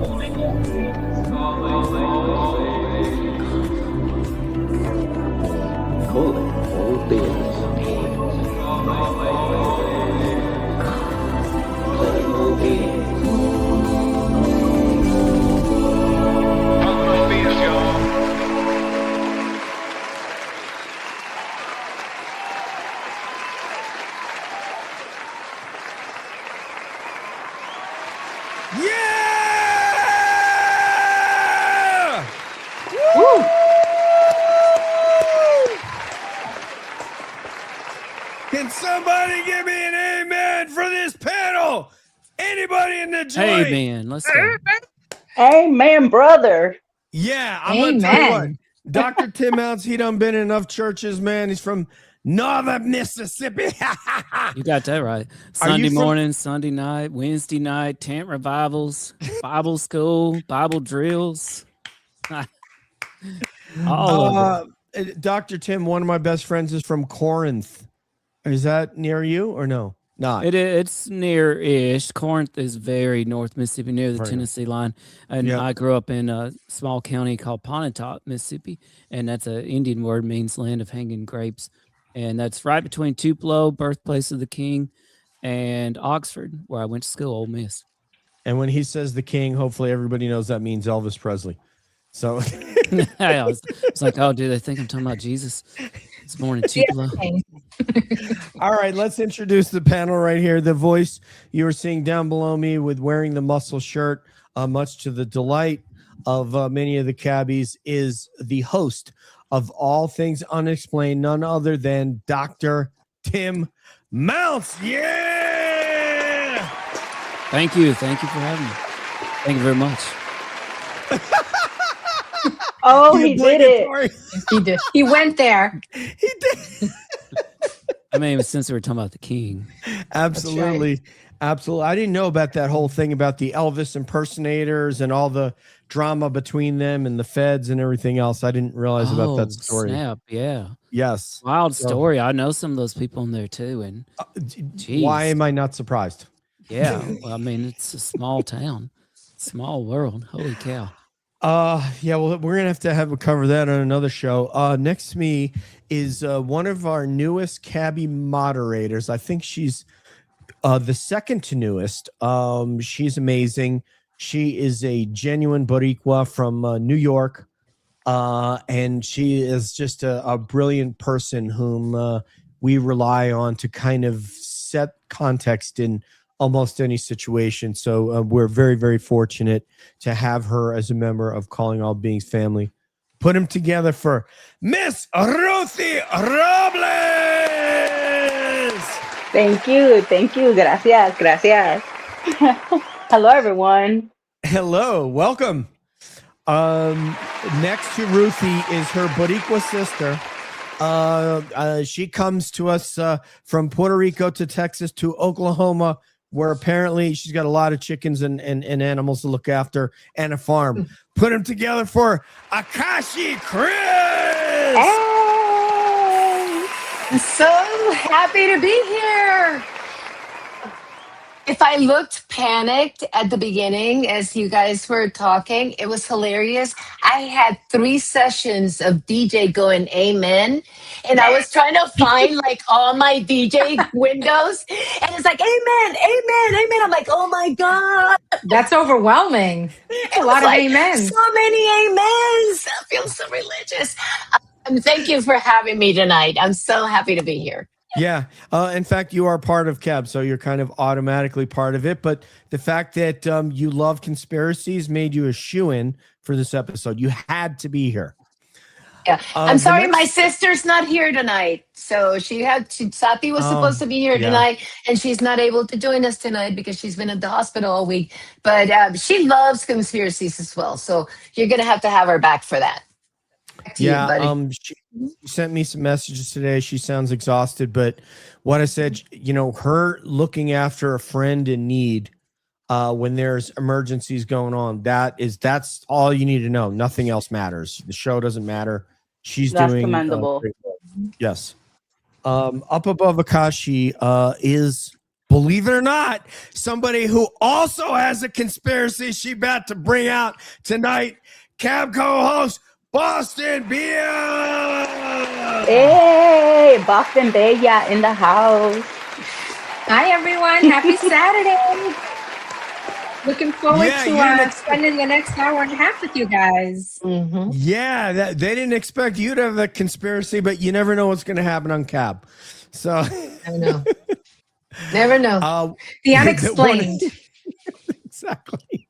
Calling all beings. Calling all beings. Yeah! Woo! Can somebody give me an amen for this panel? Anybody in the joint? Hey, man, let's go. Amen, brother. Yeah, I'm gonna tell you what. Amen. Dr. Tim Mounts, he done been in enough churches, man. He's from Northern Mississippi. You got that right. Are you Sunday from- morning, Sunday night, Wednesday night, tent revivals, Bible school, Bible drills. All of it. Dr. Tim, one of my best friends is from Corinth. Is that near you or no? Not. It's near-ish. Corinth is very North Mississippi, near the Right. Tennessee line. And Yeah. I grew up in a small county called Pontotoc, Mississippi, and that's an Indian word, means land of hanging grapes. And that's right between Tupelo, birthplace of the king, and Oxford, where I went to school, Ole Miss. And when he says the king, hopefully everybody knows that means Elvis Presley. So I was like, oh, do they think I'm talking about Jesus? It's born in Tupelo. all right, let's introduce the panel right here. The voice you are seeing down below me with wearing the muscle shirt, much to the delight of many of the cabbies, is the host of All Things Unexplained, none other than Dr. Tim Mounts. Yeah! Thank you. Thank you for having me. Thank you very much. Oh, he did it. Obligatory. He did. He went there. He did. I mean, since we were talking about the king. Absolutely. Absolutely. I didn't know about that whole thing about the Elvis impersonators and all the drama between them and the feds and everything else. I didn't realize about that story. Snap, yeah. Yes. Wild So- story. I know some of those people in there too. And Jeez. Why am I not surprised? yeah, well, I mean, it's a small town, small world. Holy cow. Yeah, well, we're gonna have to cover that on another show. Next to me is one of our newest cabbie moderators. I think she's the second to newest. She's amazing. She is a genuine Boricua from New York, and she is just a brilliant person whom we rely on to kind of set context in almost any situation. So we're very, very fortunate to have her as a member of Calling All Beings family. Put them together for Miss Ruthie Robles. Thank you. Thank you. Gracias. Gracias. Hello, everyone. Hello, welcome. Next to Ruthie is her Boricua sister. She comes to us from Puerto Rico to Texas to Oklahoma, where apparently she's got a lot of chickens and animals to look after and a farm. Put them together for Akashi Chris. Hey. I'm so happy to be here. If I looked panicked at the beginning as you guys were talking, it was hilarious. I had 3 sessions of DJ going amen, and I was trying to find like all my DJ windows, and it's like amen, amen, amen. I'm like, oh my God. That's overwhelming. It A lot was of like amens. so many amens. I feel so religious. Thank you for having me tonight. I'm so happy to be here. Yeah. In fact, you are part of CAB, so you're kind of automatically part of it. But the fact that you love conspiracies made you a shoo-in for this episode. You had to be here. Yeah. I'm the sorry, next- my sister's not here tonight. So Sati was supposed to be here yeah. tonight, and she's not able to join us tonight because she's been at the hospital all week. But she loves conspiracies as well. So you're going to have her back for that. Back to you, buddy. She sent me some messages today. She sounds exhausted, but what I said, her looking after a friend in need when there's emergencies going on, that's all you need to know. Nothing else matters. The show doesn't matter. She's That's doing commendable. great work. Yes. Up above Akashi is believe it or not, somebody who also has a conspiracy she about to bring out tonight, Cab co-host Boston Beer. Hey, Boston Bella in the house. Hi, everyone. Happy Saturday. Looking forward to spending the next hour and a half with you guys. Mm-hmm. Yeah, they didn't expect you to have a conspiracy, but you never know what's going to happen on Cab. So Never know. Never know. The unexplained. Exactly.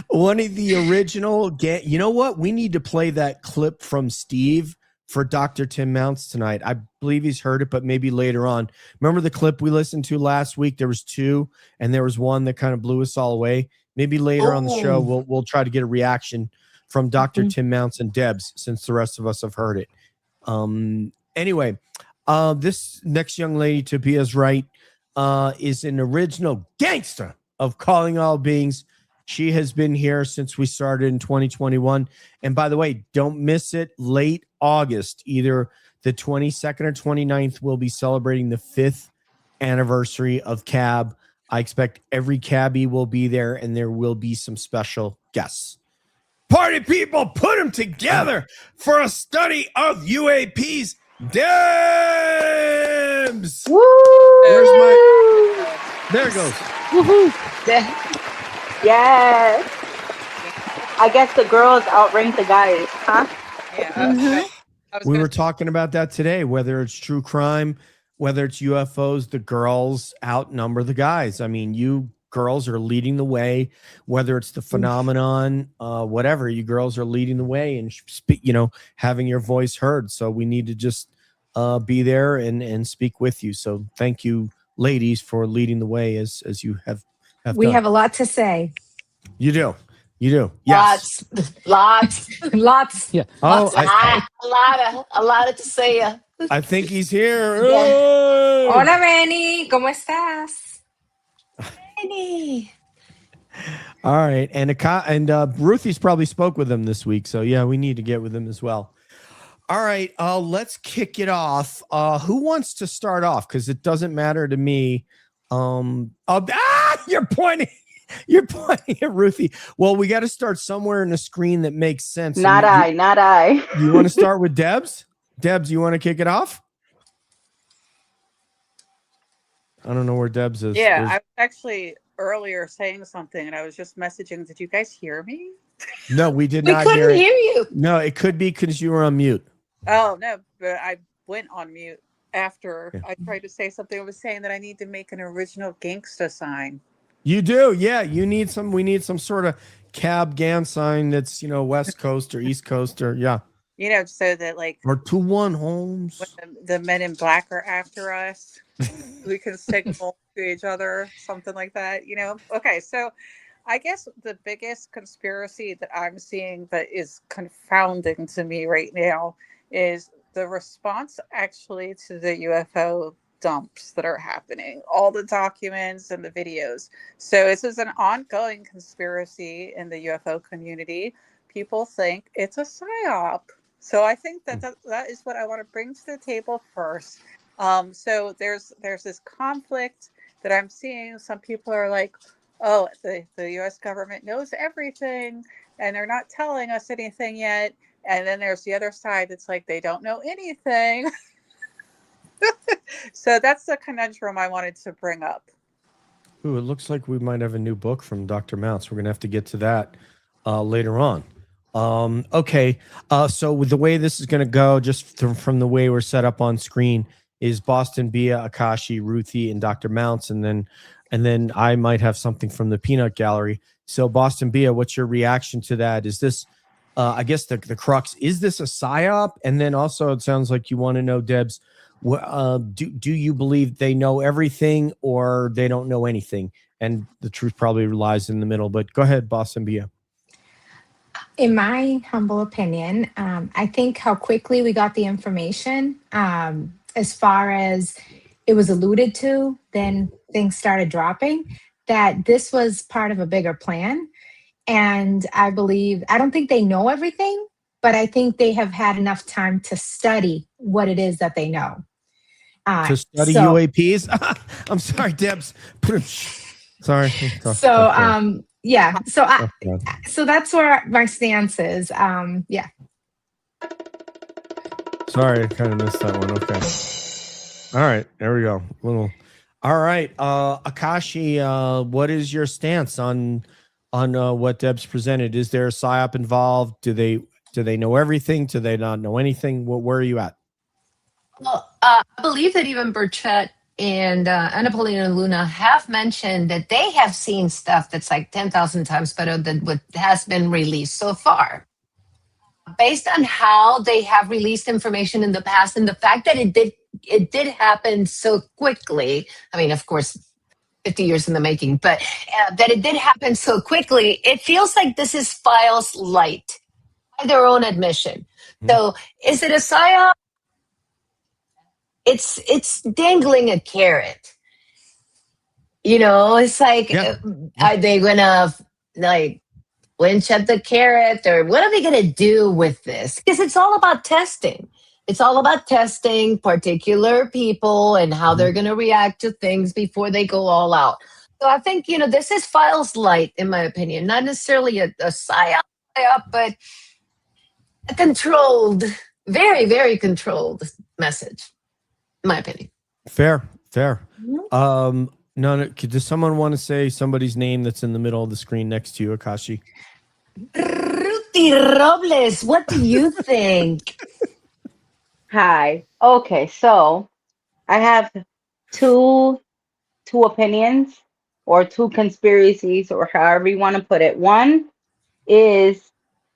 One of the original, you know what? We need to play that clip from Steve for Dr. Tim Mounts tonight. I believe he's heard it, but maybe later on. Remember the clip we listened to last week? There was two, and there was one that kind of blew us all away. Maybe later on the show, we'll try to get a reaction from Dr. Tim Mounts and Debs, since the rest of us have heard it. Anyway, this next young lady, to be as right, is an original gangster of Calling All Beings. She has been here since we started in 2021. And by the way, don't miss it. Late August, either the 22nd or 29th, we'll be celebrating the 5th anniversary of Cab. I expect every cabbie will be there, and there will be some special guests. Party people, put them together for a study of UAPs. Debs! Woo! Where's my... There it goes. Woohoo! Yes. I guess the girls outrank the guys, huh? Yeah. We were talking about that today, whether it's true crime, whether it's UFOs, the girls outnumber the guys. I mean, you girls are leading the way, whether it's the phenomenon, whatever, you girls are leading the way and having your voice heard. So we need to just be there and speak with you. So thank you, ladies, for leading the way as you have We done. have a lot to say. You do. Yes. Lots. Yeah. Oh, A lot to say. I think he's here. Yeah. Hey! Hola, Benny. ¿Cómo estás? All right. And Ruthie's probably spoke with him this week. So yeah, we need to get with him as well. All right. Let's kick it off. Who wants to start off? Because it doesn't matter to me. You're pointing at Ruthie. Well, we got to start somewhere in the screen that makes sense. Not I. You want to start with Debs? Debs, you want to kick it off? I don't know where Debs is. Yeah, I was actually earlier saying something, and I was just messaging. Did you guys hear me? No, we did We not couldn't hear hear you. No, it could be because you were on mute. Oh no, but I went on mute after I tried to say something. I was saying that I need to make an original gangsta sign. You do, yeah. We need some sort of cab gang sign that's West Coast or East Coast or So that like or 2-1 Homes. when the men in black are after us, we can signal to each other, something like that. Okay, so I guess the biggest conspiracy that I'm seeing that is confounding to me right now is the response actually to the UFO dumps that are happening, all the documents and the videos. So this is an ongoing conspiracy in the UFO community. People think it's a psyop. So I think that is what I want to bring to the table first. So there's this conflict that I'm seeing. Some people are like, oh, the U.S. government knows everything and they're not telling us anything yet. And then there's the other side that's like, they don't know anything. So that's the conundrum I wanted to bring up. Ooh, it looks like we might have a new book from Dr. Mounts. We're going to have to get to that later on. Okay. So with the way this is going to go, just from the way we're set up on screen, is Boston, Bia, Akashi, Ruthie, and Dr. Mounts. And then I might have something from the Peanut Gallery. So Boston, Bia, what's your reaction to that? Is this, I guess the crux, is this a psyop? And then also it sounds like you want to know, Debs, do you believe they know everything or they don't know anything? And the truth probably lies in the middle, but go ahead, Boston, Bia. In my humble opinion, I think how quickly we got the information, as far as it was alluded to, then things started dropping, that this was part of a bigger plan. And I don't think they know everything, but I think they have had enough time to study what it is that they know. To study So UAPs. I'm sorry, Debs. Sorry. yeah. So that's where my stance is. Yeah. Sorry, I kind of missed that one. Okay. All right, there we go. All right, Akashi, what is your stance on what Deb's presented? Is there a psyop involved? Do they know everything? Do they not know anything? Where are you at? Well, I believe that even Burchett and Anna Paulina Luna have mentioned that they have seen stuff that's like 10,000 times better than what has been released so far. Based on how they have released information in the past and the fact that it did happen so quickly. I mean, of course, 50 years in the making, but that it did happen so quickly, it feels like this is Files light by their own admission. So is it a psyop? It's dangling a carrot. You know, it's like, are they gonna like flinch at the carrot, or what are they gonna do with this? Because it's all about testing. It's all about testing particular people and how they're gonna react to things before they go all out. So I think, you know, this is Files light, in my opinion, not necessarily a psyop, but a controlled, very, very controlled message. In my opinion. Fair. No, does someone want to say somebody's name that's in the middle of the screen next to you, Akashi? Ruthie Robles, what do you think? Hi. Okay, so I have two opinions or two conspiracies or however you want to put it. One is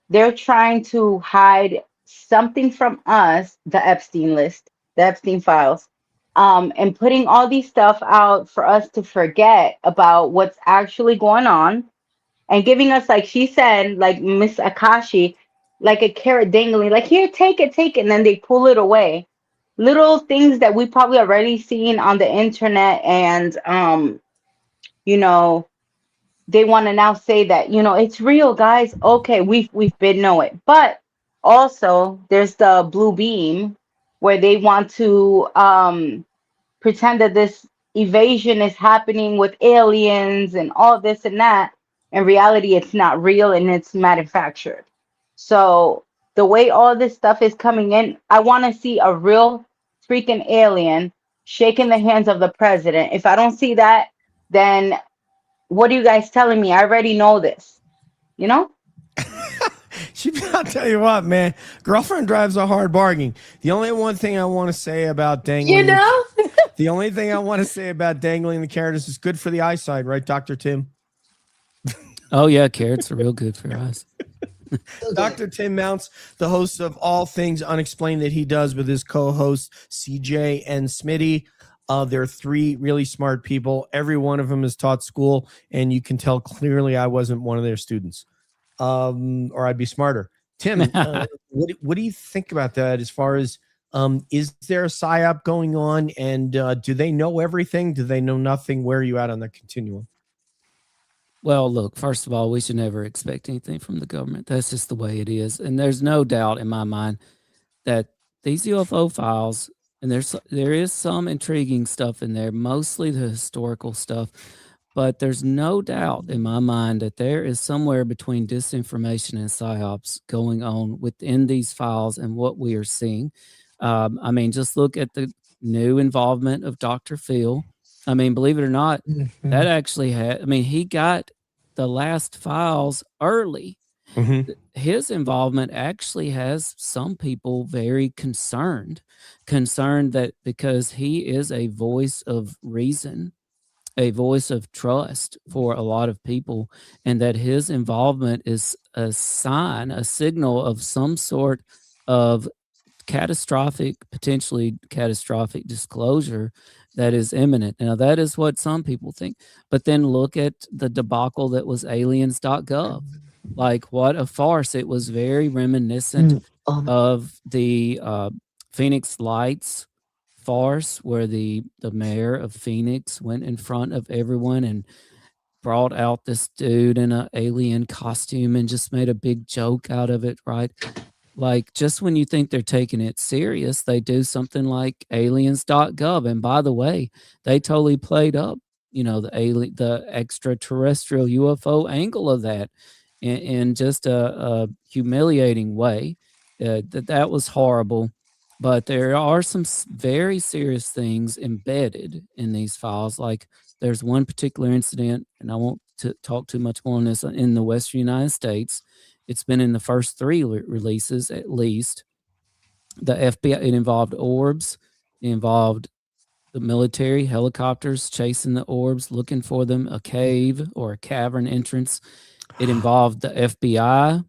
they're trying to hide something from us, the Epstein list, the Epstein files, and putting all these stuff out for us to forget about what's actually going on and giving us, like she said, like Miss Akashi, like a carrot dangling, like, here, take it, and then they pull it away. Little things that we probably already seen on the internet, and you know, they want to now say that, you know, it's real, guys. Okay, we've been know it. But also there's the blue beam where they want to pretend that this evasion is happening with aliens and all this and that. In reality, it's not real and it's manufactured. So the way all this stuff is coming in, I want to see a real freaking alien shaking the hands of the president. If I don't see that, then what are you guys telling me? I already know this, you know? I'll tell you what, man. Girlfriend drives a hard bargain. The only one thing I want to say about dangling, You know? the only thing I want to say about dangling the carrot is it's good for the eyesight, right, Dr. Tim? Oh yeah, carrots are real good for us. Dr. Tim Mounts, the host of All Things Unexplained that he does with his co-hosts CJ and Smitty. They're three really smart people. Every one of them has taught school, and you can tell clearly I wasn't one of their students, or I'd be smarter. Tim, what do you think about that as far as is there a psyop going on, and do they know everything? Do they know nothing? Where are you at on the continuum? Well, look, first of all, we should never expect anything from the government. That's just the way it is. And there's no doubt in my mind that these UFO files, and there is some intriguing stuff in there, mostly the historical stuff, but there's no doubt in my mind that there is somewhere between disinformation and psyops going on within these files and what we are seeing. I mean, just look at the new involvement of Dr. Phil. I mean, believe it or not, that actually had, I mean, he got the last files early. His involvement actually has some people very concerned that because he is a voice of reason, a voice of trust for a lot of people, and that his involvement is a sign, a signal of some sort of potentially catastrophic disclosure that is imminent. Now, that is what some people think. But then look at the debacle that was aliens.gov. Like, what a farce. It was very reminiscent of the Phoenix Lights farce, where the mayor of Phoenix went in front of everyone and brought out this dude in an alien costume and just made a big joke out of it, right? Like, just when you think they're taking it serious, they do something like aliens.gov. And by the way, they totally played up, the extraterrestrial UFO angle of that in just a humiliating way. That was horrible. But there are some very serious things embedded in these files. Like, there's one particular incident, and I won't talk too much more on this, in the Western United States. It's been in the first three releases at least. The FBI, it involved orbs, it involved the military helicopters chasing the orbs, looking for them, a cave or a cavern entrance. It involved the FBI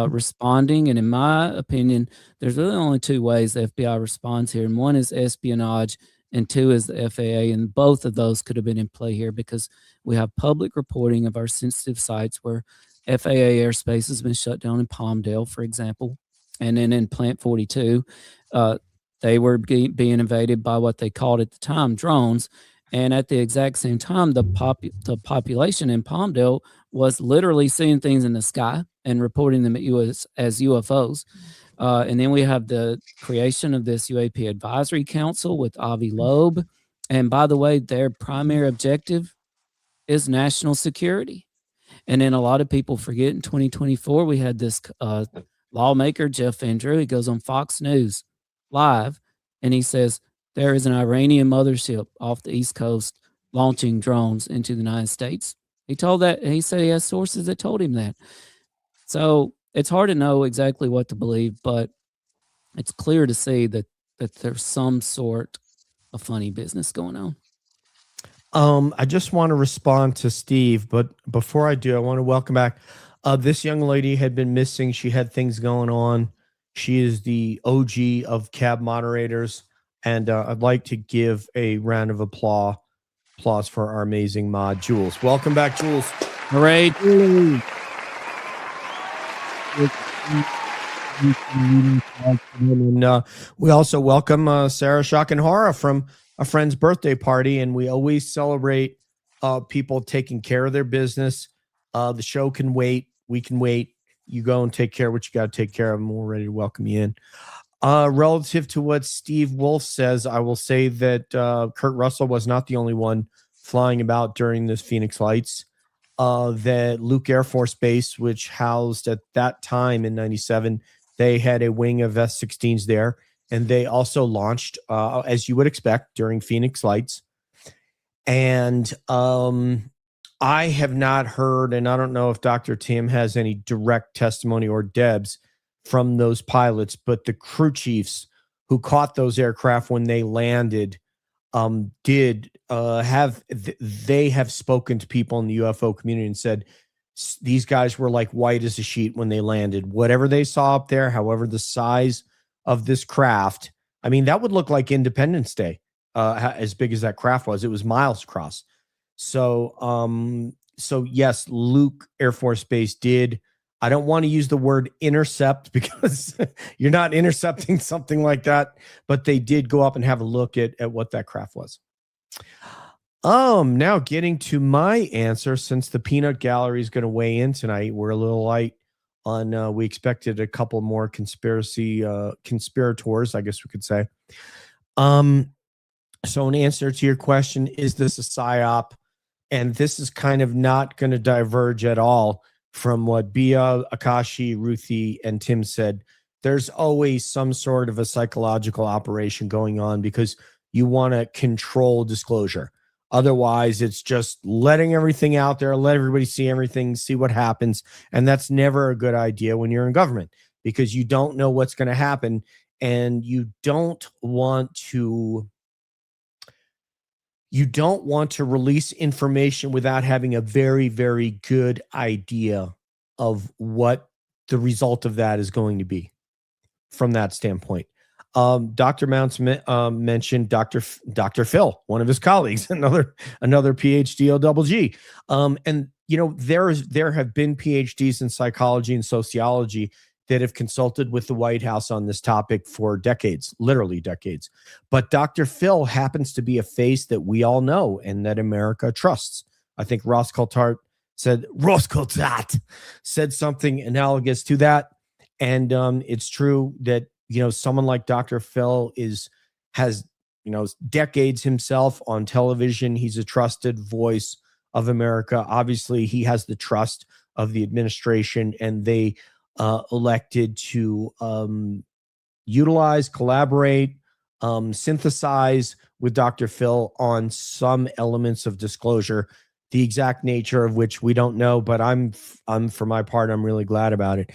responding. And in my opinion, there's really only two ways the FBI responds here. And one is espionage, and two is the FAA. And both of those could have been in play here because we have public reporting of our sensitive sites where FAA airspace has been shut down in Palmdale, for example. And then in Plant 42, they were being invaded by what they called at the time drones. And at the exact same time, the population in Palmdale was literally seeing things in the sky and reporting them as UFOs. And then we have the creation of this UAP Advisory Council with Avi Loeb. And by the way, their primary objective is national security. And then a lot of people forget in 2024, we had this lawmaker, Jeff Van Drew. He goes on Fox News Live and he says, there is an Iranian mothership off the East Coast launching drones into the United States. He said he has sources that told him that. So it's hard to know exactly what to believe, but it's clear to see that there's some sort of funny business going on. I just want to respond to Steve, but before I do, I want to welcome back. This young lady had been missing. She had things going on. She is the OG of cab moderators, and I'd like to give a round of applause for our amazing mod, Jules. Welcome back, Jules. Hooray, Julie. And we also welcome Sarah Shockenhara from a friend's birthday party, and we always celebrate people taking care of their business. The show can wait. We can wait. You go and take care of what you got to take care of, and we're ready to welcome you in. Relative to what Steve Wolf says, I will say that Kurt Russell was not the only one flying about during this Phoenix Lights. That Luke Air Force Base, which housed at that time in 97, they had a wing of F-16s there, and they also launched, as you would expect, during Phoenix Lights. And I have not heard, and I don't know if Dr. Tim has any direct testimony or Debs from those pilots, but the crew chiefs who caught those aircraft when they landed they have spoken to people in the UFO community and said these guys were like white as a sheet when they landed. Whatever they saw up there, however the size of this craft, I mean, that would look like Independence Day, as big as that craft was. It was miles across. So yes, Luke Air Force Base did. I don't want to use the word intercept because you're not intercepting something like that, but they did go up and have a look at what that craft was. Now getting to my answer, since the peanut gallery is going to weigh in tonight, we're a little light on, we expected a couple more conspirators, I guess we could say. So in answer to your question, is this a psyop? And this is kind of not going to diverge at all from what Bia, Akashi, Ruthie, and Tim said. There's always some sort of a psychological operation going on because you want to control disclosure. Otherwise, it's just letting everything out there, let everybody see everything, see what happens. And that's never a good idea when you're in government because you don't know what's going to happen and you don't want to release information without having a very, very good idea of what the result of that is going to be from that standpoint. Dr. Mounts mentioned Dr. Phil, one of his colleagues, another PhD OGG. And there have been PhDs in psychology and sociology that have consulted with the White House on this topic for decades, literally decades. But Dr. Phil happens to be a face that we all know and that America trusts. I think Ross Coulthard said something analogous to that. And it's true that, someone like Dr. Phil has, decades himself on television. He's a trusted voice of America. Obviously, he has the trust of the administration, and they elected to utilize, collaborate, synthesize with Dr. Phil on some elements of disclosure, the exact nature of which we don't know, but I'm for my part, I'm really glad about it.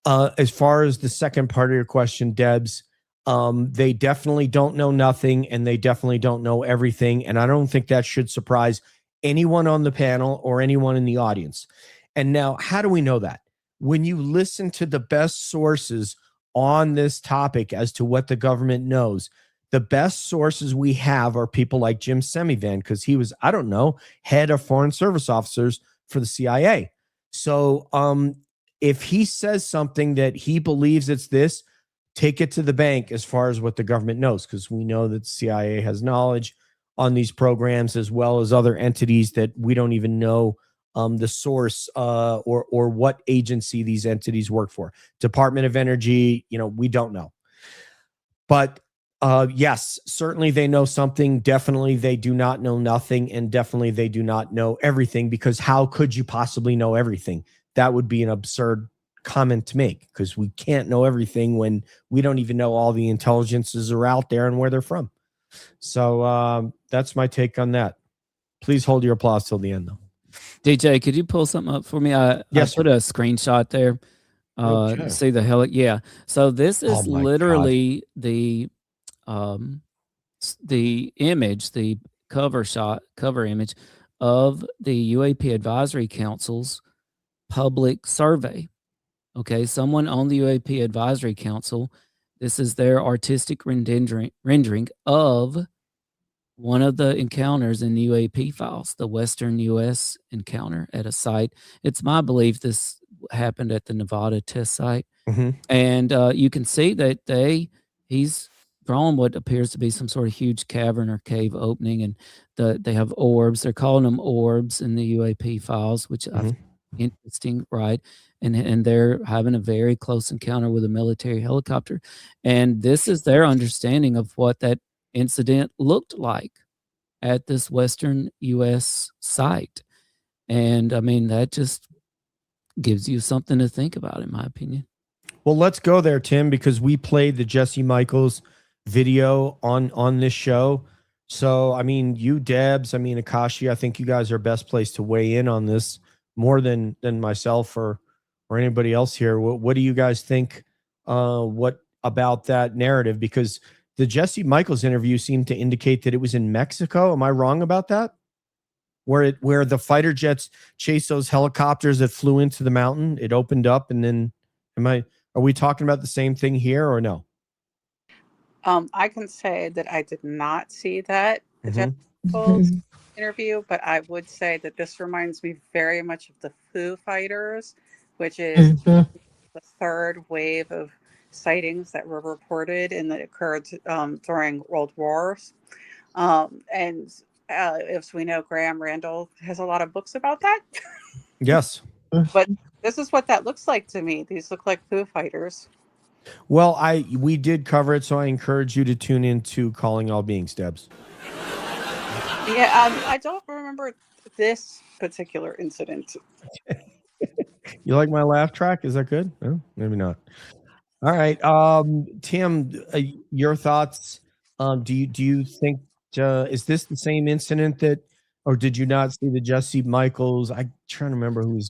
As far as the second part of your question, Debs, they definitely don't know nothing, and they definitely don't know everything. And I don't think that should surprise anyone on the panel or anyone in the audience. And now, how do we know that? When you listen to the best sources on this topic as to what the government knows, the best sources we have are people like Jim Semivan, because he was, I don't know, head of foreign service officers for the CIA. So if he says something that he believes it's this, take it to the bank as far as what the government knows, because we know that the CIA has knowledge on these programs, as well as other entities that we don't even know the source or what agency these entities work for. Department of Energy, we don't know. But yes, certainly they know something. Definitely they do not know nothing, and definitely they do not know everything, because how could you possibly know everything? That would be an absurd comment to make, because we can't know everything when we don't even know all the intelligences are out there and where they're from. So that's my take on that. Please hold your applause till the end, though. DJ, could you pull something up for me? Yes, I put a screenshot there. Okay. See the hell? Yeah. So this is my literally the image, the cover image of the UAP Advisory Council's public survey. Okay, someone on the UAP Advisory Council, this is their artistic rendering of one of the encounters in the UAP files, the Western U.S. encounter at a site. It's my belief this happened at the Nevada test site. Mm-hmm. And you can see that he's drawn what appears to be some sort of huge cavern or cave opening, and they have orbs. They're calling them orbs in the UAP files, which I find interesting, right? And they're having a very close encounter with a military helicopter. And this is their understanding of what that incident looked like at this Western U.S. site. And I mean, that just gives you something to think about, in my opinion. Well, let's go there, Tim, because we played the Jesse Michaels video on this show. So, I mean, you, Debs, I mean, Akashi, I think you guys are best placed to weigh in on this more than myself or anybody else here. What do you guys think? What about that narrative? Because the Jesse Michaels interview seemed to indicate that it was in Mexico. Am I wrong about that? Where the fighter jets chased those helicopters that flew into the mountain, it opened up, and then are we talking about the same thing here or no? I can say that I did not see that Jeff Nichols interview, but I would say that this reminds me very much of the Foo Fighters, which is the third wave of sightings that were reported and that occurred during World Wars. And as we know, Graham Randall has a lot of books about that. Yes. But this is what that looks like to me. These look like Foo Fighters. Well, we did cover it, so I encourage you to tune into Calling All Beings, Debs. Yeah, I don't remember this particular incident. You like my laugh track? Is that good? No, maybe not. All right, Tim, your thoughts? Do you think is this the same incident or did you not see the Jesse Michaels? I'm trying to remember who's.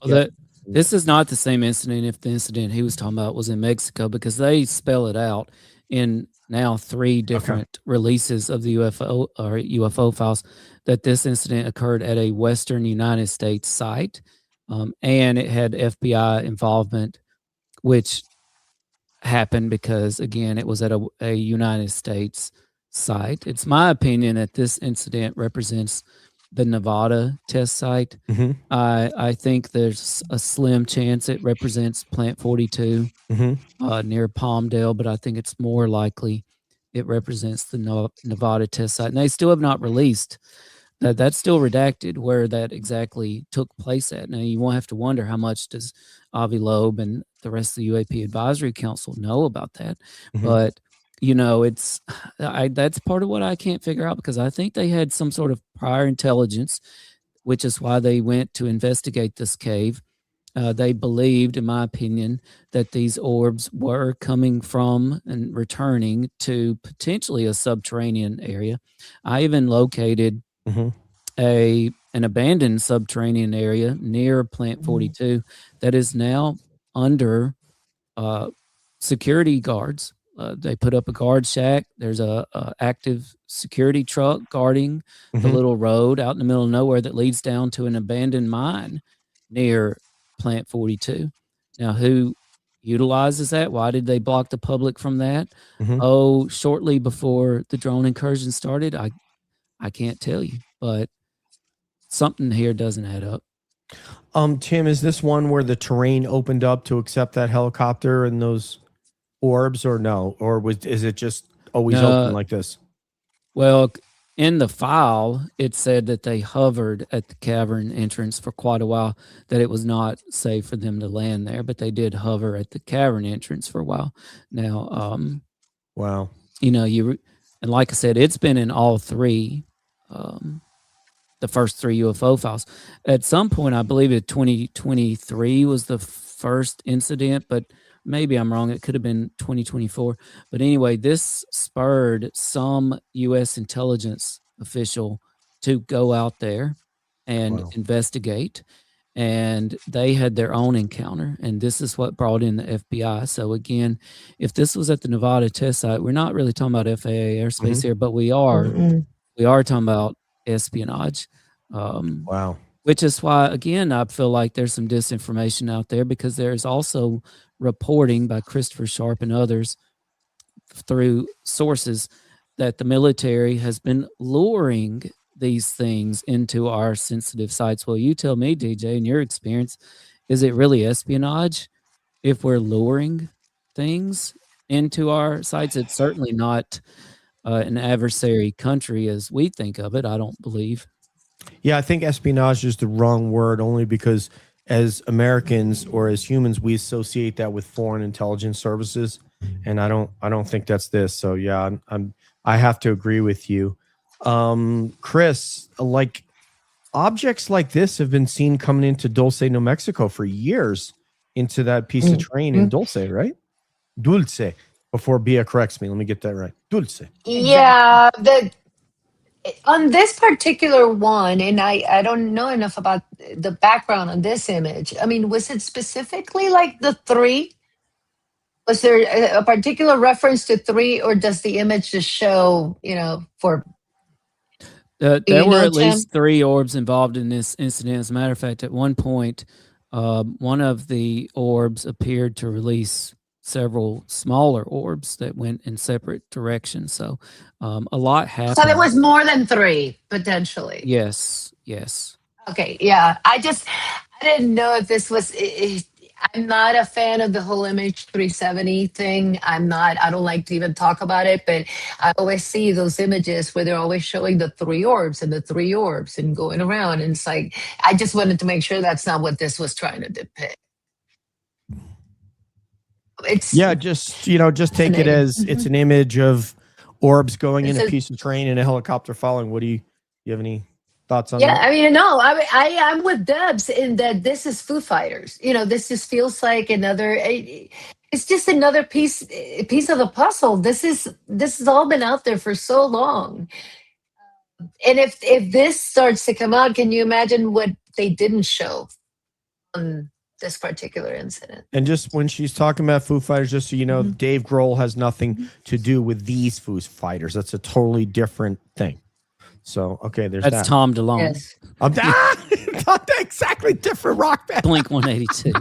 This is not the same incident if the incident he was talking about was in Mexico, because they spell it out in now 3 different releases of the UFO files that this incident occurred at a Western United States site, and it had FBI involvement, which happened because, again, it was at a United States site. It's my opinion that this incident represents the Nevada test site. I think there's a slim chance it represents Plant 42 near Palmdale, but I think it's more likely it represents the Nevada test site. And they still have not released that. That's still redacted where that exactly took place at. Now, you won't have to wonder how much does Avi Loeb and the rest of the UAP Advisory Council know about that. Mhm. But it's that's part of what I can't figure out, because I think they had some sort of prior intelligence, which is why they went to investigate this cave. They believed, in my opinion, that these orbs were coming from and returning to potentially a subterranean area. I even located Mhm. an abandoned subterranean area near Plant 42 that is now under security guards. They put up a guard shack. There's a active security truck guarding the Mhm. little road out in the middle of nowhere that leads down to an abandoned mine near Plant 42. Now, who utilizes that? Why did they block the public from that? Mhm. Oh, shortly before the drone incursion started, I can't tell you, but something here doesn't add up. Tim, is this one where the terrain opened up to accept that helicopter and those orbs, or no? Or is it just always open like this? Well, in the file, it said that they hovered at the cavern entrance for quite a while, that it was not safe for them to land there, but they did hover at the cavern entrance for a while. Now, Wow. and like I said, it's been in all three, the first three UFO files. At some point, I believe it 2023 was the first incident, but maybe I'm wrong. It could have been 2024. But anyway, this spurred some U.S. intelligence official to go out there and Wow. investigate. And they had their own encounter. And this is what brought in the FBI. So again, if this was at the Nevada test site, we're not really talking about FAA airspace here, but we are talking about espionage. Wow. Which is why, again, I feel like there's some disinformation out there, because there's also reporting by Christopher Sharp and others through sources that the military has been luring these things into our sensitive sites. Well, you tell me, DJ, in your experience, is it really espionage if we're luring things into our sites? It's certainly not an adversary country as we think of it, I don't believe. Yeah, I think espionage is the wrong word, only because as Americans or as humans, we associate that with foreign intelligence services, and I don't think that's this. So yeah, I have to agree with you, Chris. Like, objects like this have been seen coming into Dulce, New Mexico for years, into that piece of terrain in Dulce, right? Dulce. Before Bia corrects me, let me get that right. Dulce. Yeah, on this particular one, and I don't know enough about the background on this image. I mean, was it specifically like the three? Was there a particular reference to three, or does the image just show, for there were at least three orbs involved in this incident. As a matter of fact, at one point, one of the orbs appeared to release several smaller orbs that went in separate directions. So a lot happened. So there was more than three, potentially. Yes. Okay, yeah. I didn't know if this was... I'm not a fan of the whole image 370 thing. I don't like to even talk about it, but I always see those images where they're always showing the three orbs and going around. And it's like, I just wanted to make sure that's not what this was trying to depict. Just take it as it's an image of orbs going in a piece of terrain and a helicopter following. What do you have any thoughts on that? Yeah, I mean, no, I'm with Debs in that this is Foo Fighters. This just feels like it's just another piece of the puzzle. This has all been out there for so long. And if this starts to come out, can you imagine what they didn't show on this particular incident? And just when she's talking about Foo Fighters, just so you know, Dave Grohl has nothing to do with these Foo Fighters. That's a totally different thing. So, okay, there's That's Tom DeLonge. Yes. Not exactly different rock band. Blink 182.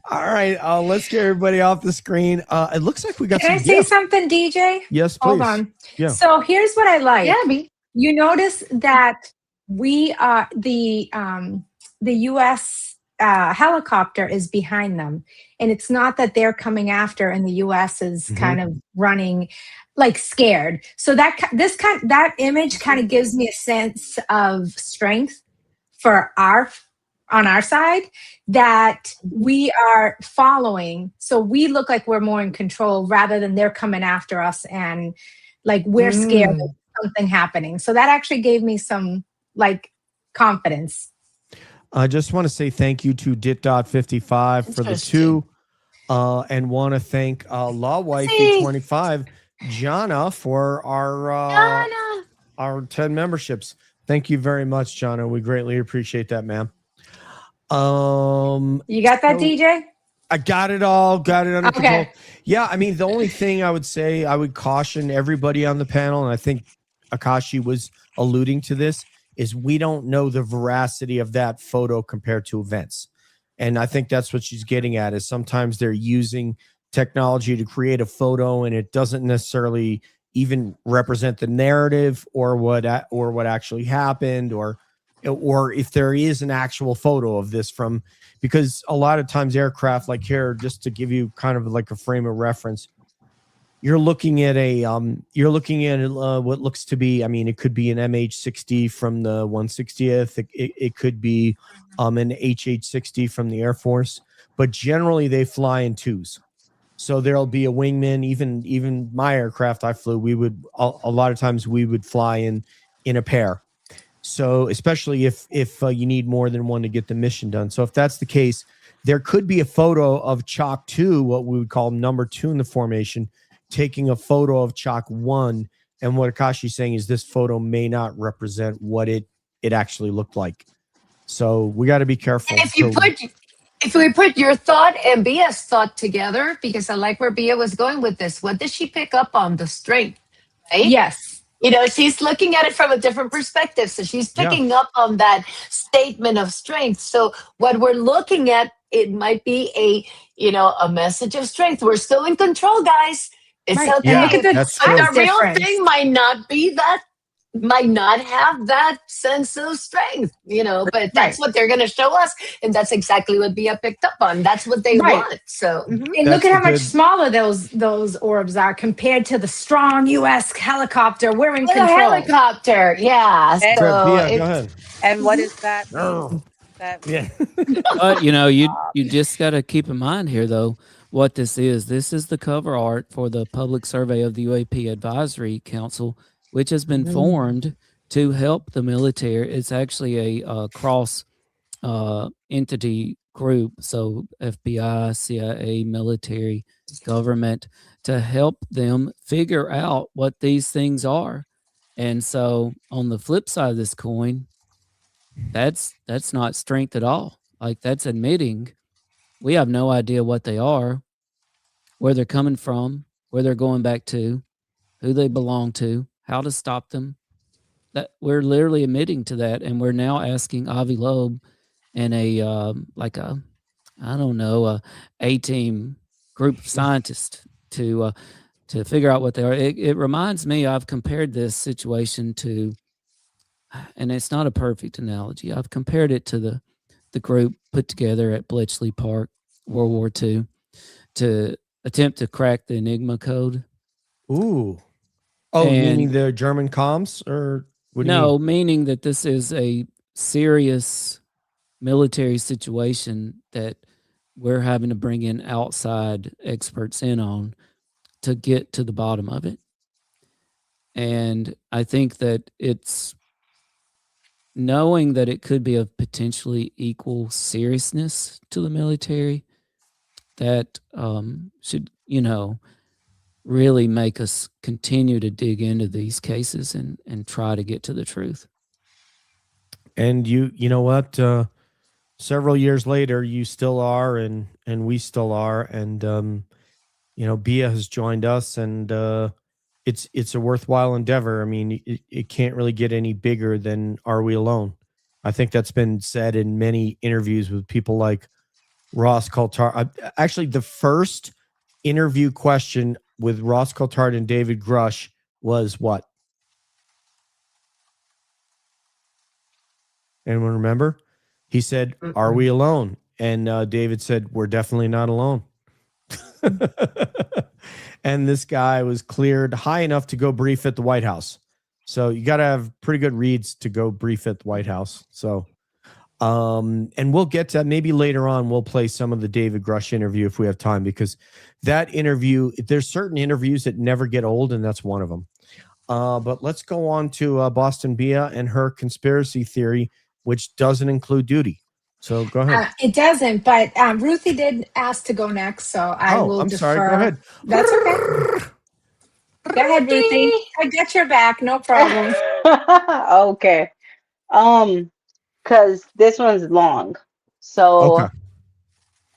All right, let's get everybody off the screen. It looks like we got Can I say something, DJ? Yes, please. Hold on. Yeah. So here's what I like. Yeah, you notice that we are the U.S. Helicopter is behind them, and it's not that they're coming after, and the U.S. is kind of running like scared. So that image kind of gives me a sense of strength for our on our side that we are following. So we look like we're more in control rather than they're coming after us and like we're scared of something happening. So that actually gave me some like confidence. I just want to say thank you to Dit.55 for the 2, and want to thank Law Wifey 25, Jana, for our 10 memberships. Thank you very much, Jana. We greatly appreciate that, ma'am. You got that, DJ? I got it all, got it under control. Yeah, I mean, the only thing I would say, I would caution everybody on the panel, and I think Akashi was alluding to this, is we don't know the veracity of that photo compared to events. And I think that's what she's getting at, is sometimes they're using technology to create a photo and it doesn't necessarily even represent the narrative or what actually happened, or if there is an actual photo of this from, because a lot of times aircraft, like here, just to give you kind of like a frame of reference, you're looking at what looks to be, I mean, it could be an MH-60 from the 160th. It could be an HH-60 from the Air Force, but generally they fly in twos. So there'll be a wingman. Even my aircraft I flew, we would a lot of times we would fly in a pair. So especially if you need more than one to get the mission done. So if that's the case, there could be a photo of Chalk 2, what we would call number 2 in the formation, taking a photo of Chalk 1. And what Akashi's saying is this photo may not represent what it actually looked like. So we got to be careful. And if we put your thought and Bia's thought together, because I like where Bia was going with this, what did she pick up on? The strength, right? Yes. You know, she's looking at it from a different perspective. So she's picking up on that statement of strength. So what we're looking at, it might be a message of strength. We're still in control, guys. It's okay. Yeah, look at the real thing might not have that sense of strength, but that's what they're going to show us. And that's exactly what Bia picked up on. That's what they want. So, and look at how much smaller those orbs are compared to the strong U.S. helicopter. We're in control. Helicopter, yeah. And, so go ahead. And what is that? You just got to keep in mind here, though, what this is. This is the cover art for the public survey of the UAP Advisory Council, which has been formed to help the military. It's actually a cross entity group, so FBI, CIA, military, government, to help them figure out what these things are. And so on the flip side of this coin, that's not strength at all. Like, that's admitting we have no idea what they are, where they're coming from, where they're going back to, who they belong to, how to stop them. That we're literally admitting to that, and we're now asking Avi Loeb and a A-team group of scientists to figure out what they are. It reminds me, I've compared this situation to, and it's not a perfect analogy, I've compared it to the group put together at Bletchley Park, World War II, to attempt to crack the Enigma code. Ooh. Oh, meaning the German comms, or what do you mean? Meaning that this is a serious military situation that we're having to bring in outside experts in on to get to the bottom of it. And I think that it's knowing that it could be of potentially equal seriousness to the military that should, really make us continue to dig into these cases and try to get to the truth. And you know what? Several years later, you still are, and we still are, and Bia has joined us, and it's a worthwhile endeavor. I mean, it can't really get any bigger than Are We Alone? I think that's been said in many interviews with people like Ross Coulthard. Actually, the first interview question with Ross Coulthard and David Grush was what? Anyone remember? He said, "Are we alone?" And David said, "We're definitely not alone." And this guy was cleared high enough to go brief at the White House. So you got to have pretty good reads to go brief at the White House. So And we'll get to that. Maybe later on we'll play some of the David Grush interview if we have time, because that interview, there's certain interviews that never get old, and that's one of them. But let's go on to Boston Bia and her conspiracy theory, which doesn't include duty. So go ahead. It doesn't, but Ruthie did ask to go next, so I will I'm defer. sorry. Go ahead. That's okay. Go ahead, Ruthie. I got your back. No problem. Okay. Because this one's long. So, Okay.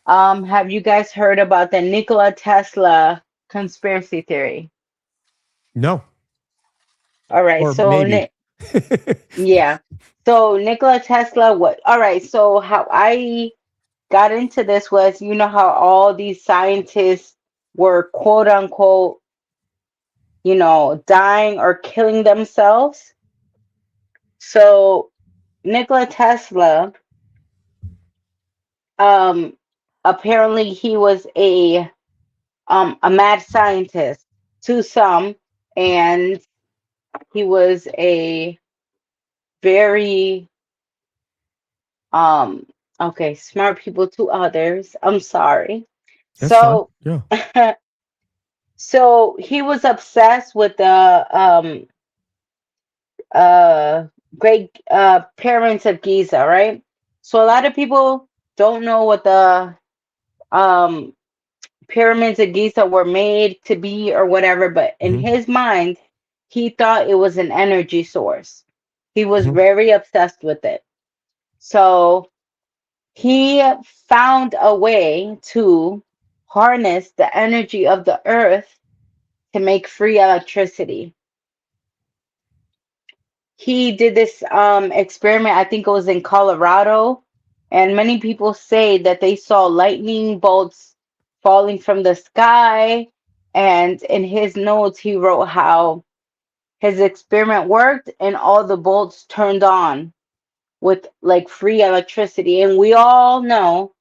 have you guys heard about the Nikola Tesla conspiracy theory? No. All right. Or So, maybe. yeah. So Nikola Tesla, what? All right. So how I got into this was, you know how all these scientists were quote unquote, dying or killing themselves. So Nikola Tesla, um, apparently he was a mad scientist to some, and he was a very um okay, smart people to others. I'm sorry. That's fine. So Yeah. so he was obsessed with the uh great pyramids of Giza, right? So a lot of people don't know what the um pyramids of Giza were made to be or whatever, but in Mhm. his mind, he thought it was an energy source. He was Mhm. very obsessed with it. So he found a way to harness the energy of the earth to make free electricity. He did this experiment, I think it was in Colorado, and many people say that they saw lightning bolts falling from the sky. And in his notes, he wrote how his experiment worked and all the bolts turned on with like free electricity. And we all know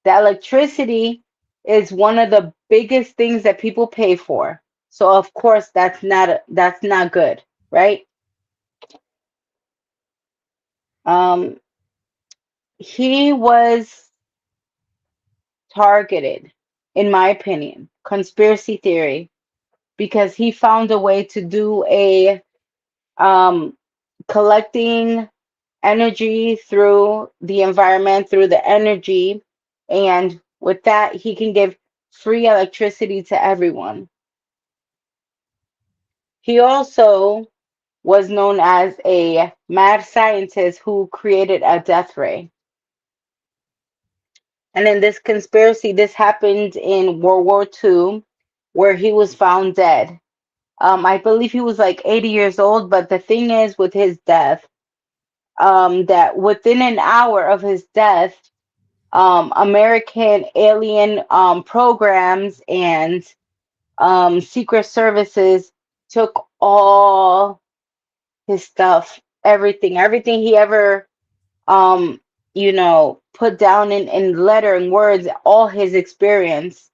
that electricity is one of the biggest things that people pay for. So of course that's not good, right? Um, he was targeted, in my opinion, conspiracy theory, because he found a way to do a um, collecting energy through the environment, through the energy, and with that, he can give free electricity to everyone. He also was known as a mad scientist who created a death ray. And in this conspiracy, this happened in World War II, where he was found dead. I believe he was like 80 years old, but the thing is with his death, that within an hour of his death, American alien programs and secret services took all his stuff, everything he ever put down in letter and words, all his experiments,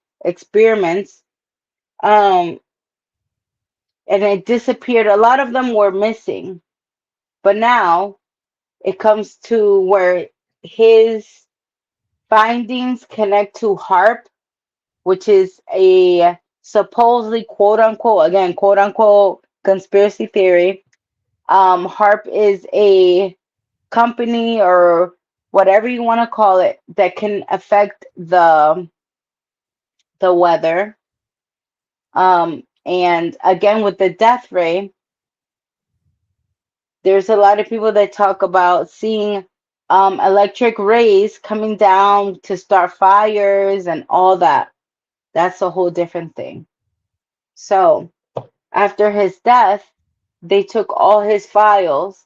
um, and it disappeared. A lot of them were missing, but now it comes to where his findings connect to HARP, which is a supposedly quote unquote, again, quote unquote conspiracy theory. HARP is a company or whatever you want to call it that can affect the weather. And again, with the death ray, there's a lot of people that talk about seeing electric rays coming down to start fires and all that. That's a whole different thing. So after his death, they took all his files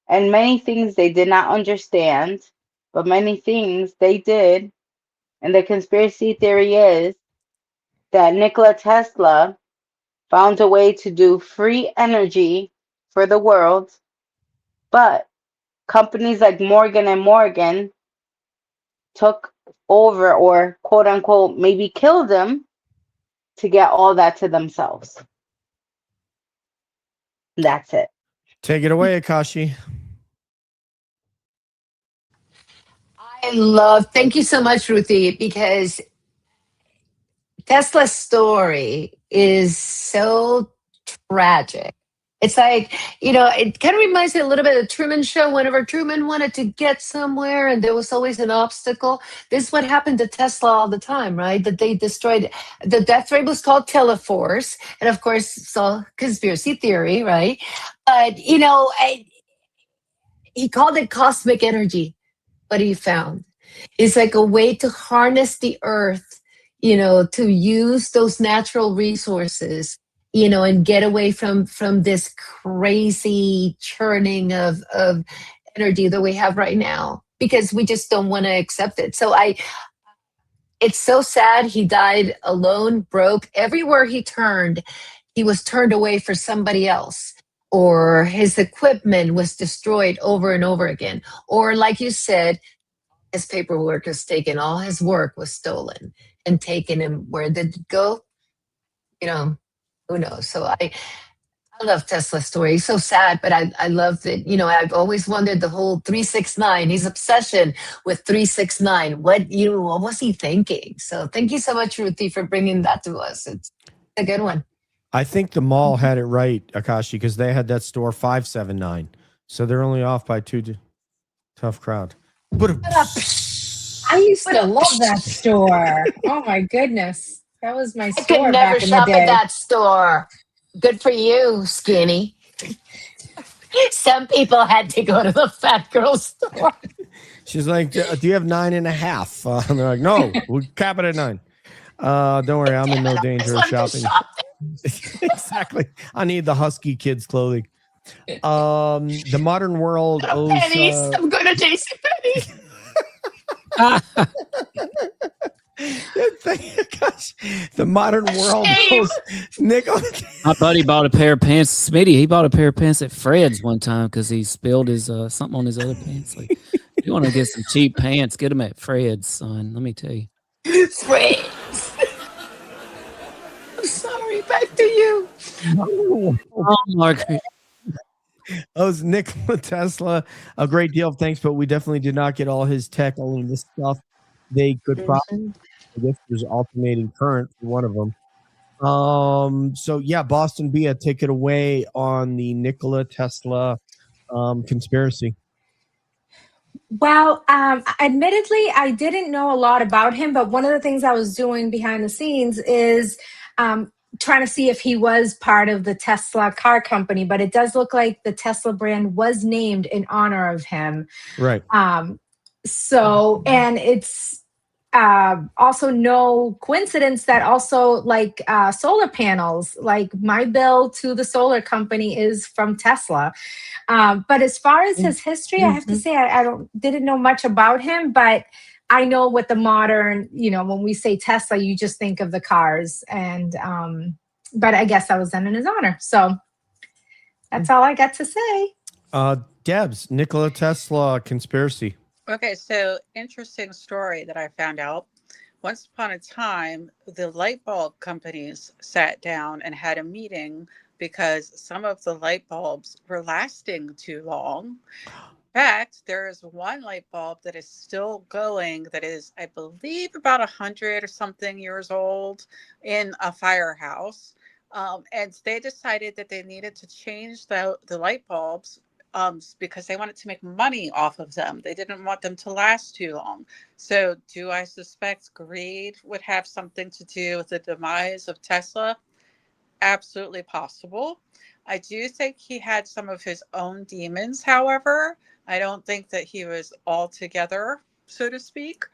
and many things they did not understand, but many things they did. And the conspiracy theory is that Nikola Tesla found a way to do free energy for the world, but companies like Morgan and Morgan took over or quote unquote maybe killed him to get all that to themselves. That's it. Take it away, Akashi. Thank you so much, Ruthie, because Tesla's story is so tragic. It's like, it kind of reminds me a little bit of the Truman Show. Whenever Truman wanted to get somewhere and there was always an obstacle, this is what happened to Tesla all the time, right? That they destroyed the death ray was called Teleforce. And of course, it's all conspiracy theory, right? But, he called it cosmic energy, what he found. It's like a way to harness the earth, to use those natural resources, and get away from this crazy churning of energy that we have right now, because we just don't want to accept it. So it's so sad. He died alone, broke. Everywhere he turned, he was turned away for somebody else, or his equipment was destroyed over and over again. Or like you said, his paperwork was taken, all his work was stolen and taken. And where did it go? Who knows? So I love Tesla's story. He's so sad, but I love that. I've always wondered the whole 369, his obsession with 369. What was he thinking? So thank you so much, Ruthie, for bringing that to us. It's a good one. I think the mall had it right, Akashi, because they had that store 579. So they're only off by 2. Tough crowd. But I used to love that store. Oh my goodness. That was my I store could never back in the shop day. at that store. Good for you, skinny. Some people had to go to the fat girl store. she's like, do you have 9.5? And they're like, no, we'll cap it at 9. Don't worry, I'm in no danger of shopping. Exactly. I need the husky kids clothing. The modern world owes Pennies. I'm going to JCPenney. Gosh, the modern world owes Nick. My buddy bought a pair of pants. Smitty, he bought a pair of pants at Fred's one time because he spilled his something on his other pants. Like, if you want to get some cheap pants, get them at Fred's, son. Let me tell you. Fred's. I'm sorry. Back to you. Oh, Margaret. Owes Nikola Tesla a great deal of thanks, but we definitely did not get all his tech, only this stuff. They could probably, I guess there's alternating current for one of them. So yeah, Boston Bia, take it away on the Nikola Tesla conspiracy. Well, admittedly, I didn't know a lot about him, but one of the things I was doing behind the scenes is trying to see if he was part of the Tesla car company. But it does look like the Tesla brand was named in honor of him. Right. So, and it's also no coincidence that also like solar panels, like my bill to the solar company is from Tesla. But as far as his history, I have to say I didn't know much about him, but I know what the modern, when we say Tesla, you just think of the cars, and but I guess that was done in his honor. So that's all I got to say. Debs, Nikola Tesla conspiracy. Okay, so interesting story that I found out. Once upon a time, the light bulb companies sat down and had a meeting because some of the light bulbs were lasting too long. In fact, there is one light bulb that is still going that is, I believe, about 100 or something years old in a firehouse. And they decided that they needed to change the light bulbs because they wanted to make money off of them. They didn't want them to last too long. So do I suspect greed would have something to do with the demise of Tesla? Absolutely possible. I do think he had some of his own demons, however. I don't think that he was all together, so to speak.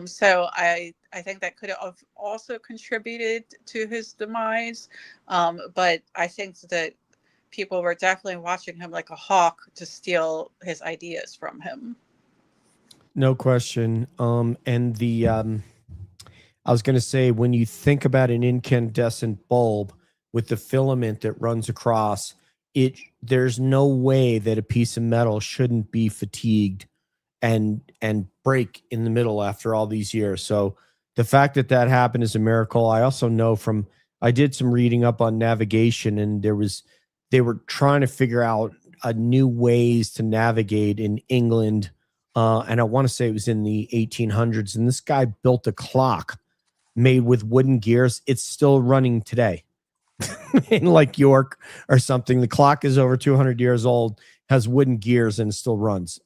So I think that could have also contributed to his demise. But I think that people were definitely watching him like a hawk to steal his ideas from him. No question. And the I was going to say, when you think about an incandescent bulb with the filament that runs across it, there's no way that a piece of metal shouldn't be fatigued and break in the middle after all these years. So the fact that that happened is a miracle. I also know I did some reading up on navigation, and they were trying to figure out new ways to navigate in England and I want to say it was in the 1800s. And this guy built a clock made with wooden gears. It's still running today in like York or something. The clock is over 200 years old, has wooden gears, and still runs.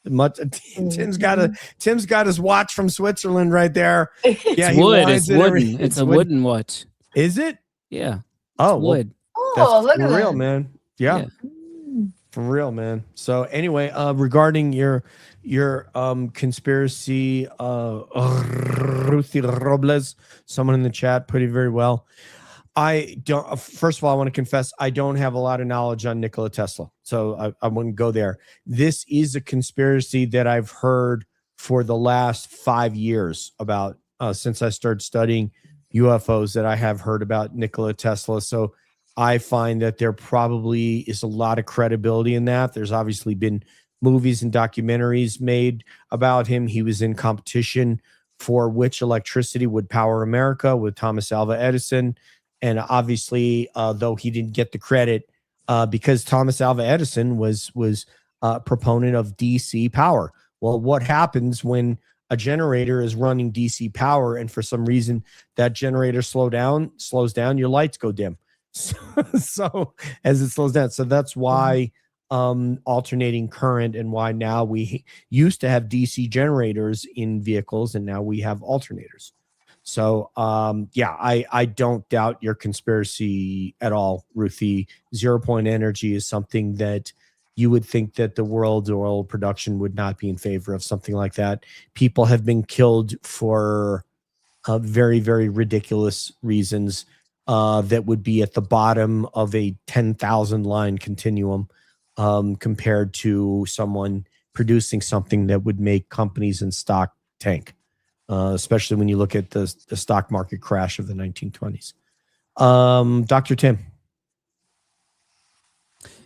Tim's got his watch from Switzerland right there. Yeah, It's wood. It's wooden. It's a wooden watch. Is it? Yeah. Oh, wood. That's look for at real, that. man. Yeah. For real, man. So anyway, regarding your conspiracy, Ruthie Robles, someone in the chat put it very well. I don't. First of all, I want to confess I don't have a lot of knowledge on Nikola Tesla, so I wouldn't go there. This is a conspiracy that I've heard for the last 5 years about since I started studying UFOs. That I have heard about Nikola Tesla. So I find that there probably is a lot of credibility in that. There's obviously been movies and documentaries made about him. He was in competition for which electricity would power America with Thomas Alva Edison. And obviously, though he didn't get the credit because Thomas Alva Edison was a proponent of DC power. Well, what happens when a generator is running DC power and for some reason that generator slows down, your lights go dim. So as it slows down. So that's why alternating current and why now we used to have DC generators in vehicles and now we have alternators. So, yeah, I don't doubt your conspiracy at all, Ruthie. 0 point energy is something that you would think that the world's oil production would not be in favor of something like that. People have been killed for very, very ridiculous reasons that would be at the bottom of a 10,000 line continuum compared to someone producing something that would make companies in stock tank. Especially when you look at the stock market crash of the 1920s. Dr. Tim.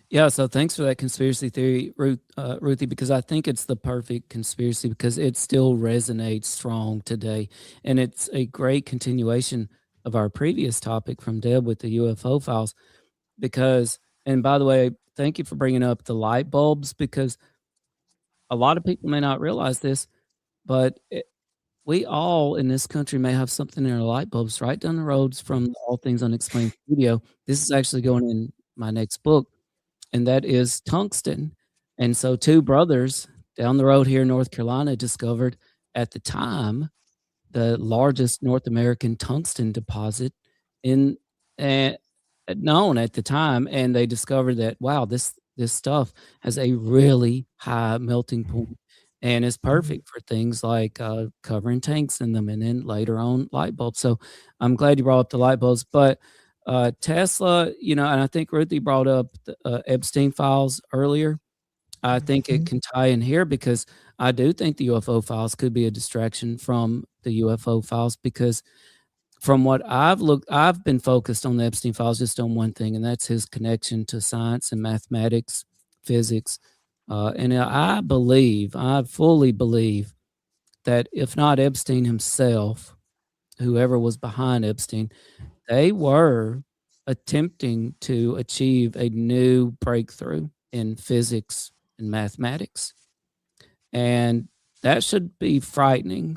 Yeah, so thanks for that conspiracy theory, Ruthie, because I think it's the perfect conspiracy because it still resonates strong today. And it's a great continuation of our previous topic from Deb with the UFO files. Because, and by the way, thank you for bringing up the light bulbs because a lot of people may not realize this, but we all in this country may have something in our light bulbs right down the roads from the All Things Unexplained studio. This is actually going in my next book, and that is tungsten. And so 2 brothers down the road here in North Carolina discovered at the time the largest North American tungsten deposit in known at the time, and they discovered that wow, this stuff has a really high melting point and is perfect for things like covering tanks in them and then later on light bulbs. So I'm glad you brought up the light bulbs. But Tesla, and I think Ruthie brought up the Epstein files earlier. I think it can tie in here because I do think the UFO files could be a distraction from the UFO files because from what I've been focused on the Epstein files just on one thing, and that's his connection to science and mathematics, physics. And I fully believe that if not Epstein himself, whoever was behind Epstein, they were attempting to achieve a new breakthrough in physics and mathematics. And that should be frightening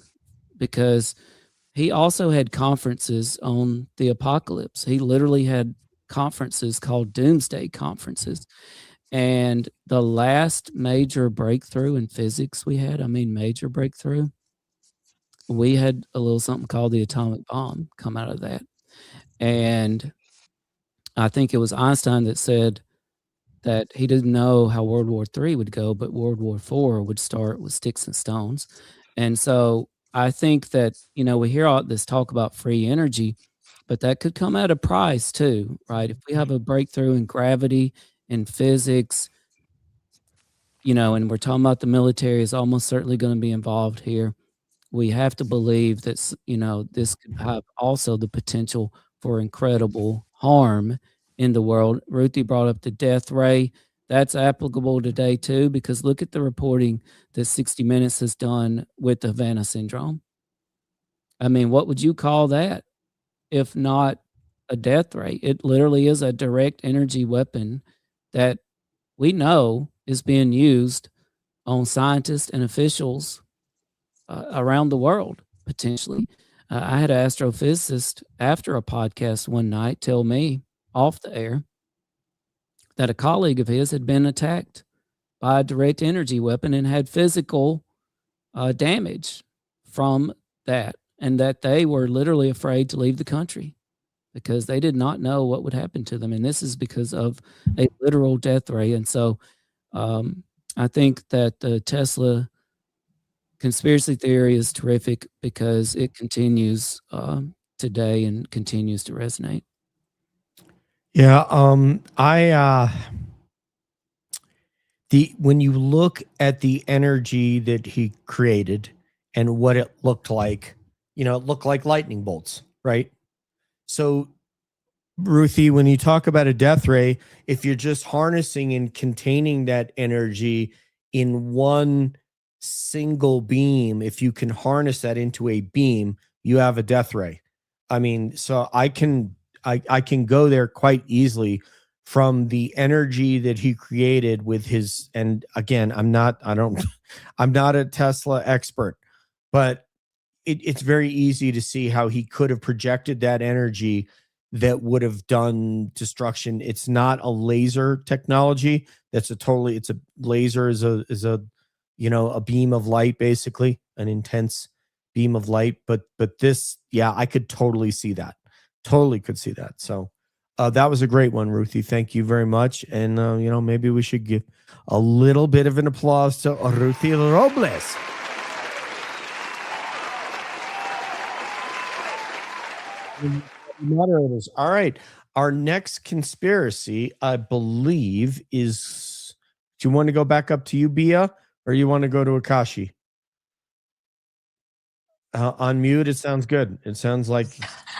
because he also had conferences on the apocalypse. He literally had conferences called doomsday conferences. And the last major breakthrough in physics major breakthrough, we had a little something called the atomic bomb come out of that. And I think it was Einstein that said that he didn't know how World War III would go, but World War IV would start with sticks and stones. And so I think that, we hear all this talk about free energy, but that could come at a price too, right? If we have a breakthrough in gravity, in physics, and we're talking about the military is almost certainly going to be involved here. We have to believe that, this could have also the potential for incredible harm in the world. Ruthie brought up the death ray. That's applicable today too, because look at the reporting that 60 Minutes has done with the Havana syndrome. I mean, what would you call that if not a death ray? It literally is a direct energy weapon that we know is being used on scientists and officials around the world, potentially. I had an astrophysicist after a podcast one night tell me off the air that a colleague of his had been attacked by a direct energy weapon and had physical damage from that, and that they were literally afraid to leave the country because they did not know what would happen to them. And this is because of a literal death ray. And so I think that the Tesla conspiracy theory is terrific because it continues today and continues to resonate. Yeah, when you look at the energy that he created and what it looked like, it looked like lightning bolts, right? So, Ruthie, when you talk about a death ray, if you're just harnessing and containing that energy in one single beam, if you can harness that into a beam, you have a death ray. I mean, so I can go there quite easily from the energy that he created with his, and again, I'm not a Tesla expert, but it's very easy to see how he could have projected that energy that would have done destruction. It's not a laser technology. It's a laser is a a beam of light, basically an intense beam of light. But this, yeah, I could totally see that. Totally could see that. So that was a great one, Ruthie. Thank you very much. And maybe we should give a little bit of an applause to Ruthie Robles. Moderators. All right. Our next conspiracy, I believe, is. Do you want to go back up to you, Bia, or you want to go to Akashi? On mute, it sounds good. It sounds like.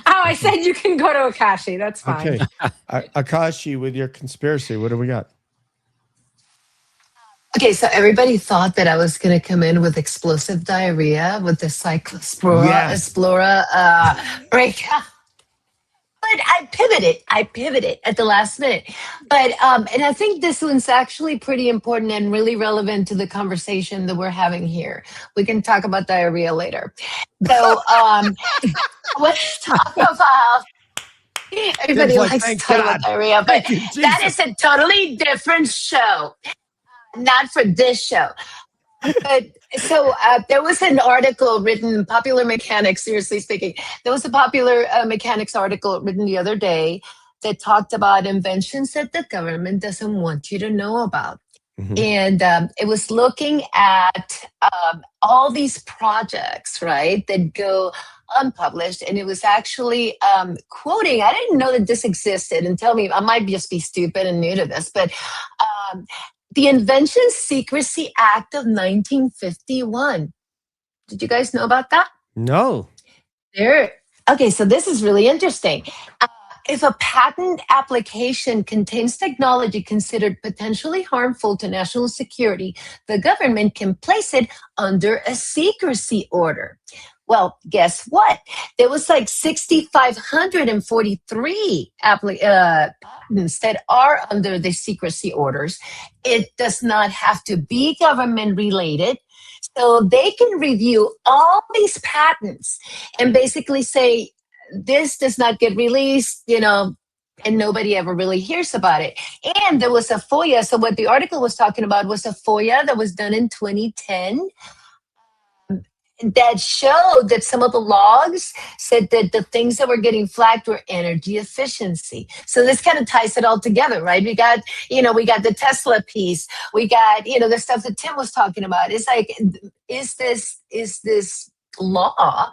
Oh, I said you can go to Akashi. That's fine. Okay. Akashi, with your conspiracy, what do we got? Okay, so everybody thought that I was going to come in with explosive diarrhea with the Cyclospora breakout. But I pivoted at the last minute. But and I think this one's actually pretty important and really relevant to the conversation that we're having here. We can talk about diarrhea later. So let's talk about. Everybody likes to talk about diarrhea, but that is a totally different show. Not for this show. But so there was an article written, Popular Mechanics, seriously speaking, there was a Popular Mechanics article written the other day that talked about inventions that the government doesn't want you to know about. Mm-hmm. And it was looking at all these projects, right, that go unpublished. And it was actually quoting, I didn't know that this existed, and tell me, I might just be stupid and new to this, but the Invention Secrecy Act of 1951. Did you guys know about that? No. Okay, so this is really interesting. If a patent application contains technology considered potentially harmful to national security, the government can place it under a secrecy order. Well, guess what? There was like 6,543 patents that are under the secrecy orders. It does not have to be government related. So they can review all these patents and basically say, this does not get released, and nobody ever really hears about it. And there was a FOIA. So what the article was talking about was a FOIA that was done in 2010. That showed that some of the logs said that the things that were getting flagged were energy efficiency. So this kind of ties it all together, right? We got the Tesla piece. We got, the stuff that Tim was talking about. It's like, is this law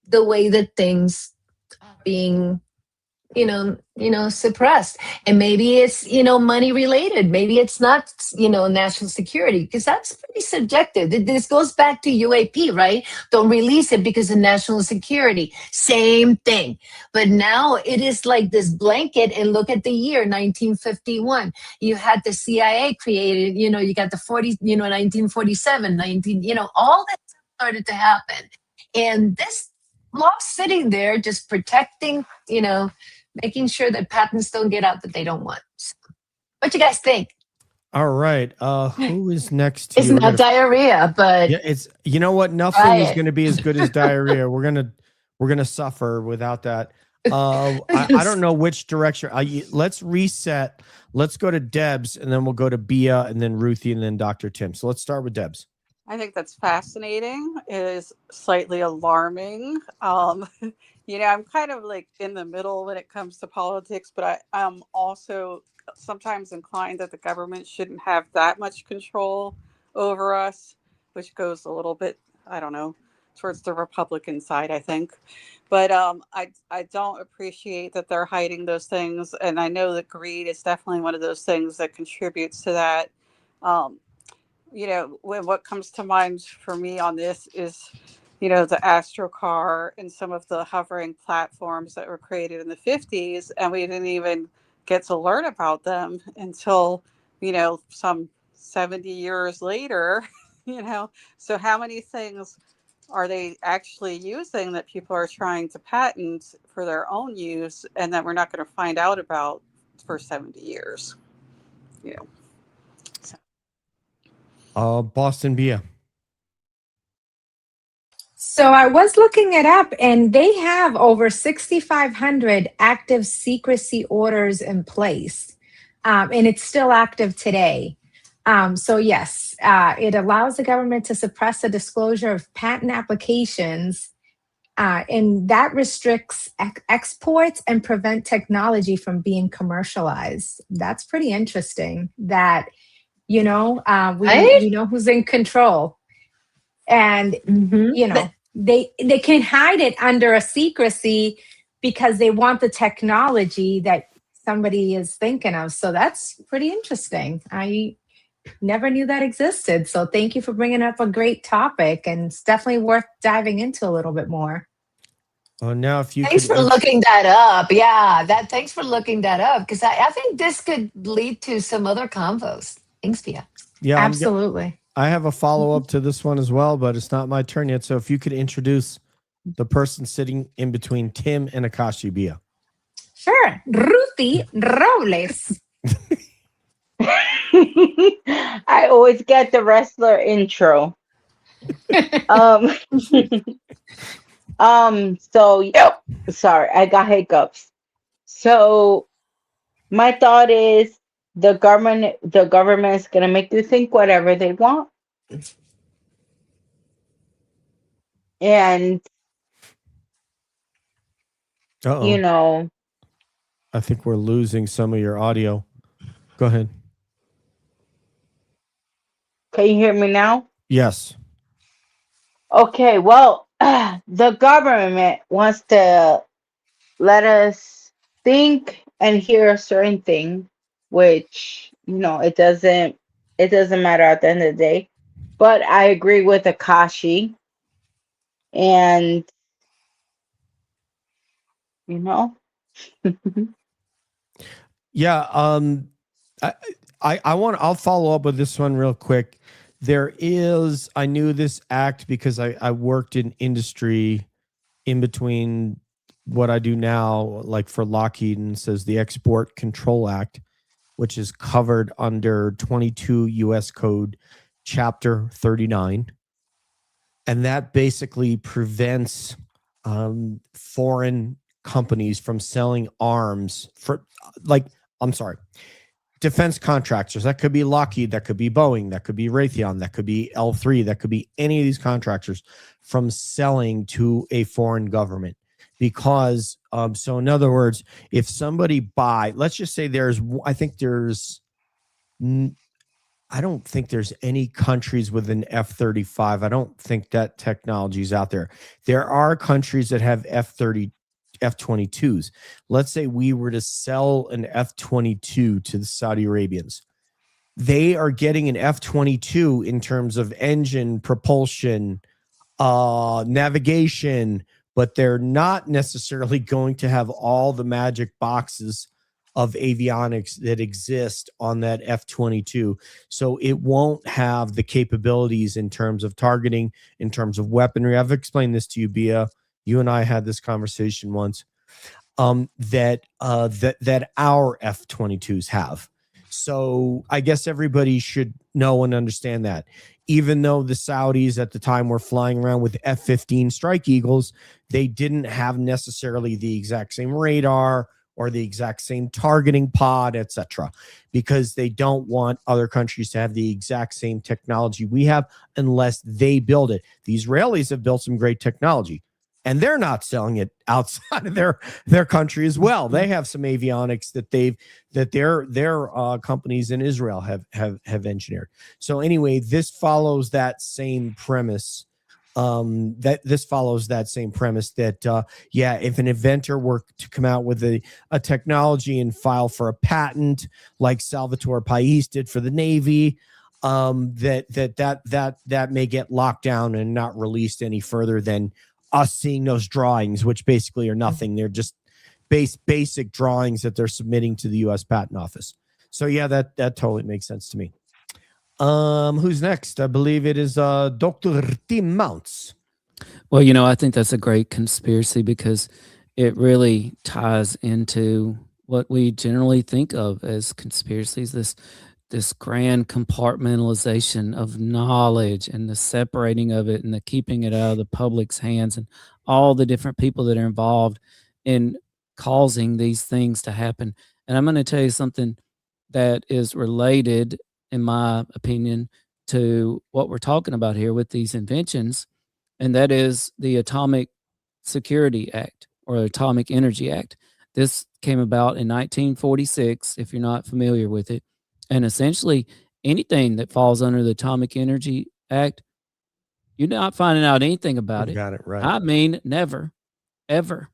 the way that things are being suppressed? And maybe it's, money related. Maybe it's not, national security, because that's pretty subjective. This goes back to UAP, right? Don't release it because of national security. Same thing. But now it is like this blanket, and look at the year 1951. You had the CIA created, you got the 1947, all that started to happen. And this law sitting there just protecting, making sure that patents don't get out that they don't want. So, what you guys think? All right. Who is next to It's you? We're not gonna- diarrhea, but yeah, it's you know what? Nothing try is it. going to be as good as diarrhea. We're gonna suffer without that. I don't know which direction. Let's reset. Let's go to Debs, and then we'll go to Bia, and then Ruthie, and then Dr. Tim. So let's start with Debs. I think that's fascinating. It is slightly alarming. I'm kind of like in the middle when it comes to politics, but I'm also sometimes inclined that the government shouldn't have that much control over us, which goes a little bit, I don't know, towards the Republican side, I think. But I don't appreciate that they're hiding those things, and I know that greed is definitely one of those things that contributes to that. Um, when what comes to mind for me on this is, the Astro car and some of the hovering platforms that were created in the 50s, and we didn't even get to learn about them until, some 70 years later, So how many things are they actually using that people are trying to patent for their own use and that we're not going to find out about for 70 years? Boston Bia. So I was looking it up, and they have over 6,500 active secrecy orders in place, and it's still active today. So yes, it allows the government to suppress the disclosure of patent applications, and that restricts exports and prevent technology from being commercialized. That's pretty interesting. That Right? we know who's in control. And Mhm. they can hide it under a secrecy because they want the technology that somebody is thinking of. So that's pretty interesting. I never knew that existed. So thank you for bringing up a great topic, and it's definitely worth diving into a little bit more. Now if you Thanks could for looking that up. Yeah, thanks for looking that up, because I think this could lead to some other convos. Thanks, Pia. yeah, Absolutely. I have a follow-up to this one as well, but it's not my turn yet. So if you could introduce the person sitting in between Tim and Akashi Bia. Sure. Ruthie Robles. I always get the wrestler intro. Um, so yep. Sorry, I got hiccups. So my thought is the government is gonna make you think whatever they want. And you Uh-oh. know, I think we're losing some of your audio. Go ahead. can you hear me now? Yes. Okay, well, the government wants to let us think and hear a certain thing, which it doesn't matter at the end of the day. But I agree with Akashi, and you know, Yeah. I'll follow up with this one real quick. I knew this act because I worked in industry in between what I do now, like for Lockheed, and says the Export Control Act, which is covered under 22 U.S. Code Chapter 39. And that basically prevents foreign companies from selling arms defense contractors. That could be Lockheed, that could be Boeing, that could be Raytheon, that could be L3, that could be any of these contractors from selling to a foreign government. Because, so in other words, if somebody let's just say I don't think there's any countries with an F-35. I don't think that technology is out there. There are countries that have F-22s. Let's say we were to sell an F-22 to the Saudi Arabians. They are getting an F-22 in terms of engine, propulsion, navigation, but they're not necessarily going to have all the magic boxes of avionics that exist on that F-22. So it won't have the capabilities in terms of targeting, in terms of weaponry. I've explained this to you, Bia. You and I had this conversation once, that our F-22s have. So I guess everybody should know and understand that. Even though the Saudis at the time were flying around with F-15 Strike Eagles, they didn't have necessarily the exact same radar or the exact same targeting pod, etc., because they don't want other countries to have the exact same technology we have unless they build it. The Israelis have built some great technology, and they're not selling it outside of their country as well. They have some avionics that their companies in Israel have engineered. So anyway, this follows that same premise. That if an inventor were to come out with a technology and file for a patent like Salvatore Pais did for the Navy, that may get locked down and not released any further than us seeing those drawings, which basically are nothing. They're just basic drawings that they're submitting to the U.S. Patent Office. So yeah, that totally makes sense to me. Who's next? I believe it is Dr. Tim Mounts. Well, I think that's a great conspiracy because it really ties into what we generally think of as conspiracies, this grand compartmentalization of knowledge and the separating of it and the keeping it out of the public's hands and all the different people that are involved in causing these things to happen. And I'm going to tell you something that is related, in my opinion, to what we're talking about here with these inventions, and that is the Atomic Security Act or Atomic Energy Act. This came about in 1946, if you're not familiar with it. And essentially, anything that falls under the Atomic Energy Act, you're not finding out anything about it. Got it right. I mean, never, ever.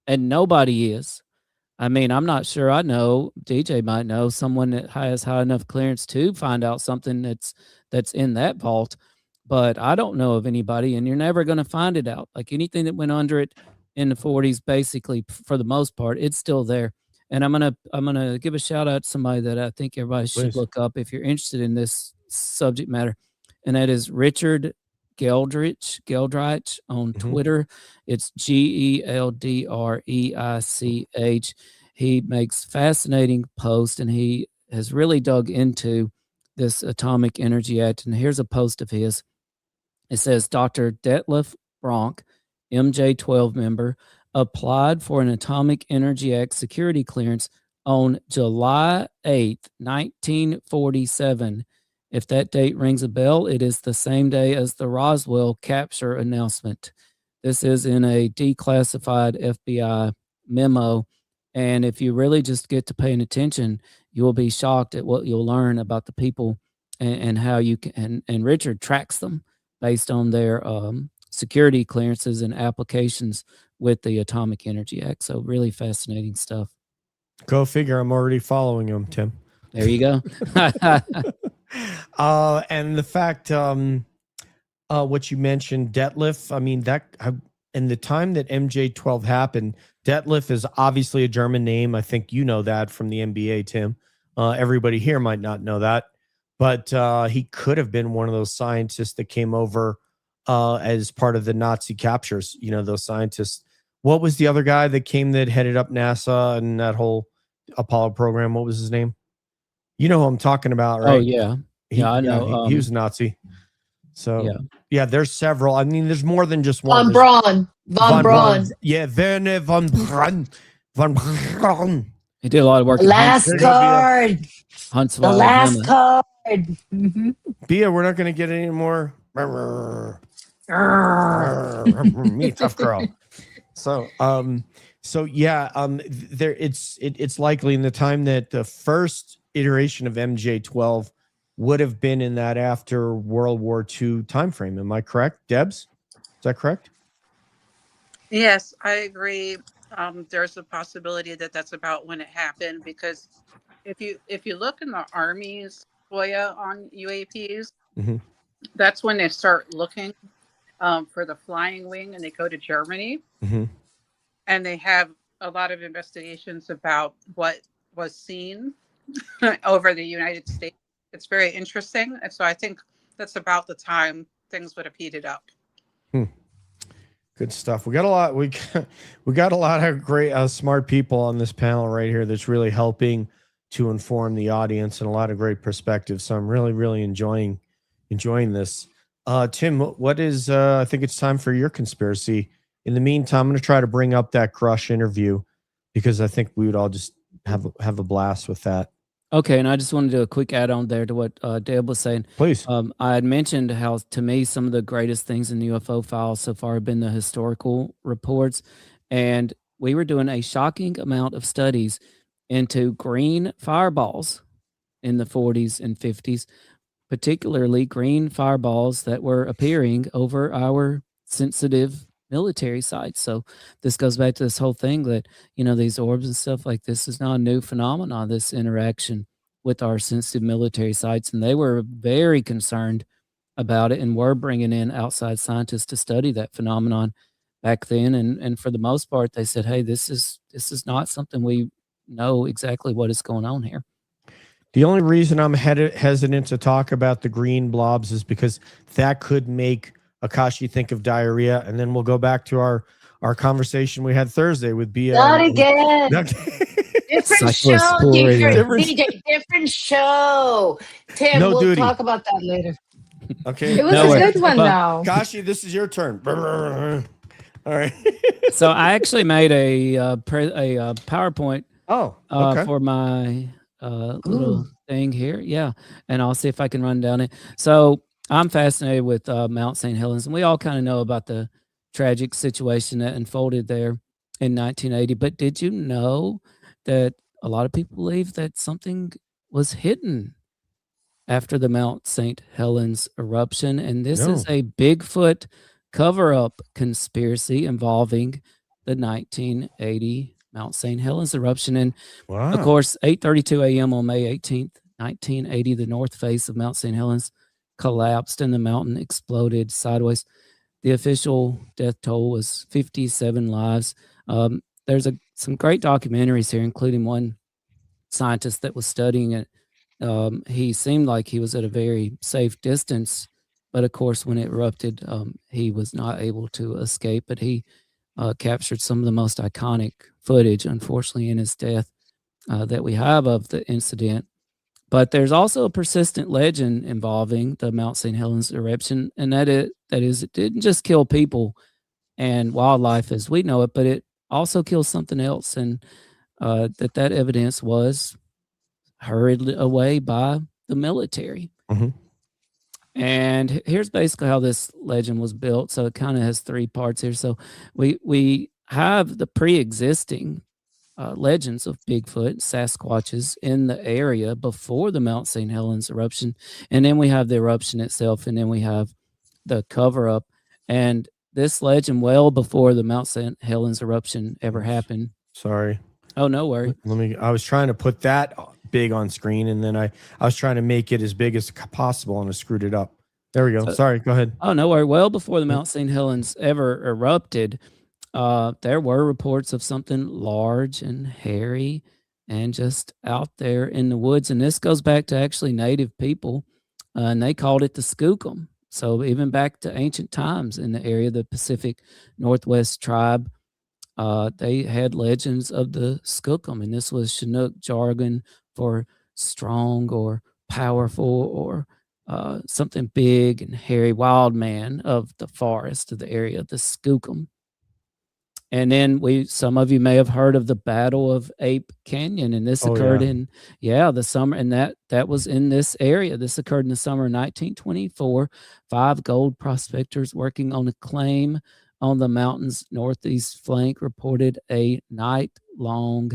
And nobody is. I mean, I'm not sure. I know DJ might know someone that has high enough clearance to find out something that's in that vault, but I don't know of anybody, and you're never going to find it out. Like anything that went under it in the 40s, basically, for the most part, it's still there. And I'm gonna give a shout out to somebody that I think everybody should look up if you're interested in this subject matter, and that is Richard Geldreich on Twitter. It's Geldreich. He makes fascinating posts, and he has really dug into this Atomic Energy Act. And here's a post of his. It says, Dr. Detlef Bronk, MJ-12 member, applied for an Atomic Energy Act security clearance on July 8th, 1947. If that date rings a bell, it is the same day as the Roswell capture announcement. This is in a declassified FBI memo. And if you really just get to paying attention, you will be shocked at what you'll learn about the people and how you can. And Richard tracks them based on their security clearances and applications with the Atomic Energy Act. So really fascinating stuff. Go figure. I'm already following him, Tim. There you go. And the fact, what you mentioned, Detlef, I mean, in the time that MJ-12 happened, Detlef is obviously a German name. I think you know that from the NBA, Tim. Everybody here might not know that, but he could have been one of those scientists that came over as part of the Nazi captures, those scientists. What was the other guy that came that headed up NASA and that whole Apollo program? What was his name? You know who I'm talking about, right? Oh, yeah. I know. He was a Nazi. So, yeah, there's several. I mean, there's more than just one. Von Braun. Yeah, Werner von Braun. Von Braun. He did a lot of work. Last card. Huntsville, the last card. Bia, we're not going to get any more. Me, tough girl. So, there it's likely in the time that the first iteration of MJ-12 would have been in that after World War II timeframe. Am I correct, Debs? Is that correct? Yes, I agree. There's a possibility that that's about when it happened, because if you look in the Army's FOIA on UAPs, that's when they start looking for the flying wing, and they go to Germany, and they have a lot of investigations about what was seen over the United States. It's very interesting, and so I think that's about the time things would have heated up. Good stuff. We got a lot. We got a lot of great, smart people on this panel right here. That's really helping to inform the audience and a lot of great perspectives. So I'm really, really enjoying this. Tim, what is? I think it's time for your conspiracy. In the meantime, I'm going to try to bring up that Crush interview because I think we would all just have a blast with that. Okay, and I just want to do a quick add-on there to what Deb was saying. Please. I had mentioned how, to me, some of the greatest things in the UFO files so far have been the historical reports, and we were doing a shocking amount of studies into green fireballs in the 40s and 50s, particularly green fireballs that were appearing over our sensitive military sites. So this goes back to this whole thing that, these orbs and stuff like this is not a new phenomenon, this interaction with our sensitive military sites. And they were very concerned about it and were bringing in outside scientists to study that phenomenon back then. And for the most part, they said, hey, this is not something we know exactly what is going on here. The only reason I'm hesitant to talk about the green blobs is because that could make Akashi think of diarrhea, and then we'll go back to our conversation we had Thursday with BL. Not again. Different show, DJ. Different show. Tim, No we'll duty. talk about that later. Okay. It was a good one, though. Akashi, this is your turn. All right. So I actually made a PowerPoint. Okay. For my little thing here. Yeah. And I'll see if I can run down it. So I'm fascinated with Mount St. Helens, and we all kind of know about the tragic situation that unfolded there in 1980. But did you know that a lot of people believe that something was hidden after the Mount St. Helens eruption? And this is a Bigfoot cover-up conspiracy involving the 1980 Mount St. Helens eruption. And of course, 8:32 a.m. on May 18th, 1980, the north face of Mount St. Helens collapsed and the mountain exploded sideways. The official death toll was 57 lives. There's some great documentaries here, including one scientist that was studying it. He seemed like he was at a very safe distance, but of course, when it erupted, he was not able to escape. But he captured some of the most iconic footage, unfortunately, in his death that we have of the incident. But there's also a persistent legend involving the Mount St. Helens eruption, and that is it didn't just kill people and wildlife as we know it, but it also killed something else, and that evidence was hurried away by the military. Mm-hmm. And here's basically how this legend was built. So it kind of has three parts here. So we have the pre-existing legends of Bigfoot, Sasquatches in the area before the Mount St. Helens eruption. And then we have the eruption itself, and then we have the cover-up. And this legend, well before the Mount St. Helens eruption ever happened. Sorry. Oh, no worry. I was trying to put that big on screen, and then I was trying to make it as big as possible, and I screwed it up. There we go. Sorry, go ahead. Oh, no worry. Well before the Mount St. Helens ever erupted, there were reports of something large and hairy and just out there in the woods. And this goes back to actually native people, and they called it the skookum. So even back to ancient times in the area, the Pacific Northwest tribe, they had legends of the skookum, and this was Chinook jargon for strong or powerful or something big and hairy wild man of the forest of the area, the skookum. And then some of you may have heard of the Battle of Ape Canyon, and this occurred in the summer, and that was in this area. This occurred in the summer of 1924. 5 gold prospectors working on a claim on the mountain's northeast flank reported a night-long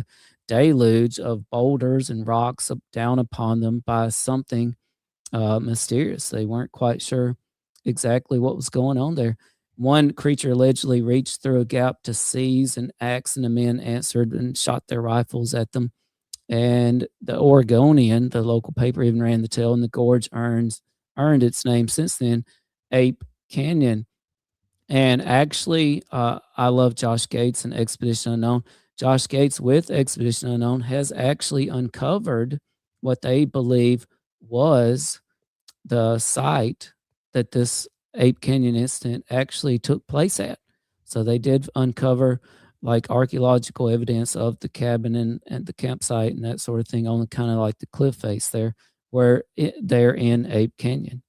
deluge of boulders and rocks down upon them by something mysterious. They weren't quite sure exactly what was going on there. One creature allegedly reached through a gap to seize an axe, and the men answered and shot their rifles at them. And the Oregonian, the local paper, even ran the tale, and the gorge earned its name since then, Ape Canyon. And actually, I love Josh Gates and Expedition Unknown. Josh Gates with Expedition Unknown has actually uncovered what they believe was the site that this Ape Canyon incident actually took place at. So they did uncover like archaeological evidence of the cabin and the campsite and that sort of thing on kind of like the cliff face there, where they're in Ape Canyon.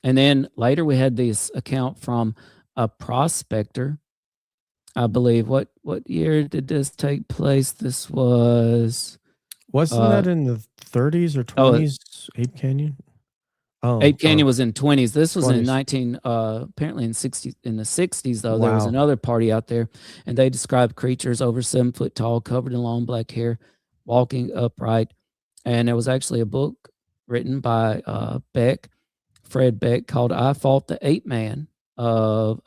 And then later we had this account from a prospector, I believe. What year did this take place? This was Wasn't that in the 30s or 20s? Ape Canyon. Oh, Ape Canyon was in 20s. This was in 20s. apparently in the 60s though. There was Wow. another party out there, and they described creatures over 7 foot tall, covered in long black hair, walking upright. And there was actually a book written by Fred Beck, called "I Fought the Ape Men of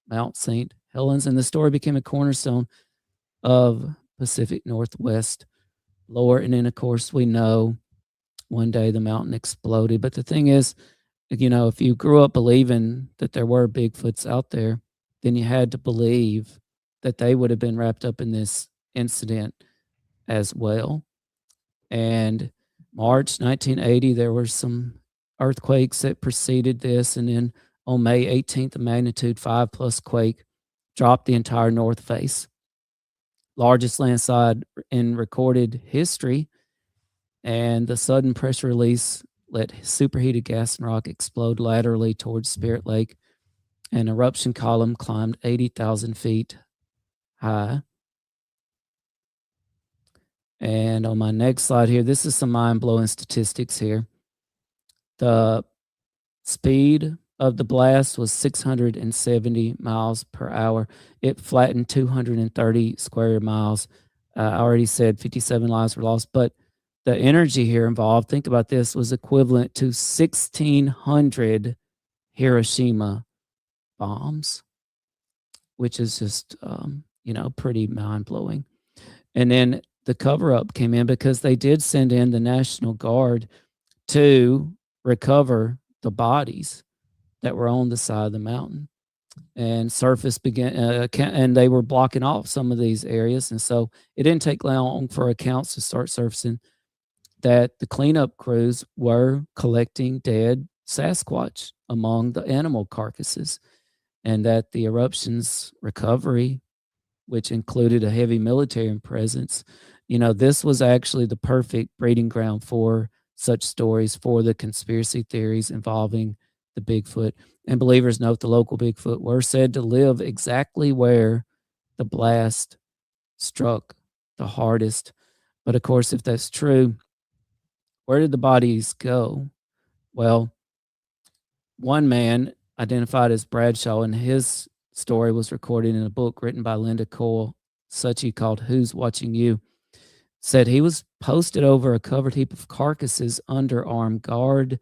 Mount St. Helens," and the story became a cornerstone of Pacific Northwest lore. And then, of course, we know one day the mountain exploded. But the thing is, if you grew up believing that there were Bigfoots out there, then you had to believe that they would have been wrapped up in this incident as well. And March 1980, there were some earthquakes that preceded this. And then on May 18th, a magnitude 5+ quake dropped the entire north face. Largest landslide in recorded history. And the sudden pressure release let superheated gas and rock explode laterally towards Spirit Lake. An eruption column climbed 80,000 feet high. And on my next slide here, this is some mind-blowing statistics here. The speed of the blast was 670 miles per hour. It flattened 230 square miles. I already said 57 lives were lost, but the energy here involved, think about this, was equivalent to 1,600 Hiroshima bombs, which is just, pretty mind-blowing. And then the cover-up came in because they did send in the National Guard to recover the bodies that were on the side of the mountain. And surface began, and they were blocking off some of these areas. And so it didn't take long for accounts to start surfacing that the cleanup crews were collecting dead Sasquatch among the animal carcasses, and that the eruption's recovery, which included a heavy military presence, this was actually the perfect breeding ground for such stories, for the conspiracy theories involving the Bigfoot. And believers note the local Bigfoot were said to live exactly where the blast struck the hardest. But of course, if that's true, where did the bodies go? Well, one man identified as Bradshaw, and his story was recorded in a book written by Linda Cole Suchy called "Who's Watching You," said he was posted over a covered heap of carcasses under armed guard.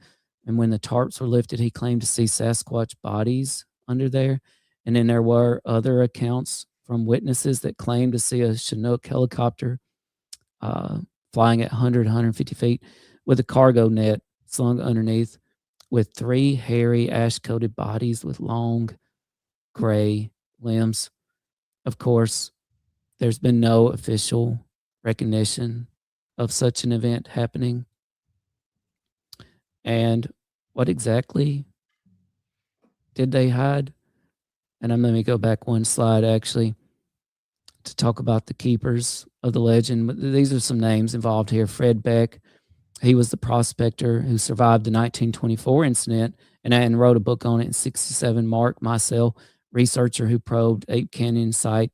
And when the tarps were lifted, he claimed to see Sasquatch bodies under there. And then there were other accounts from witnesses that claimed to see a Chinook helicopter flying at 100, 150 feet with a cargo net slung underneath, with 3 hairy, ash-coated bodies with long gray limbs. Of course, there's been no official recognition of such an event happening. And what exactly did they hide? And let me go back one slide, actually, to talk about the keepers of the legend. These are some names involved here. Fred Beck, he was the prospector who survived the 1924 incident and wrote a book on it in 1967. Mark Micel, researcher who probed Ape Canyon site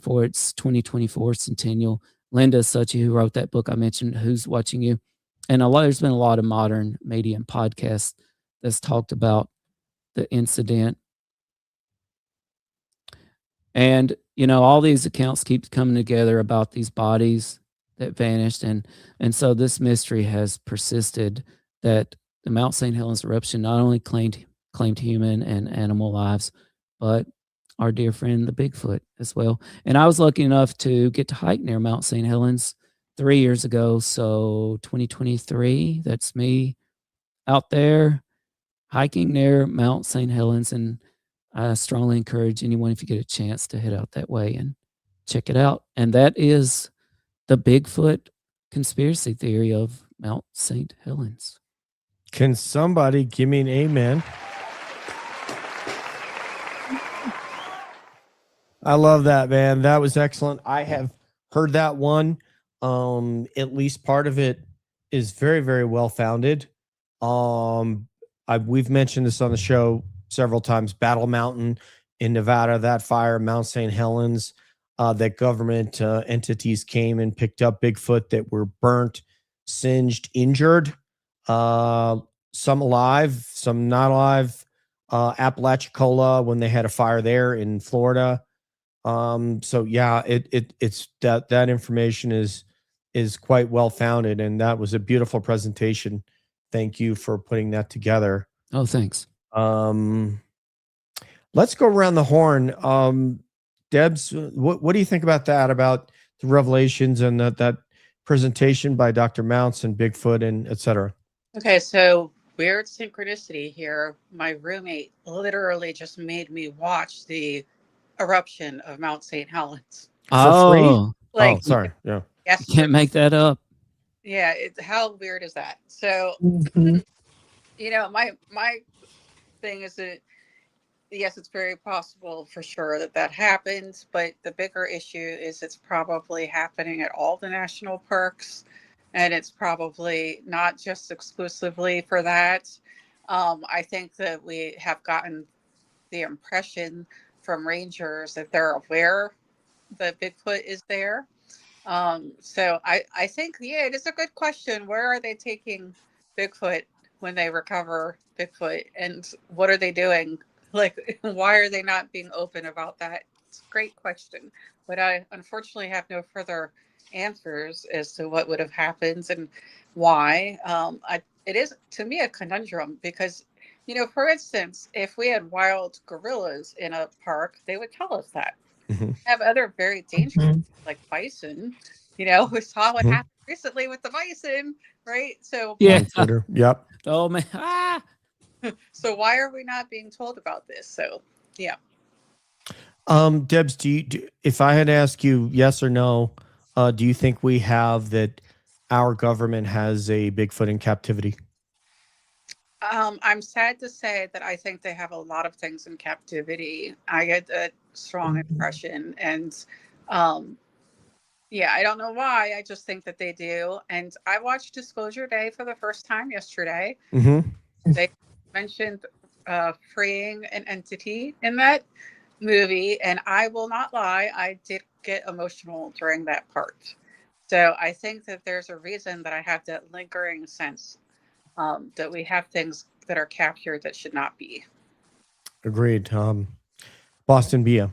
for its 2024 centennial. Linda Suchy, who wrote that book I mentioned, Who's Watching You. And there's been a lot of modern media and podcasts that's talked about the incident. And, all these accounts keep coming together about these bodies that vanished. And so this mystery has persisted, that the Mount St. Helens eruption not only claimed human and animal lives, but our dear friend, the Bigfoot, as well. And I was lucky enough to get to hike near Mount St. Helens 3 years ago. So 2023, that's me out there hiking near Mount St. Helens. And I strongly encourage anyone, if you get a chance, to head out that way and check it out. And that is the Bigfoot conspiracy theory of Mount St. Helens. Can somebody give me an amen? I love that, man. That was excellent. I have heard that one. At least part of it is very, very well founded. We've mentioned this on the show several times. Battle Mountain in Nevada, that fire, Mount St. Helens, that government entities came and picked up Bigfoot that were burnt, singed, injured. Uh, some alive, some not alive. Apalachicola when they had a fire there in Florida. So yeah, it's that information is quite well founded, and that was a beautiful presentation. Thank you for putting that together. Oh, thanks. Um, let's go around the horn. Debs, what do you think about that? About the revelations and that presentation by Dr. Mounts and Bigfoot and etc. Okay, so weird synchronicity here. My roommate literally just made me watch the eruption of Mount St. Helens. For free? Oh, Oh, Like sorry. Yeah. yesterday. can't make that up. Yeah, how weird is that? So, Mhm. my thing is that yes, it's very possible for sure that happens, but the bigger issue is it's probably happening at all the national parks, and it's probably not just exclusively for that. I think that we have gotten the impression from rangers that they're aware that Bigfoot is there. So I think, yeah, it is a good question. Where are they taking Bigfoot when they recover Bigfoot, and what are they doing? Like, why are they not being open about that? It's a great question, but I unfortunately have no further answers as to what would have happened and why. It is to me a conundrum because, for instance, if we had wild gorillas in a park, they would tell us that. Mhm. Have other very dangerous Mhm. like bison. We saw what Mhm. happened recently with the bison, right? So Yeah. On Twitter. Yep. Oh man. Ah. why are we not being told about this? So yeah. Debs, if I had to ask you yes or no, do you think we have that our government has a Bigfoot in captivity? I'm sad to say that I think they have a lot of things in captivity. I get a strong impression, and um, yeah, I don't know why. I just think that they do. And I watched Disclosure Day for the first time yesterday. Mm-hmm. They mentioned freeing an entity in that movie, and I will not lie, I did get emotional during that part. So I think that there's a reason that I have that lingering sense that we have things that are captured that should not be. Agreed. Boston Bia.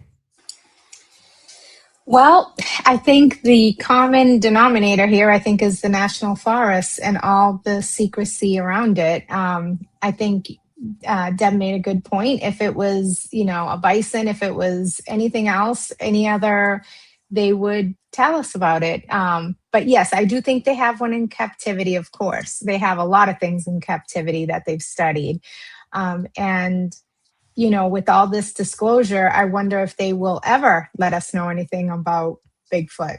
Well, I think the common denominator here, I think, is the national forests and all the secrecy around it. I think Deb made a good point. If it was, a bison, if it was anything else, any other, they would tell us about it. But yes, I do think they have one in captivity, of course. They have a lot of things in captivity that they've studied. And with all this disclosure, I wonder if they will ever let us know anything about Bigfoot.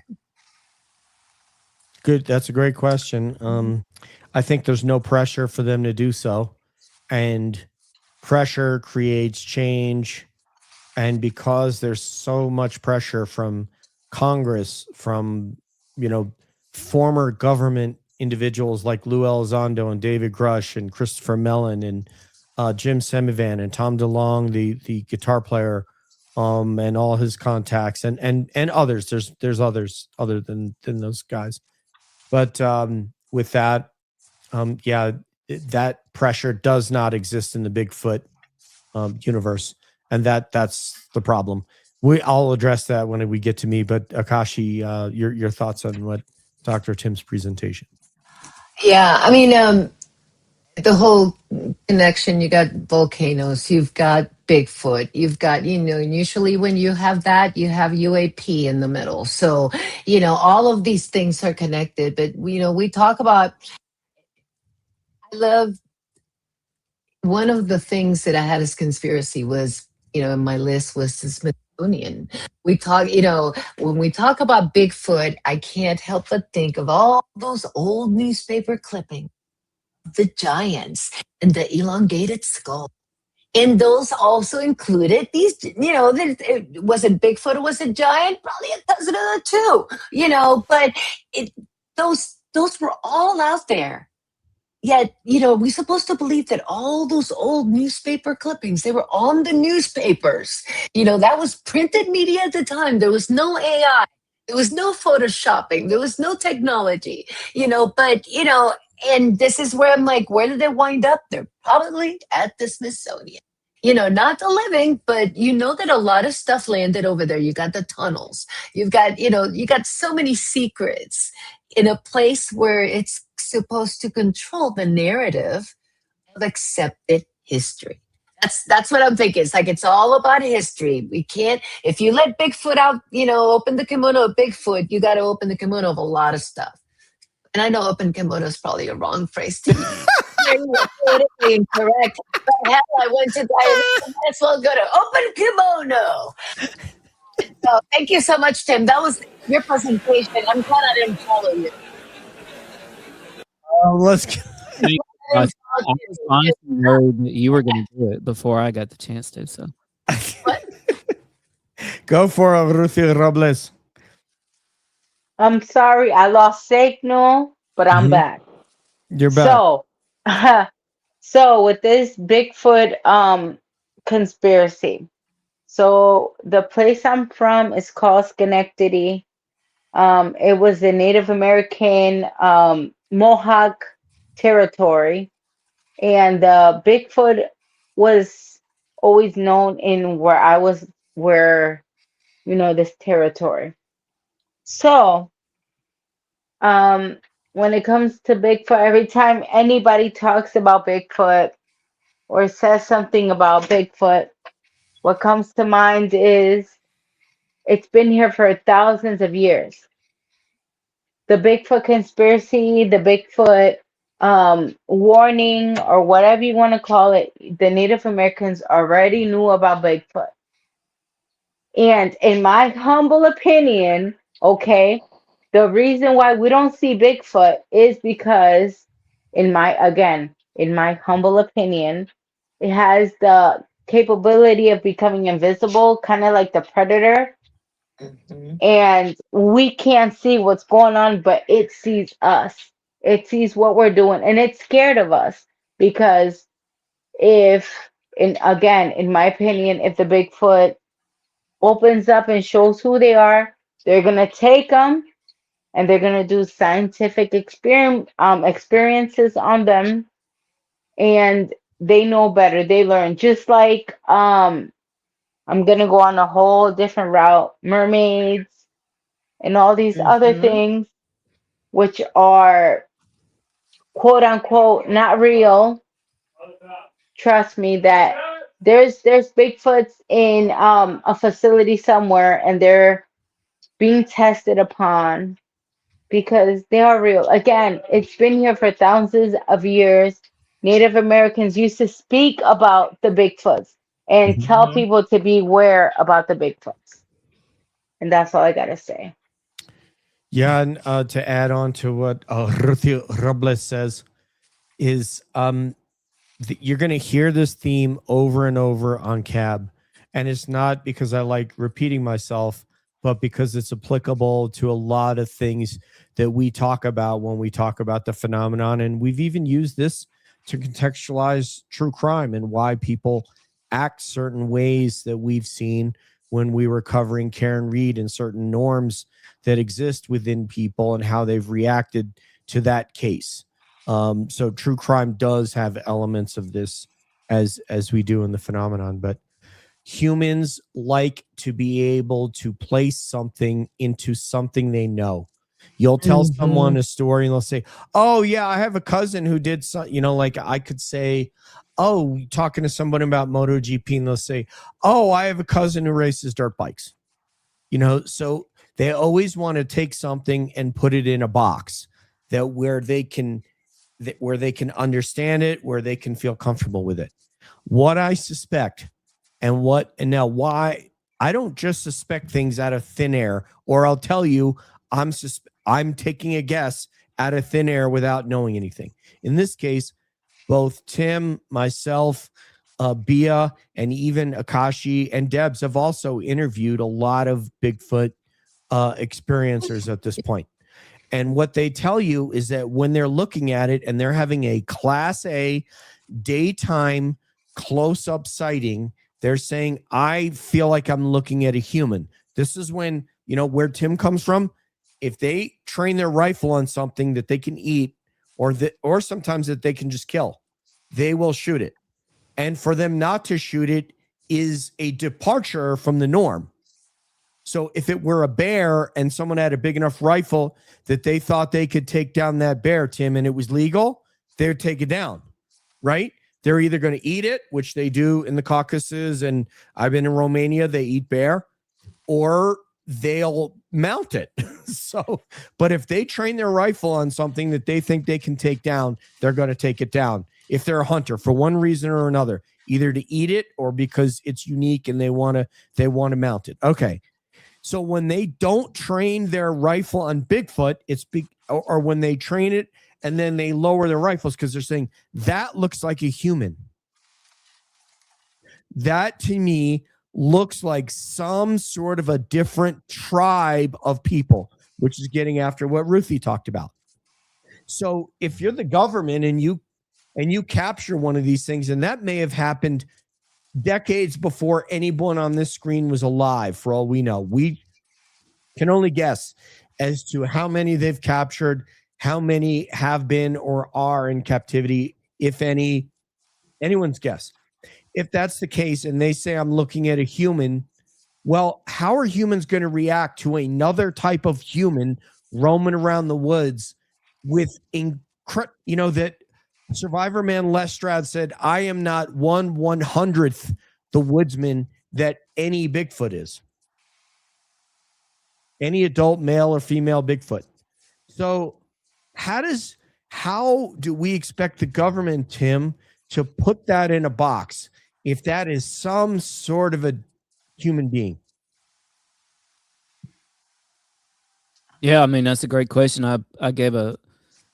Good. That's a great question. I think there's no pressure for them to do so, and pressure creates change. And because there's so much pressure from Congress, from former government individuals like Lou Elizondo and David Grush and Christopher Mellon and Jim Semivan and Tom DeLong, the guitar player, and all his contacts and others. There's others other than those guys. But with that, yeah, that pressure does not exist in the Bigfoot universe, and that's the problem. I'll address that when we get to me. But Akashi, your thoughts on what Dr. Tim's presentation? Yeah, I mean, the whole connection. You got volcanoes, you've got Bigfoot, you've got, usually when you have that, you have UAP in the middle. So, all of these things are connected. But, we talk about, I love one of the things that I had as conspiracy was, in my list was the Smithsonian. We talk, when we talk about Bigfoot, I can't help but think of all those old newspaper clippings, the giants and the elongated skull. And those also included these, was it Bigfoot or was it giant? Probably a cousin of the two, but it, those were all out there. Yet, we're supposed to believe that all those old newspaper clippings, they were on the newspapers. That was printed media at the time. There was no AI. There was no photoshopping. There was no technology, and this is where I'm like, where did they wind up? They're probably at the Smithsonian. Not the living, but that a lot of stuff landed over there. You got the tunnels. You've got, you got so many secrets in a place where it's supposed to control the narrative of accepted history. That's what I'm thinking. It's like it's all about history. We can't, if you let Bigfoot out, open the kimono of Bigfoot, you got to open the kimono of a lot of stuff. And I know open kimono is probably a wrong phrase to use. Politically incorrect. But hell, I went to diarrhea. I might as well go to open kimono. So thank you so much, Tim. That was your presentation. I'm glad I didn't follow you. Let's go. I was honestly worried that you were going to do it before I got the chance to. So go for it, Ruthie Robles. I'm sorry, I lost signal, but I'm back. You're back. So with this Bigfoot conspiracy. So the place I'm from is called Schenectady. It was the Native American Mohawk territory, and Bigfoot was always known in this territory. So, when it comes to Bigfoot, every time anybody talks about Bigfoot or says something about Bigfoot, what comes to mind is it's been here for thousands of years. The Bigfoot conspiracy, the Bigfoot warning, or whatever you want to call it, the Native Americans already knew about Bigfoot. And in my humble opinion, okay, the reason why we don't see Bigfoot is because, in my humble opinion, it has the capability of becoming invisible, kind of like the predator. And we can't see what's going on, but it sees us. It sees what we're doing, and it's scared of us because in my opinion, if the Bigfoot opens up and shows who they are, they're gonna take them and they're gonna do scientific experiences on them, and they know better. They learn. Just like I'm gonna go on a whole different route. Mermaids and all these other things, which are quote unquote not real. Trust me that there's Bigfoots in a facility somewhere, and they're being tested upon because they are real. Again, it's been here for thousands of years. Native Americans used to speak about the Bigfoots and tell people to beware about the Bigfoots. And that's all I got to say. Yeah, and to add on to what Ruthie Robles says is you're going to hear this theme over and over on CAB. And it's not because I like repeating myself, but because it's applicable to a lot of things that we talk about when we talk about the phenomenon. And we've even used this to contextualize true crime and why people act certain ways that we've seen when we were covering Karen Reed and certain norms that exist within people and how they've reacted to that case. So true crime does have elements of this as we do in the phenomenon, but humans like to be able to place something into something they know. You'll tell someone a story and they'll say, oh yeah, I have a cousin who did something, like I could say, oh, talking to someone about MotoGP, and they'll say, oh, I have a cousin who races dirt bikes. So they always want to take something and put it in a box where they can understand it, where they can feel comfortable with it. What I suspect and now why I don't just suspect things out of thin air, or I'll tell you I'm taking a guess out of thin air without knowing anything. In this case, both Tim, myself, Bia and even Akashi and Debs have also interviewed a lot of Bigfoot experiencers at this point. And what they tell you is that when they're looking at it and they're having a Class A daytime close-up sighting, they're saying, I feel like I'm looking at a human. This is when, where Tim comes from. If they train their rifle on something that they can eat or sometimes that they can just kill, they will shoot it. And for them not to shoot it is a departure from the norm. So if it were a bear and someone had a big enough rifle that they thought they could take down that bear, Tim, and it was legal, they would take it down, right? They're either going to eat it, which they do in the Caucasus, and I've been in Romania, they eat bear, or they'll mount it. But if they train their rifle on something that they think they can take down, they're going to take it down. If they're a hunter for one reason or another, either to eat it or because it's unique and they want to mount it. Okay. So when they don't train their rifle on Bigfoot, or when they train it and then they lower their rifles because they're saying that looks like a human. That to me looks like some sort of a different tribe of people, which is getting after what Ruthie talked about. So if you're the government and you capture one of these things, and that may have happened decades before anyone on this screen was alive, for all we know. We can only guess as to how many they've captured, how many have been or are in captivity, if any. Anyone's guess. If that's the case, and they say I'm looking at a human, well, how are humans going to react to another type of human roaming around the woods with that Survivor man Lestrade said, I am not 1/100th the woodsman that any Bigfoot is. Any adult male or female Bigfoot. So how do we expect the government, Tim, to put that in a box if that is some sort of a human being? Yeah, I mean, that's a great question. I gave a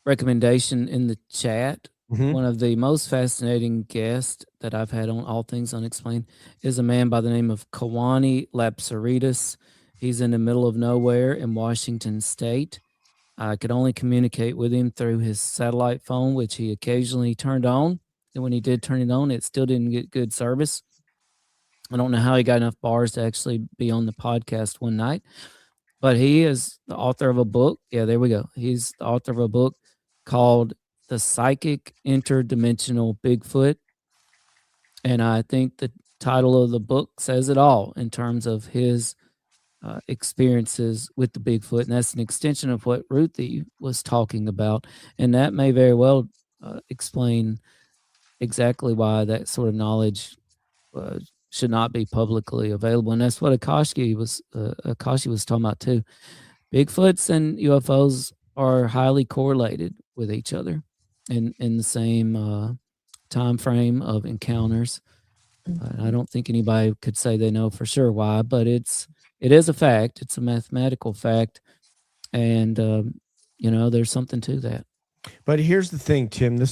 recommendation in the chat. Mm-hmm. One of the most fascinating guests that I've had on All Things Unexplained is a man by the name of Kawani Lapsaritas. He's in the middle of nowhere in Washington State. I could only communicate with him through his satellite phone, which he occasionally turned on. And when he did turn it on, it still didn't get good service. I don't know how he got enough bars to actually be on the podcast one night. But he is the author of a book. Yeah, there we go. He's the author of a book called The Psychic Interdimensional Bigfoot. And I think the title of the book says it all in terms of his experiences with the Bigfoot. And that's an extension of what Ruthie was talking about. And that may very well explain exactly why that sort of knowledge should not be publicly available. And that's what Akashi was talking about too. Bigfoots and UFOs are highly correlated with each other in the same time frame of encounters. I don't think anybody could say they know for sure why, but it is a fact. It's a mathematical fact, and there's something to that. But here's the thing, Tim.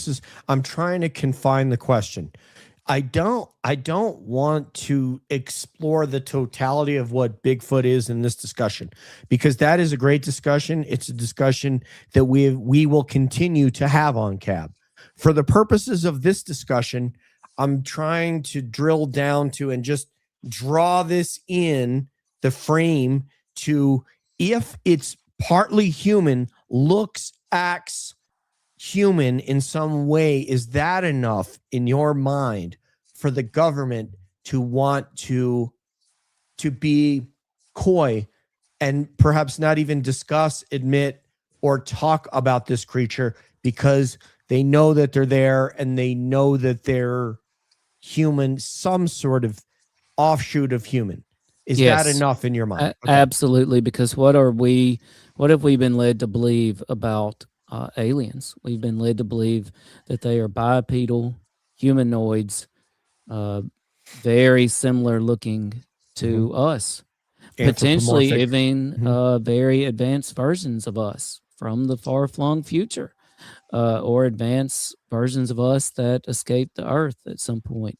I'm trying to confine the question. I don't want to explore the totality of what Bigfoot is in this discussion, because that is a great discussion. It's a discussion that we will continue to have on CAB. For the purposes of this discussion, I'm trying to drill down to and just draw this in the frame to, if it's partly human, looks, acts human in some way, is that enough in your mind for the government to want to be coy and perhaps not even discuss, admit, or talk about this creature because they know that they're there and they know that they're human, some sort of offshoot of human? Is that enough in your mind? Okay. Absolutely, because what have we been led to believe about aliens? We've been led to believe that they are bipedal humanoids, very similar looking to us, potentially even very advanced versions of us from the far-flung future. or advanced versions of us that escaped the Earth at some point.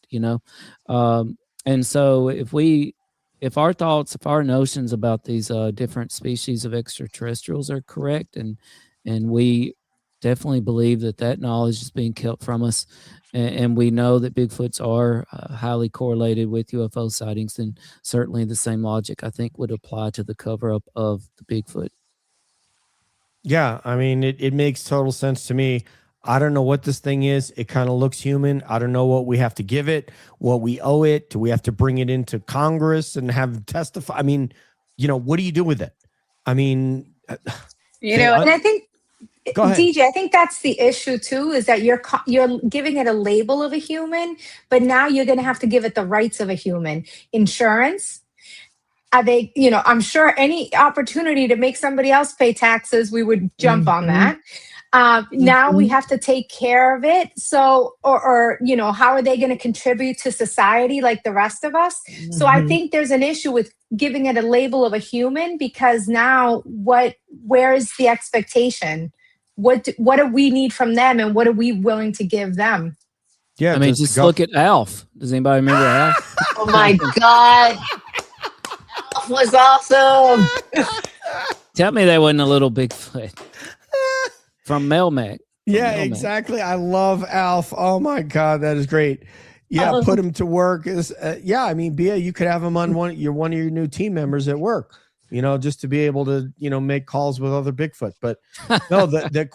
And so if our thoughts, if our notions about these different species of extraterrestrials are correct, and we definitely believe that knowledge is being kept from us, and we know that Bigfoots are highly correlated with UFO sightings, then certainly the same logic, I think, would apply to the cover-up of the Bigfoot. Yeah, I mean, it makes total sense to me. I don't know what this thing is. It kind of looks human. I don't know what we have to give it, what we owe it. Do we have to bring it into Congress and have it testify? I mean, what do you do with it? I mean, You know, And I think, go ahead. DJ, I think that's the issue too, is that you're giving it a label of a human, but now you're going to have to give it the rights of a human. Insurance. Are they, I'm sure any opportunity to make somebody else pay taxes, we would jump on that. Now we have to take care of it. So, or how are they going to contribute to society like the rest of us? So I think there's an issue with giving it a label of a human, because now where is the expectation? What do we need from them, and what are we willing to give them? Yeah, I mean, just look at Alf. Does anybody remember Alf? Oh my God. Alf was awesome. Tell me they wasn't a little Bigfoot from Melmac. Yeah, exactly. I love Alf. Oh my God, that is great. Yeah, put him to work. I mean, Bia, you could have him on one of your new team members at work. Just to be able to make calls with other Bigfoot. But no, that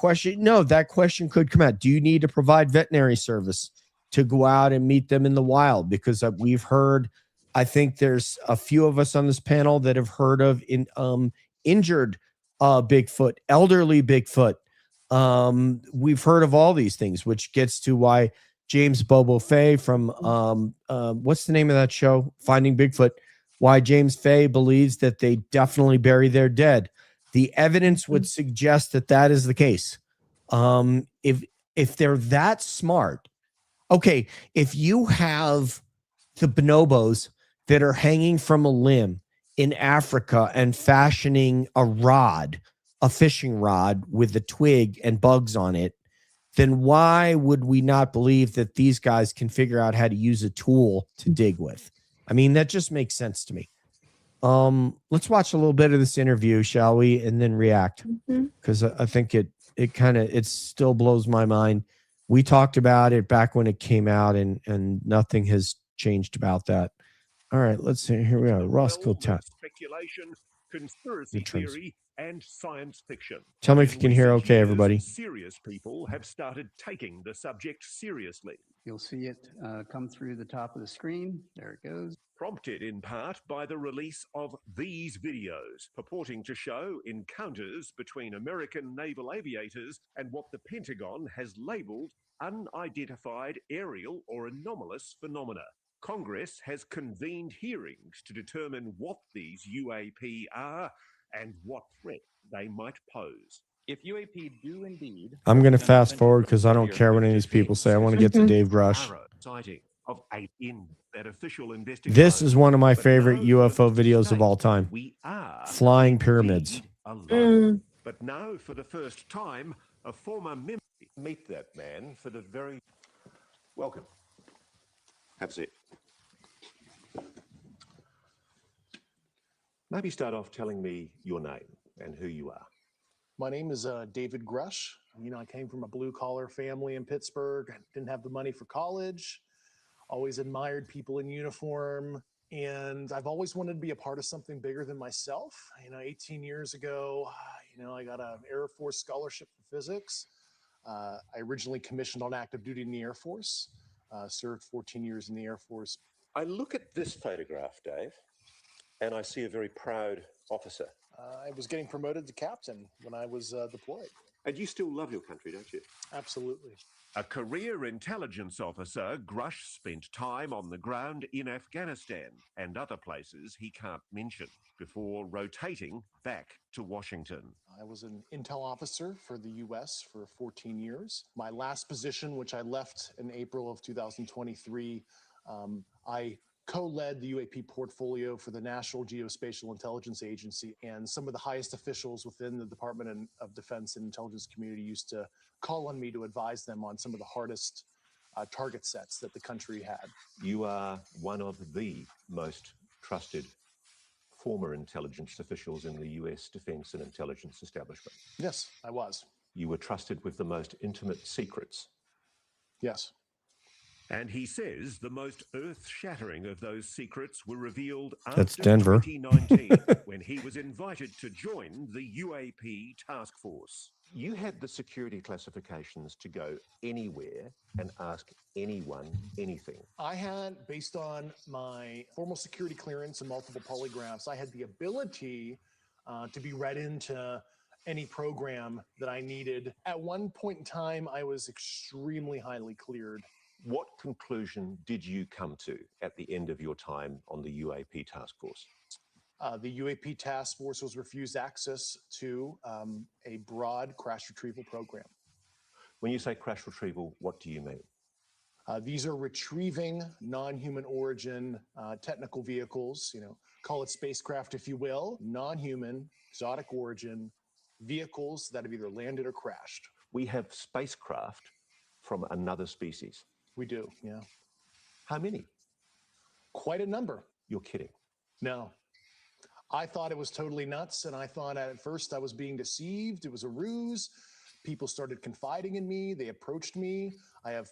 question could come out. Do you need to provide veterinary service to go out and meet them in the wild? Because we've heard, I think there's a few of us on this panel that have heard of injured Bigfoot, elderly Bigfoot. We've heard of all these things, which gets to why James Bobo Fay from what's the name of that show, Finding Bigfoot, why James Fay believes that they definitely bury their dead. The evidence would suggest that is the case. If they're that smart, okay, if you have the bonobos that are hanging from a limb in Africa and fashioning a fishing rod with a twig and bugs on it, then why would we not believe that these guys can figure out how to use a tool to dig with? I mean, that just makes sense to me. Let's watch a little bit of this interview, shall we? And then react. Because I think it still blows my mind. We talked about it back when it came out, and nothing has changed about that. All right, let's see. Here we are. Roscoe Tat. Speculation, conspiracy theory, and science fiction. Tell me if you can hear okay, everybody. Serious people have started taking the subject seriously. You'll see it come through the top of the screen. There it goes. Prompted in part by the release of these videos, purporting to show encounters between American naval aviators and what the Pentagon has labeled unidentified aerial or anomalous phenomena. Congress has convened hearings to determine what these UAP are and what threat they might pose. If UAP do indeed... I'm going to fast forward because I don't care what any of these people say. I want to get to Dave Grush. Sighting of in that official investigation. This is one of my favorite UFO videos of all time. We are Flying pyramids. But now, for the first time, a former member meet that man for the very... Welcome. Have a seat. Maybe start off telling me your name and who you are. My name is David Grush. I came from a blue-collar family in Pittsburgh. Didn't have the money for college. Always admired people in uniform. And I've always wanted to be a part of something bigger than myself. 18 years ago, I got an Air Force scholarship for physics. I originally commissioned on active duty in the Air Force. Served 14 years in the Air Force. I look at this photograph, Dave, and I see a very proud officer. I was getting promoted to captain when I was deployed. And you still love your country, don't you? Absolutely. A career intelligence officer, Grush spent time on the ground in Afghanistan and other places he can't mention before rotating back to Washington. I was an intel officer for the U.S. for 14 years. My last position, which I left in April of 2023, I co-led the UAP portfolio for the National Geospatial Intelligence Agency, and some of the highest officials within the Department of Defense and Intelligence community used to call on me to advise them on some of the hardest target sets that the country had. You are one of the most trusted former intelligence officials in the US defense and intelligence establishment. Yes, I was. You were trusted with the most intimate secrets. Yes. And he says the most earth-shattering of those secrets were revealed That's after Denver. 2019, when he was invited to join the UAP task force. You had the security classifications to go anywhere and ask anyone anything. I had, based on my formal security clearance and multiple polygraphs, I had the ability to be read into any program that I needed. At one point in time, I was extremely highly cleared. What conclusion did you come to at the end of your time on the UAP task force? The UAP task force was refused access to a broad crash retrieval program. When you say crash retrieval, what do you mean? These are retrieving non-human origin technical vehicles, call it spacecraft if you will, non-human, exotic origin vehicles that have either landed or crashed. We have spacecraft from another species. We do, yeah. How many? Quite a number. You're kidding. No. I thought it was totally nuts, and I thought at first I was being deceived. It was a ruse. People started confiding in me. They approached me. I have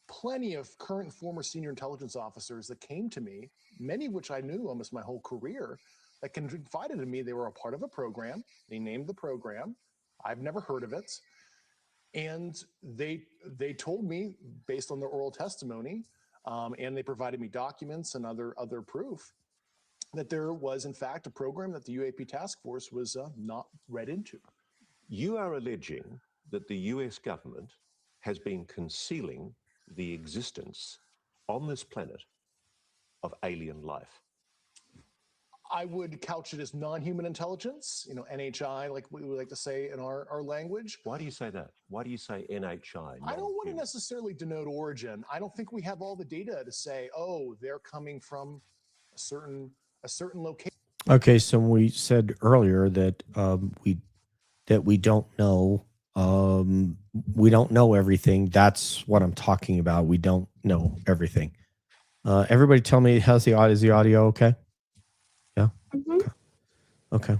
plenty of current and former senior intelligence officers that came to me, many of which I knew almost my whole career, that confided in me. They were a part of a program. They named the program. I've never heard of it. And they told me, based on their oral testimony, and they provided me documents and other proof, that there was, in fact, a program that the UAP task force was not read into. You are alleging that the US government has been concealing the existence on this planet of alien life. I would couch it as non-human intelligence, NHI, like we would like to say in our language. Why do you say that? Why do you say NHI? I don't want to necessarily denote origin. I don't think we have all the data to say, oh, they're coming from a certain location. Okay, so we said earlier that we don't know everything. That's what I'm talking about. We don't know everything. Everybody, tell me, is the audio okay? Yeah. Mm-hmm. Okay.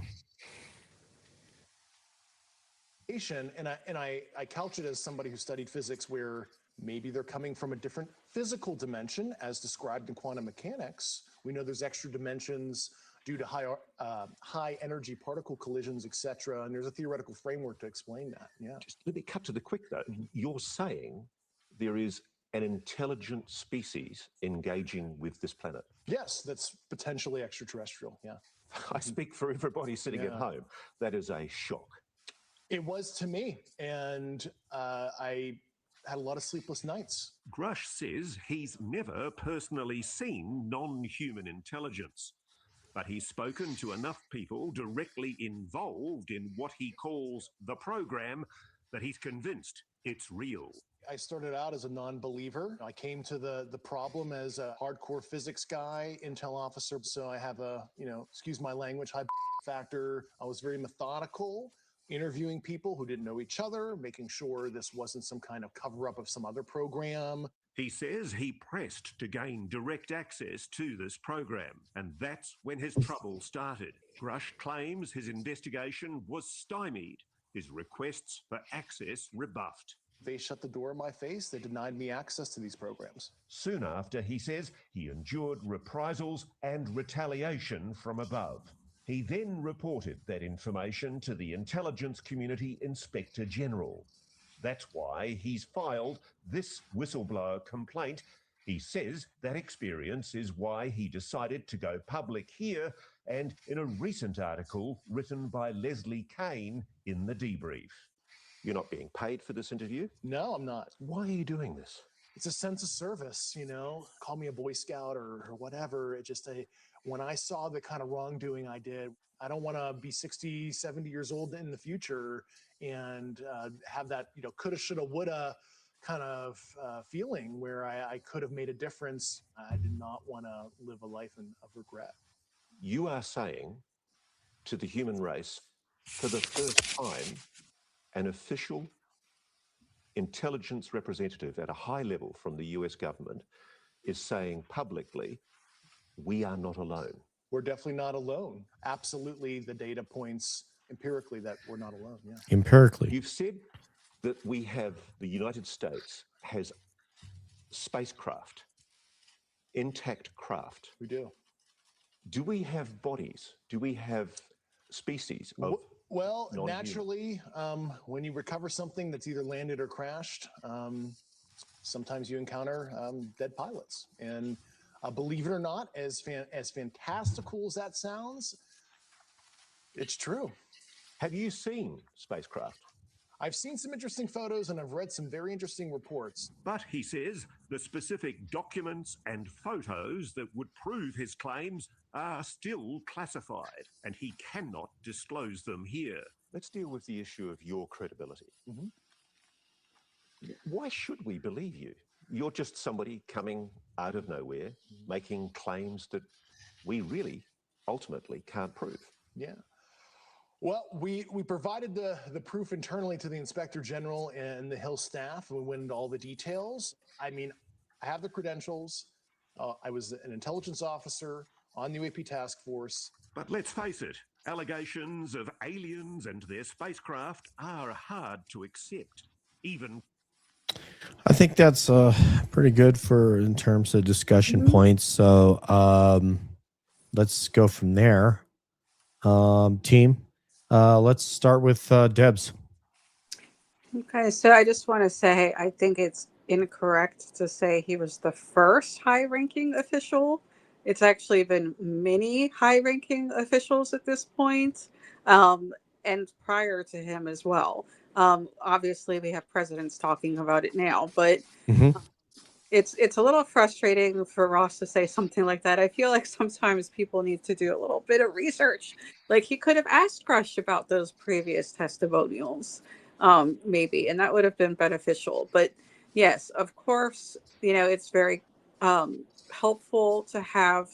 And I couch it as somebody who studied physics, where maybe they're coming from a different physical dimension, as described in quantum mechanics. We know there's extra dimensions due to high energy particle collisions, etc. And there's a theoretical framework to explain that. Yeah. Just let me cut to the quick though. You're saying there is an intelligent species engaging with this planet. Yes, that's potentially extraterrestrial. Yeah. I speak for everybody sitting at home. That is a shock. It was to me, and I had a lot of sleepless nights. Grush says he's never personally seen non-human intelligence, but he's spoken to enough people directly involved in what he calls the program that he's convinced it's real. I started out as a non-believer. I came to the problem as a hardcore physics guy, intel officer. So I have a, excuse my language, high factor. I was very methodical, interviewing people who didn't know each other, making sure this wasn't some kind of cover-up of some other program. He says he pressed to gain direct access to this program, and that's when his trouble started. Grush claims his investigation was stymied, his requests for access rebuffed. They shut the door in my face. They denied me access to these programs. Soon after, he says he endured reprisals and retaliation from above. He then reported that information to the Intelligence Community Inspector General. That's why he's filed this whistleblower complaint. He says that experience is why he decided to go public here and in a recent article written by Leslie Kane in The Debrief. You're not being paid for this interview? No, I'm not. Why are you doing this? It's a sense of service, call me a Boy Scout or whatever. It just, when I saw the kind of wrongdoing I did, I don't want to be 60, 70 years old in the future and have that, coulda, shoulda, woulda kind of feeling where I could have made a difference. I did not want to live a life of regret. You are saying to the human race, for the first time, an official intelligence representative at a high level from the US government is saying publicly, we are not alone. We're definitely not alone. Absolutely, the data points empirically that we're not alone. Yeah. Empirically. You've said that we have, the United States has spacecraft, intact craft. We do. Do we have bodies? Do we have species of Well, non-human? naturally, when you recover something that's either landed or crashed, sometimes you encounter dead pilots. And believe it or not, as fantastical as that sounds, it's true. Have you seen spacecraft? I've seen some interesting photos and I've read some very interesting reports. But he says the specific documents and photos that would prove his claims are still classified, and he cannot disclose them here. Let's deal with the issue of your credibility. Mm-hmm. Why should we believe you? You're just somebody coming out of nowhere, making claims that we really ultimately can't prove. Yeah. Well, we provided the proof internally to the Inspector General and the Hill staff, and we went into all the details. I mean, I have the credentials. I was an intelligence officer on the UAP task force. But let's face it, allegations of aliens and their spacecraft are hard to accept, even. I think that's pretty good for in terms of discussion points. So let's go from there. Team, let's start with Debs. Okay, so I just want to say I think it's incorrect to say he was the first high-ranking official. It's actually been many high-ranking officials at this point, and prior to him as well. Obviously, we have presidents talking about it now, but it's a little frustrating for Ross to say something like that. I feel like sometimes people need to do a little bit of research. Like he could have asked Rush about those previous testimonials, maybe, and that would have been beneficial. But yes, of course, it's very helpful to have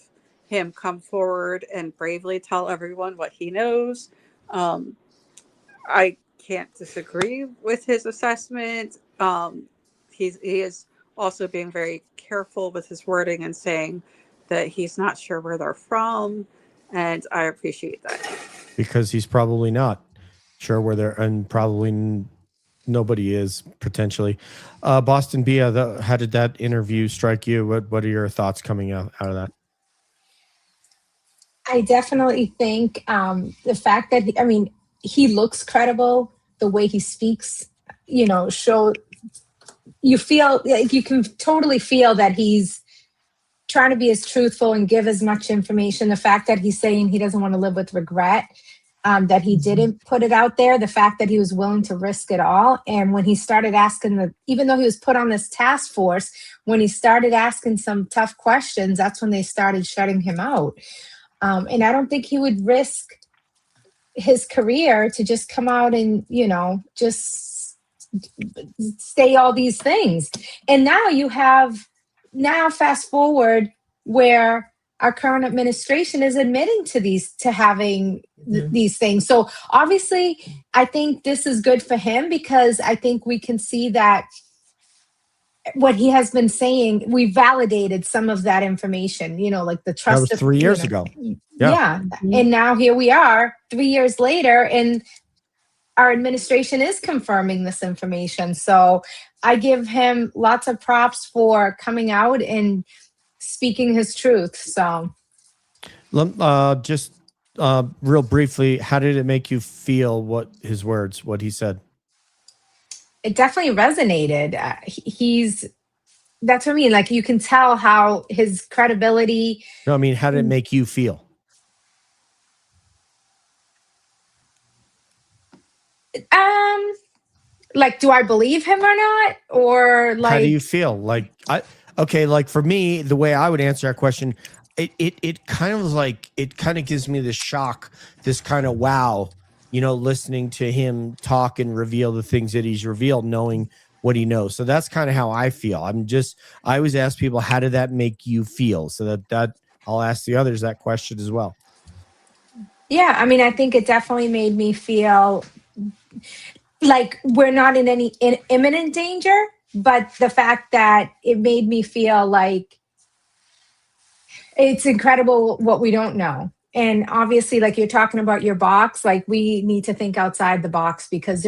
him come forward and bravely tell everyone what he knows. I can't disagree with his assessment. He is also being very careful with his wording and saying that he's not sure where they're from, and I appreciate that. Because he's probably not sure where they're, and probably nobody is potentially. Boston Bia, how did that interview strike you? What are your thoughts coming out of that? I definitely think the fact that he looks credible, the way he speaks, you feel like you can totally feel that he's trying to be as truthful and give as much information. The fact that he's saying he doesn't want to live with regret, that he didn't put it out there, the fact that he was willing to risk it all. And when he started asking even though he was put on this task force, when he started asking some tough questions, that's when they started shutting him out. And I don't think he would risk his career to just come out and, just say all these things. And now fast forward where our current administration is admitting to having these things. So obviously I think this is good for him, because I think we can see that what he has been saying, we validated some of that information, like the trust. That was 3 years ago. Yeah. And now here we are 3 years later, and our administration is confirming this information. So I give him lots of props for coming out and speaking his truth. So just real briefly, how did it make you feel, what he said? It definitely resonated. That's what I mean. Like, you can tell how his credibility. No, I mean, how did it make you feel? Like, do I believe him or not? Or like, how do you feel? Like, like for me, the way I would answer that question, it kind of gives me this shock, this kind of wow, listening to him talk and reveal the things that he's revealed, knowing what he knows. So that's kind of how I feel. I always ask people, how did that make you feel? So that I'll ask the others that question as well. Yeah, I mean, I think it definitely made me feel like we're not in any imminent danger, but the fact that it made me feel like it's incredible what we don't know. And obviously, like you're talking about your box, like we need to think outside the box because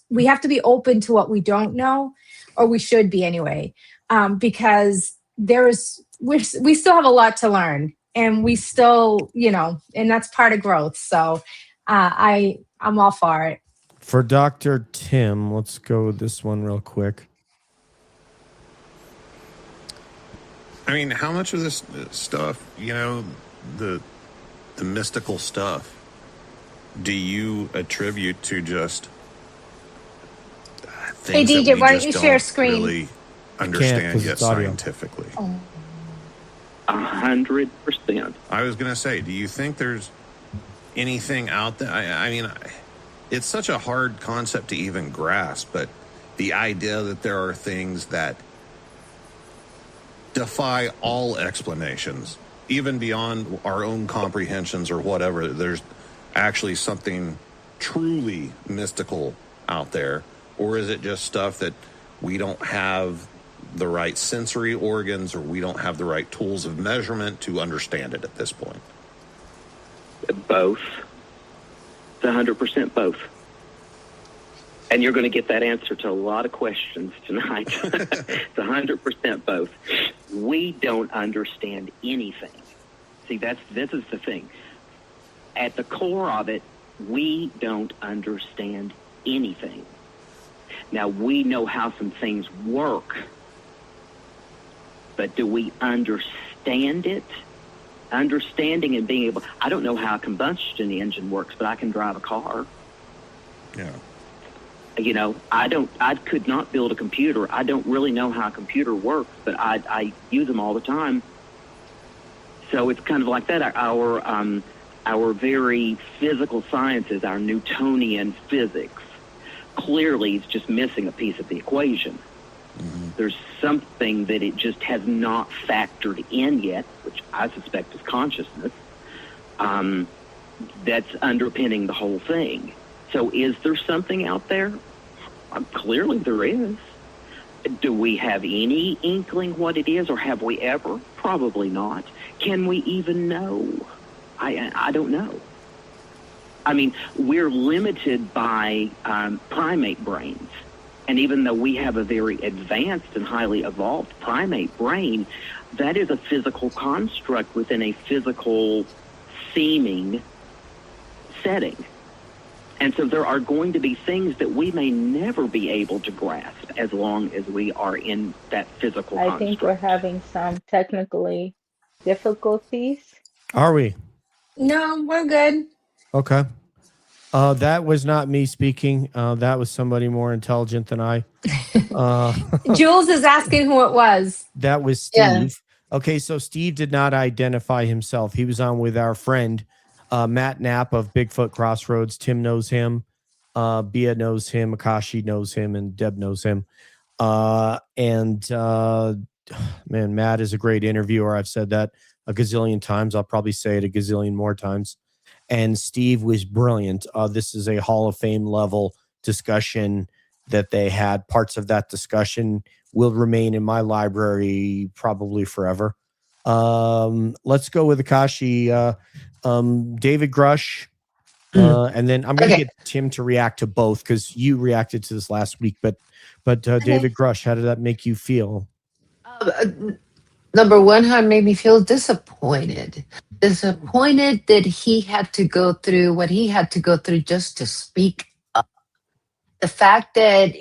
we have to be open to what we don't know, or we should be anyway, because we still have a lot to learn, and we still, and that's part of growth. So I'm all for it. For Dr. Tim, let's go with this one real quick. I mean, how much of this stuff, the mystical stuff, do you attribute to just Hey, things DJ, that we why don't just you don't share screen? really understand 'cause yet it's audio. scientifically? 100%. I was going to say, do you think there's anything out there? I mean, it's such a hard concept to even grasp, but the idea that there are things that defy all explanations, even beyond our own comprehensions or whatever, there's actually something truly mystical out there, or is it just stuff that we don't have the right sensory organs or we don't have the right tools of measurement to understand it at this point? Both. It's 100% both. And you're going to get that answer to a lot of questions tonight. It's 100% both. We don't understand anything. See, this is the thing. At the core of it, we don't understand anything. Now, we know how some things work, but do we understand it? Understanding and being able... I don't know how a combustion engine works, but I can drive a car. Yeah. I could not build a computer. I don't really know how a computer works, but I use them all the time. So it's kind of like that. Our very physical sciences, our Newtonian physics, clearly is just missing a piece of the equation. Mm-hmm. There's something that it just has not factored in yet, which I suspect is consciousness, that's underpinning the whole thing. So is there something out there? Clearly there is. Do we have any inkling what it is, or have we ever? Probably not. Can we even know? I don't know. I mean, we're limited by primate brains. And even though we have a very advanced and highly evolved primate brain, that is a physical construct within a physical seeming setting. And so there are going to be things that we may never be able to grasp as long as we are in that physical construct. I think we're having some technically difficulties. Are we? No, we're good. Okay. That was not me speaking. That was somebody more intelligent than I. Jules is asking who it was. That was Steve. Yeah. Okay, so Steve did not identify himself. He was on with our friend Matt Knapp of Bigfoot Crossroads. Tim knows him. Bia knows him. Akashi knows him. And Deb knows him. Man, Matt is a great interviewer. I've said that a gazillion times. I'll probably say it a gazillion more times. And Steve was brilliant. This is a Hall of Fame level discussion that they had. Parts of that discussion will remain in my library probably forever. Let's go with Akashi. David Grush. And then I'm going to get Tim to react to both because you reacted to this last week. But David Grush, how did that make you feel? Number one, how it made me feel disappointed. Disappointed that he had to go through what he had to go through just to speak up. The fact that,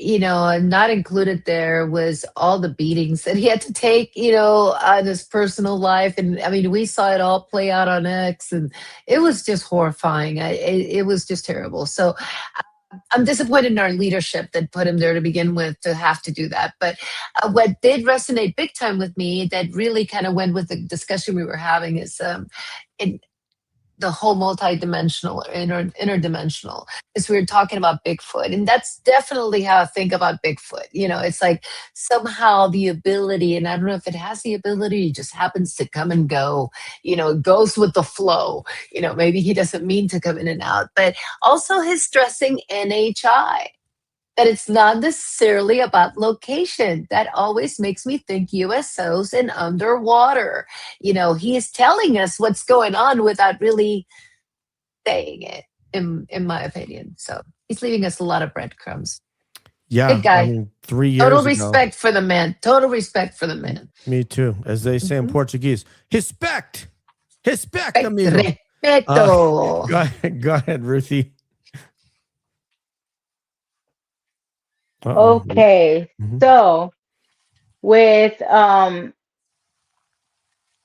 not included there was all the beatings that he had to take, on his personal life. And I mean, we saw it all play out on X, and it was just horrifying. It was just terrible. So I'm disappointed in our leadership that put him there to begin with to have to do that. But what did resonate big time with me that really kind of went with the discussion we were having is the whole multidimensional or interdimensional, is we were talking about Bigfoot, and that's definitely how I think about Bigfoot. It's like somehow the ability, and I don't know if it has the ability, it just happens to come and go. It goes with the flow. Maybe he doesn't mean to come in and out, but also his stressing NHI. That it's not necessarily about location. That always makes me think USOs and underwater. He is telling us what's going on without really saying it, in my opinion. So he's leaving us a lot of breadcrumbs. Yeah, Good guy. I mean, 3 years Total ago. respect for the man. Total respect for the man. Me too. As they say in Portuguese, respect. Respect, amigo. Respeto. Go ahead, Ruthie. Okay, so with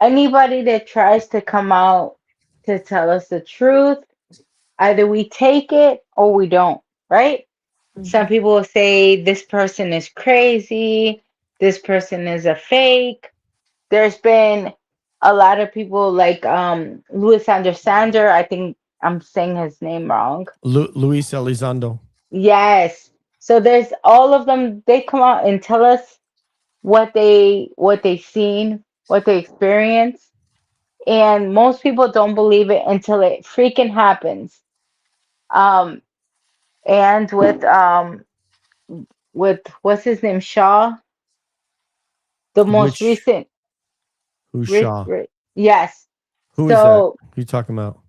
anybody that tries to come out to tell us the truth, either we take it or we don't, right? Some people will say this person is crazy, this person is a fake. There's been a lot of people like Luis Sander, I think I'm saying his name wrong. Luis Elizondo. Yes. So there's all of them, they come out and tell us what they've seen, what they experienced. And most people don't believe it until it freaking happens. And with what's his name, Shaw, the most recent. Who's Shaw? Yes. Who is that? Who are you talking about?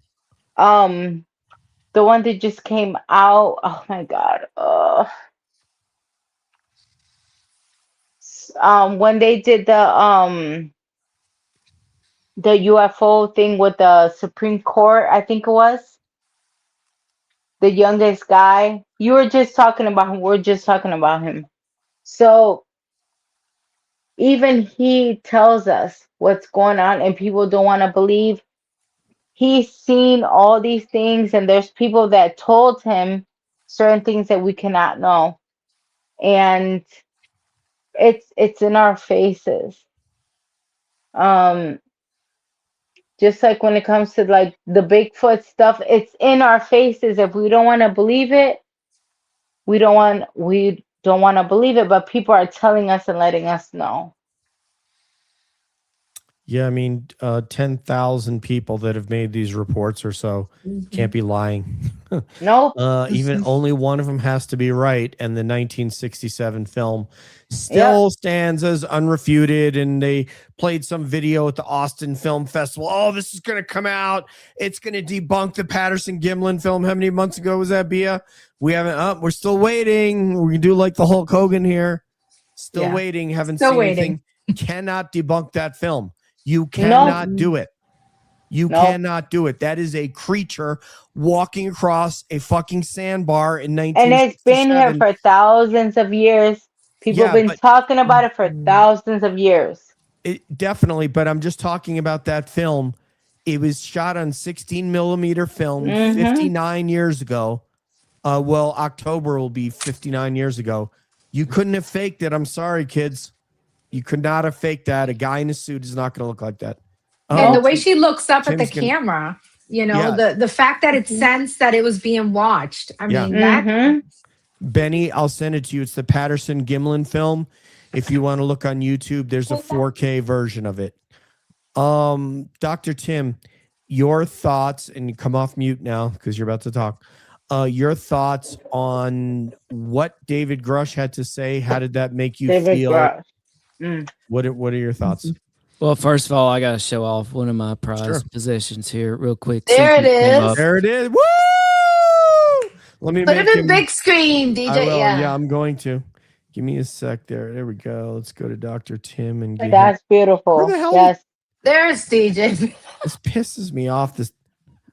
The one that just came out. Oh my God. When they did the UFO thing with the Supreme Court, I think it was the youngest guy. You were just talking about him. We're just talking about him. So even he tells us what's going on, and people don't want to believe. He's seen all these things, and there's people that told him certain things that we cannot know, and it's in our faces. Just like when it comes to like the Bigfoot stuff, it's in our faces. If we don't want to believe it, we don't want to believe it, but people are telling us and letting us know. Yeah, I mean, 10,000 people that have made these reports or so can't be lying. Nope. Even only one of them has to be right, and the 1967 film still stands as unrefuted. And they played some video at the Austin Film Festival. Oh, this is going to come out. It's going to debunk the Patterson-Gimlin film. How many months ago was that, Bia? We haven't. We're still waiting. We're going to do like the Hulk Hogan here. Still waiting. Haven't seen anything. Cannot debunk that film. You cannot do it. You cannot do it. That is a creature walking across a fucking sandbar in 1967. And it's been here for thousands of years. People have been talking about it for thousands of years. Definitely, but I'm just talking about that film. It was shot on 16 millimeter film 59 years ago. Well, October will be 59 years ago. You couldn't have faked it. I'm sorry, kids. You could not have faked that. A guy in a suit is not going to look like that. And the way she looks up at the camera, the fact that it sensed that it was being watched. I mean, that. Benny, I'll send it to you. It's the Patterson-Gimlin film. If you want to look on YouTube, there's a 4K version of it. Dr. Tim, your thoughts, and you come off mute now because you're about to talk. Your thoughts on what David Grush had to say. How did that make you feel? Grush. What are your thoughts? Well, first of all, I got to show off one of my prized possessions here real quick. There it is. There it is. Woo! Let me put it in big screen, DJ. Yeah, I'm going to. Give me a sec there. There we go. Let's go to Dr. Tim and get That's beautiful. Where the hell? Yes. There's DJ. This pisses me off.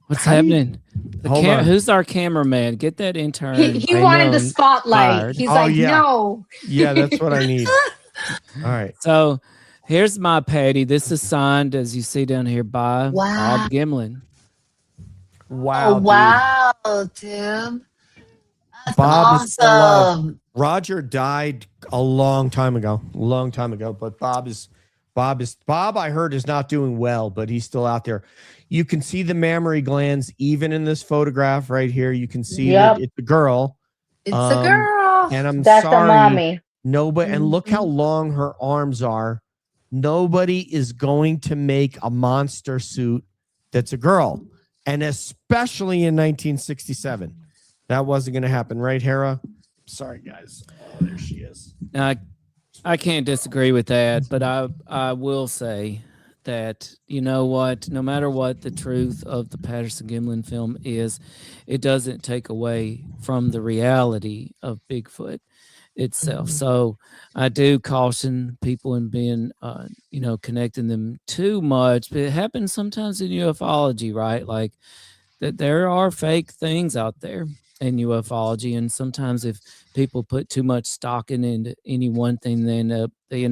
What's happening? Who's our cameraman? Get that intern. He wanted the spotlight. He's no. Yeah, that's what I need. All right. So here's my Patty. This is signed, as you see down here, by Bob Gimlin. Wow. Oh, wow, Tim. That's Bob awesome. Roger died a long time ago. But Bob, I heard, is not doing well, but he's still out there. You can see the mammary glands even in this photograph right here. You can see Yep. that it's a girl. It's a girl. And I'm That's a sorry, mommy. nobody. And look how Mhm. long her arms are. Nobody is going to make a monster suit that's a girl, and especially in 1967, that wasn't going to happen, right, Hera? Sorry, guys. Oh, there she is. I can't disagree with that, but I will say that, you know what, no matter what the truth of the Patterson Gimlin film is, it doesn't take away from the reality of Bigfoot itself. So I do caution people in being, connecting them too much. But it happens sometimes in ufology, right? Like that there are fake things out there in ufology, and sometimes if people put too much stock into any one thing, they end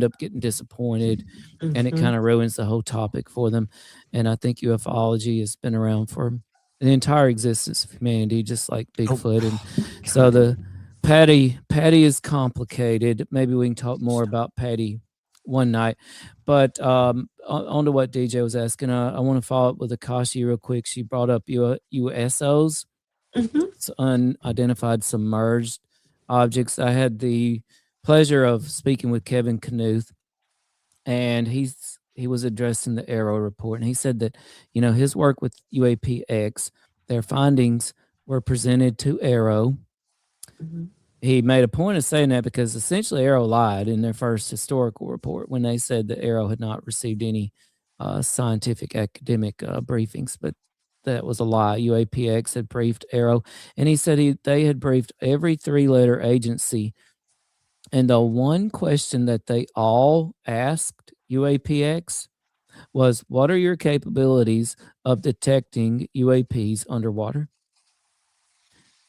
up getting disappointed, and it kind of ruins the whole topic for them. And I think ufology has been around for the entire existence of humanity, just like Bigfoot. And so the Patty is complicated. Maybe we can talk more about Patty one night. But on to what DJ was asking, I want to follow up with Akashi real quick. She brought up USOs, unidentified submerged objects. I had the pleasure of speaking with Kevin Knuth, and he was addressing the Arrow report, and he said that, his work with UAPX, their findings were presented to Arrow. He made a point of saying that because essentially Arrow lied in their first historical report when they said that Arrow had not received any scientific academic briefings, but that was a lie. UAPX had briefed Arrow, and he said they had briefed every three-letter agency, and the one question that they all asked UAPX was, what are your capabilities of detecting UAPs underwater?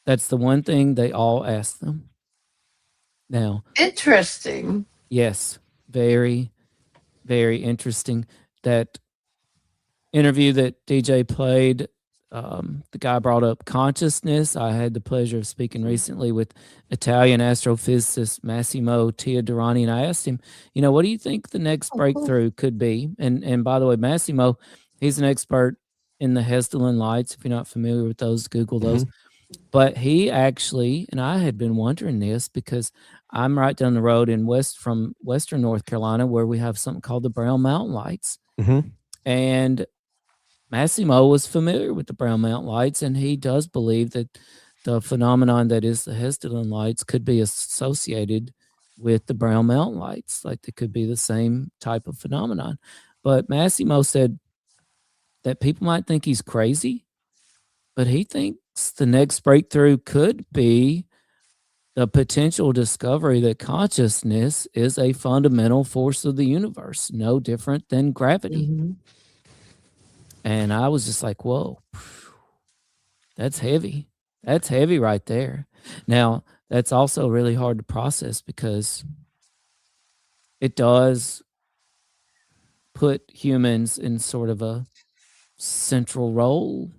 That's the one thing they all asked them. Now, Interesting. yes, very, very interesting. That interview that DJ played, the guy brought up consciousness. I had the pleasure of speaking recently with Italian astrophysicist Massimo Teodorani, and I asked him, what do you think the next breakthrough could be? And by the way, Massimo, he's an expert in the Hessdalen lights. If you're not familiar with those, Google those. But he actually, and I had been wondering this because I'm right down the road from Western North Carolina, where we have something called the Brown Mountain Lights. And Massimo was familiar with the Brown Mountain Lights, and he does believe that the phenomenon that is the Hessdalen lights could be associated with the Brown Mountain Lights. Like they could be the same type of phenomenon. But Massimo said that people might think he's crazy, but he thinks the next breakthrough could be the potential discovery that consciousness is a fundamental force of the universe, no different than gravity. And I was just like, whoa, that's heavy. That's heavy right there. Now, that's also really hard to process because it does put humans in sort of a central role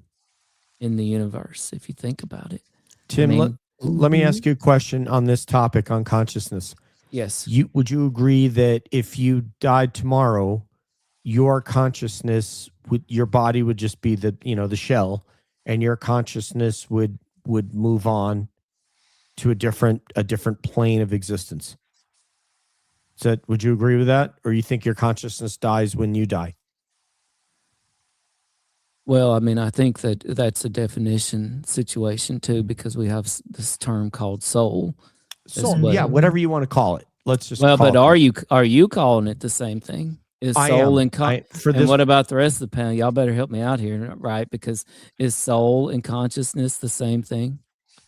in the universe, if you think about it. Tim, let me ask you a question on this topic on consciousness. Yes. Would you agree that if you died tomorrow, your consciousness your body would just be the shell, and your consciousness would move on to a different plane of existence? Would you agree with that, or you think your consciousness dies when you die? Well, I mean, I think that's a definition situation too, because we have this term called soul. Soul, yeah, whatever you want to call it. Let's just but are you calling it the same thing? Is soul and what about the rest of the panel? Y'all better help me out here, right? Because is soul and consciousness the same thing?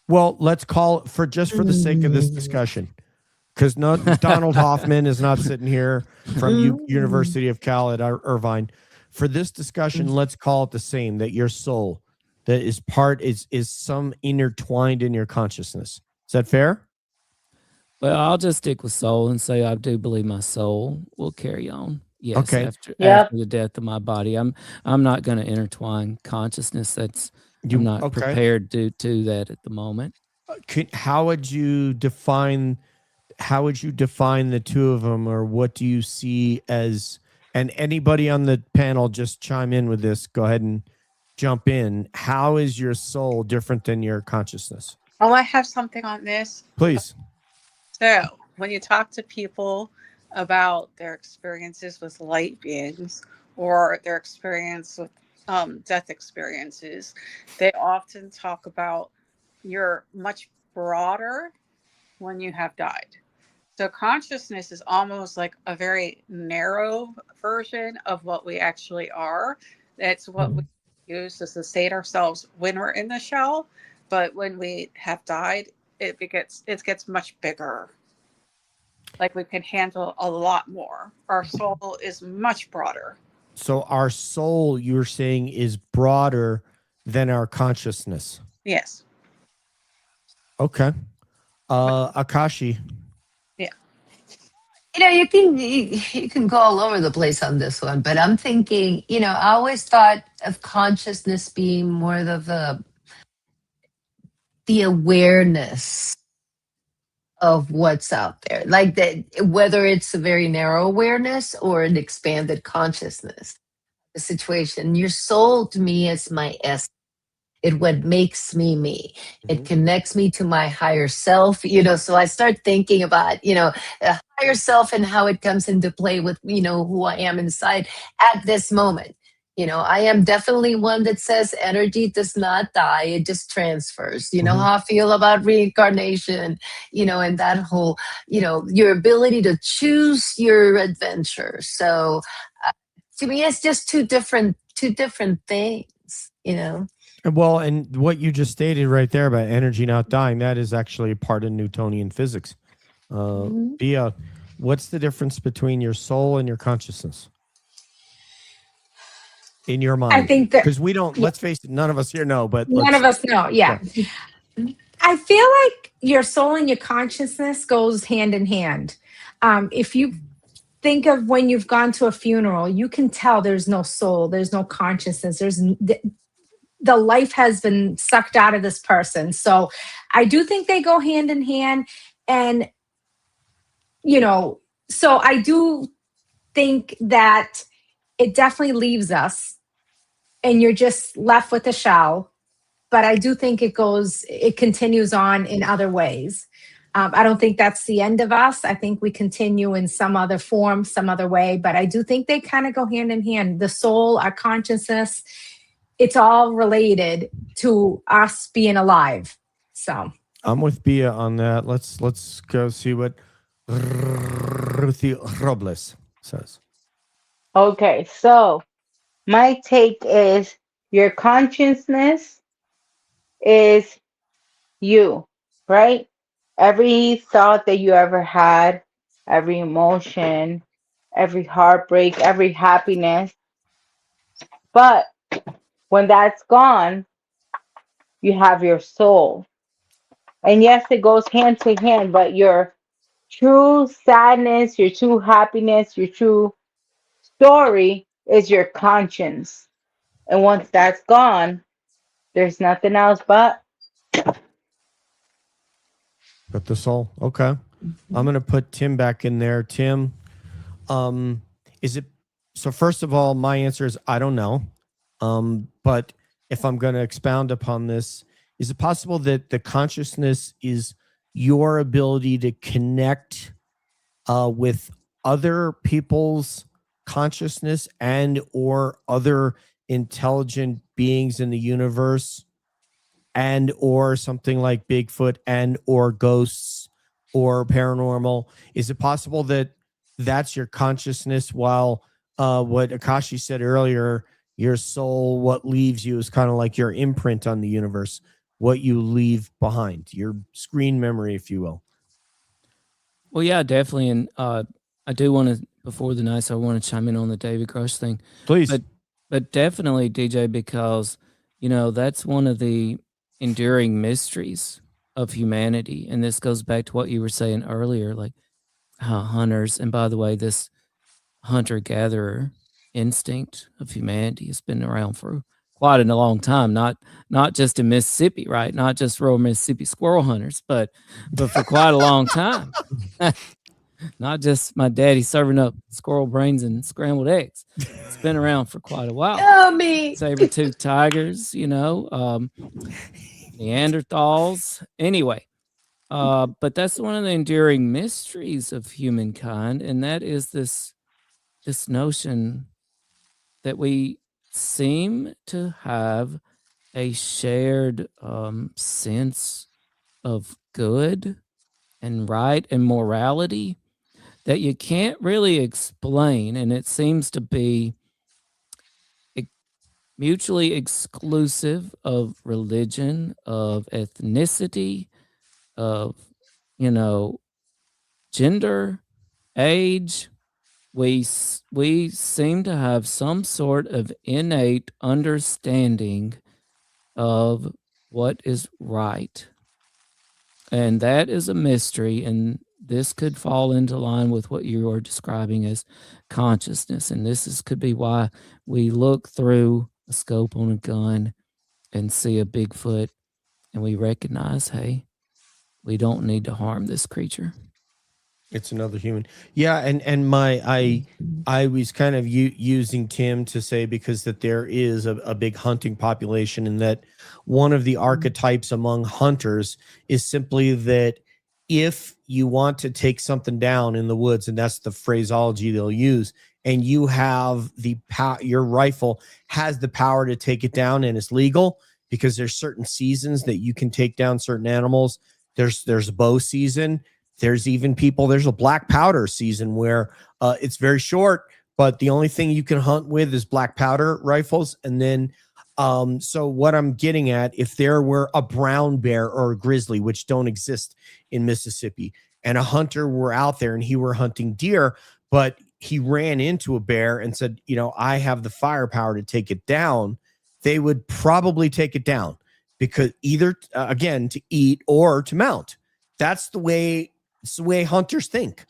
Well, let's call it for the sake of this discussion, because Donald Hoffman is not sitting here from University of Cal at Irvine. For this discussion, let's call it the same, that your soul that is some intertwined in your consciousness. Is that fair? Well, I'll just stick with soul and say I do believe my soul will carry on. Yes, okay. After the death of my body. I'm not going to intertwine consciousness. I'm not prepared to do that at the moment. How would you define the two of them, or what do you see as? And anybody on the panel, just chime in with this. Go ahead and jump in. How is your soul different than your consciousness? Oh, I have something on this. Please. So, when you talk to people about their experiences with light beings or their experience with death experiences, they often talk about you're much broader when you have died. So, consciousness is almost like a very narrow version of what we actually are. That's what we use to sustain ourselves when we're in the shell. But when we have died, it gets much bigger. Like we can handle a lot more. Our soul is much broader. So our soul, you're saying, is broader than our consciousness. Yes. Okay. Akashi. Yeah. You can go all over the place on this one, but I'm thinking, I always thought of consciousness being more of the awareness of what's out there, like that, whether it's a very narrow awareness or an expanded consciousness. The situation, your soul to me is my essence. It what makes me me. It connects me to my higher self, so I start thinking about, a higher self and how it comes into play with, who I am inside at this moment. I am definitely one that says energy does not die, it just transfers. You know how I feel about reincarnation, and that whole, your ability to choose your adventure. So to me, it's just two different things, Well, and what you just stated right there about energy not dying, that is actually a part of Newtonian physics. Bia, what's the difference between your soul and your consciousness? In your mind? I think that, because we don't, let's face it, none of us here know, but none of us know. Yeah. I feel like your soul and your consciousness goes hand in hand. If you think of when you've gone to a funeral, you can tell there's no soul, there's no consciousness, the life has been sucked out of this person. So I do think they go hand in hand. And, so I do think that it definitely leaves us and you're just left with a shell. But I do think it continues on in other ways. I don't think that's the end of us. I think we continue in some other form, some other way, but I do think they kind of go hand in hand. The soul, our consciousness, it's all related to us being alive. So I'm with Bia on that. Let's go see what Ruthie Robles says. Okay, so my take is your consciousness is you, right? Every thought that you ever had, every emotion, every heartbreak, every happiness. But when that's gone, you have your soul. And yes, it goes hand to hand, but your true sadness, your true happiness, your true story is your conscience. And once that's gone, there's nothing else but the soul. Okay. I'm going to put Tim back in there. Tim, is it, so first of all, my answer is I don't know. But if I'm going to expound upon this, is it possible that the consciousness is your ability to connect with other people's consciousness and or other intelligent beings in the universe, and or something like Bigfoot and or ghosts or paranormal? Is it possible that that's your consciousness, while what Akashi said earlier, your soul, what leaves you, is kind of like your imprint on the universe, what you leave behind, your screen memory, if you will? Well, yeah, definitely. And I do want to, before the night, I want to chime in on the David Grush thing. Please. But definitely, DJ, because, that's one of the enduring mysteries of humanity. And this goes back to what you were saying earlier, like how hunters, and by the way, this hunter-gatherer instinct of humanity has been around for quite a long time, not just in Mississippi, right? Not just rural Mississippi squirrel hunters, but for quite a long time. Not just my daddy serving up squirrel brains and scrambled eggs. It's been around for quite a while. Yummy. Saber-toothed tigers, Neanderthals. Anyway, but that's one of the enduring mysteries of humankind, and that is this notion that we seem to have a shared sense of good and right and morality that you can't really explain, and it seems to be mutually exclusive of religion, of ethnicity, of gender, age. We seem to have some sort of innate understanding of what is right. And that is a mystery, and this could fall into line with what you are describing as consciousness. And could be why we look through a scope on a gun and see a Bigfoot and we recognize, hey, we don't need to harm this creature. It's another human. Yeah, and I was kind of using Tim to say, because that there is a big hunting population, and that one of the archetypes among hunters is simply that if you want to take something down in the woods, and that's the phraseology they'll use, and you have your rifle has the power to take it down, and it's legal because there's certain seasons that you can take down certain animals. There's bow season. There's a black powder season where it's very short, but the only thing you can hunt with is black powder rifles. And then, so what I'm getting at, if there were a brown bear or a grizzly, which don't exist in Mississippi, and a hunter were out there and he were hunting deer, but he ran into a bear and said, I have the firepower to take it down, they would probably take it down, because either, again, to eat or to mount. That's the way hunters think,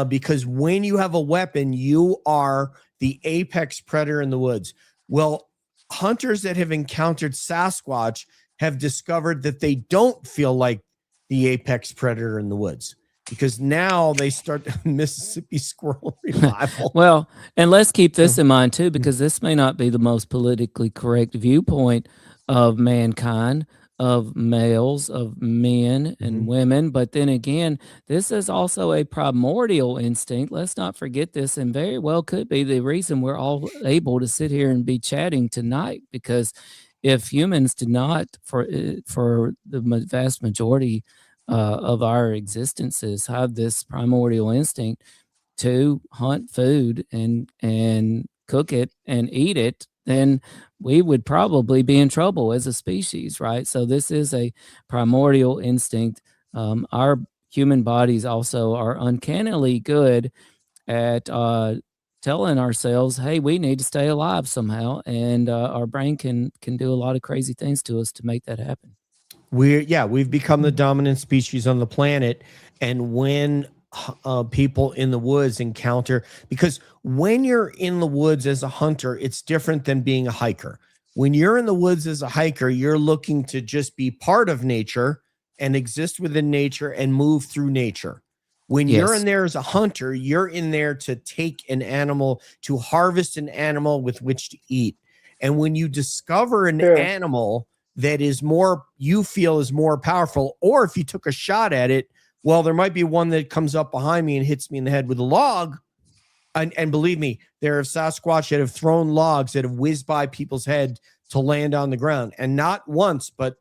because when you have a weapon, you are the apex predator in the woods. Well, hunters that have encountered Sasquatch have discovered that they don't feel like the apex predator in the woods, because now they start the Mississippi squirrel revival. Well, and let's keep this in mind too, because this may not be the most politically correct viewpoint of mankind, of males, of men and women. But then again, this is also a primordial instinct. Let's not forget this, and very well could be the reason we're all able to sit here and be chatting tonight, because if humans did not, for the vast majority of our existences, have this primordial instinct to hunt food and cook it and eat it, then we would probably be in trouble as a species, right? So this is a primordial instinct. Our human bodies also are uncannily good at telling ourselves, hey, we need to stay alive somehow. And our brain can do a lot of crazy things to us to make that happen. We've become the dominant species on the planet. And when people in the woods encounter, because when you're in the woods as a hunter, it's different than being a hiker. When you're in the woods as a hiker, you're looking to just be part of nature and exist within nature and move through nature. When you're in there as a hunter, you're in there to take an animal, to harvest an animal with which to eat. And when you discover an animal that is more, you feel is more powerful, or if you took a shot at it, well, there might be one that comes up behind me and hits me in the head with a log. And believe me, there are Sasquatch that have thrown logs that have whizzed by people's head to land on the ground, and not once, but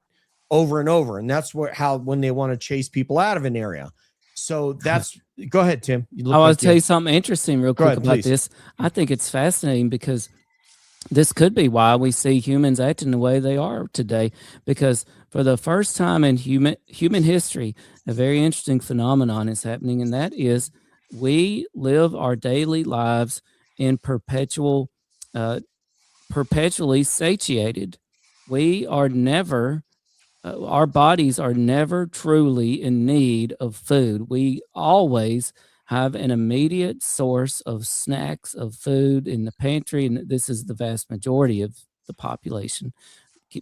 over and over. And that's when they want to chase people out of an area. So that's, go ahead, Tim. I want to tell you something interesting real quick about this. I think it's fascinating because this could be why we see humans acting the way they are today, because for the first time in human history, a very interesting phenomenon is happening, and that is we live our daily lives in perpetually satiated. We are never, our bodies are never truly in need of food. We always have an immediate source of snacks, of food in the pantry, and this is the vast majority of the population.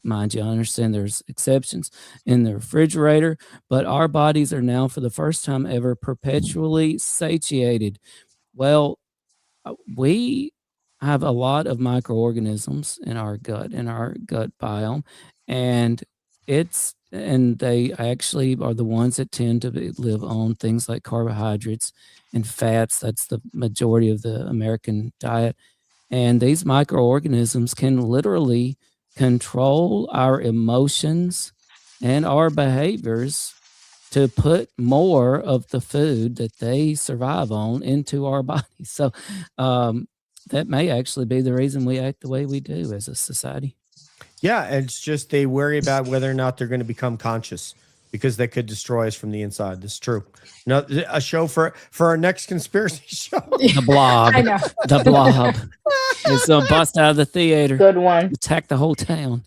Mind you, I understand there's exceptions in the refrigerator, but our bodies are now, for the first time ever, perpetually satiated. Well, we have a lot of microorganisms in our gut biome, and they actually are the ones that tend to live on things like carbohydrates and fats. That's the majority of the American diet. And these microorganisms can literally control our emotions and our behaviors to put more of the food that they survive on into our bodies. So that may actually be the reason we act the way we do as a society. Yeah, and it's just they worry about whether or not they're going to become conscious because they could destroy us from the inside. That's true. No, a show for our next conspiracy show. The Blob. I know. The Blob. It's going to bust out of the theater. Good one. Attack the whole town.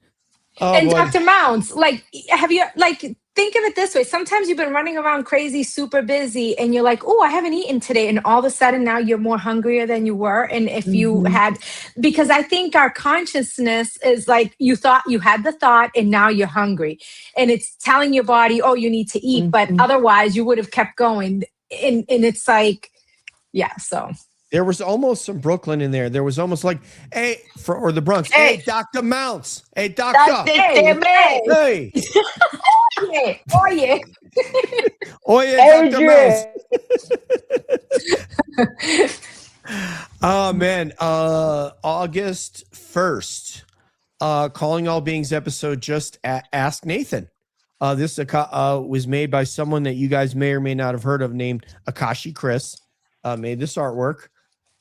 Oh, And boy. Dr. Mounts, like, have you, like, think of it this way. Sometimes you've been running around crazy, super busy, and you're like, oh, I haven't eaten today. And all of a sudden now you're more hungrier than you were. And if you had, because I think our consciousness is like, you thought you had the thought and now you're hungry. And it's telling your body, oh, you need to eat. But otherwise you would have kept going. And it's like, yeah, so. There was almost some Brooklyn in there. There was almost like, or the Bronx. Hey, Dr. Mounts. Hey, doctor. Hey. Oye. Oye, Dr. Mounts. Oh, man. August 1st. Calling All Beings episode, just Ask Nathan. This was made by someone that you guys may or may not have heard of named Akashi Chris. Made this artwork.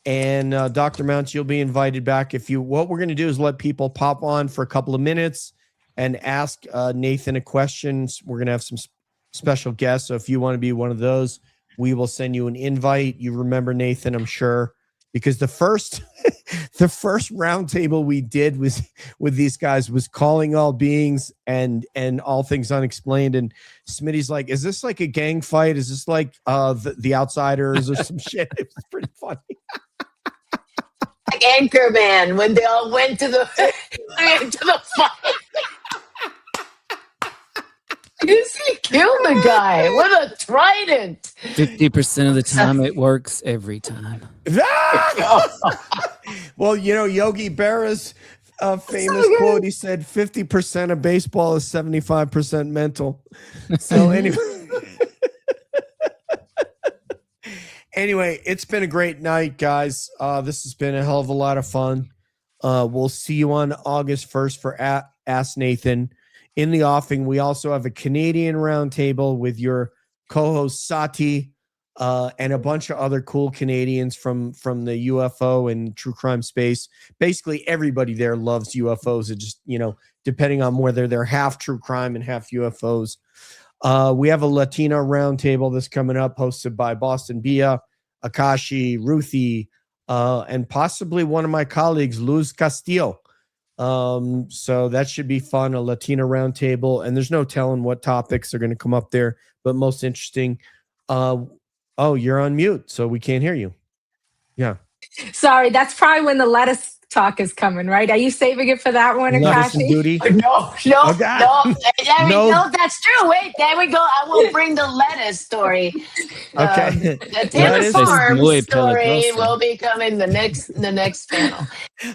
And Dr. Mounts, you'll be invited back. What we're going to do is let people pop on for a couple of minutes and ask Nathan a question. We're going to have some special guests. So if you want to be one of those, we will send you an invite. You remember Nathan, I'm sure, because the first roundtable we did with these guys was Calling All Beings and All Things Unexplained. And Smitty's like, is this like a gang fight? Is this like the Outsiders or some shit? It was pretty funny. Like Anchorman when they all went to the fight. You see, kill the guy with a trident. 50% of the time it works every time. Well, Yogi Berra's famous quote, he said 50% of baseball is 75% mental. So anyway, it's been a great night, guys. This has been a hell of a lot of fun. We'll see you on August 1st for Ask Nathan. In the offing, we also have a Canadian roundtable with your co-host Sati and a bunch of other cool Canadians from the UFO and true crime space. Basically, everybody there loves UFOs. It just, depending on whether they're half true crime and half UFOs. We have a Latina roundtable that's coming up, hosted by Boston Bia, Akashi, Ruthie, and possibly one of my colleagues, Luz Castillo. So that should be fun, a Latina roundtable, and there's no telling what topics are going to come up there, but most interesting. Oh, you're on mute, so we can't hear you. Yeah. Sorry, that's probably when the lettuce talk is coming, right? Are you saving it for that one, Lettuce and Akashi? duty? No. That's true. Wait, there we go. I will bring the lettuce story. Okay. The Taylor Farm story will be coming the next panel.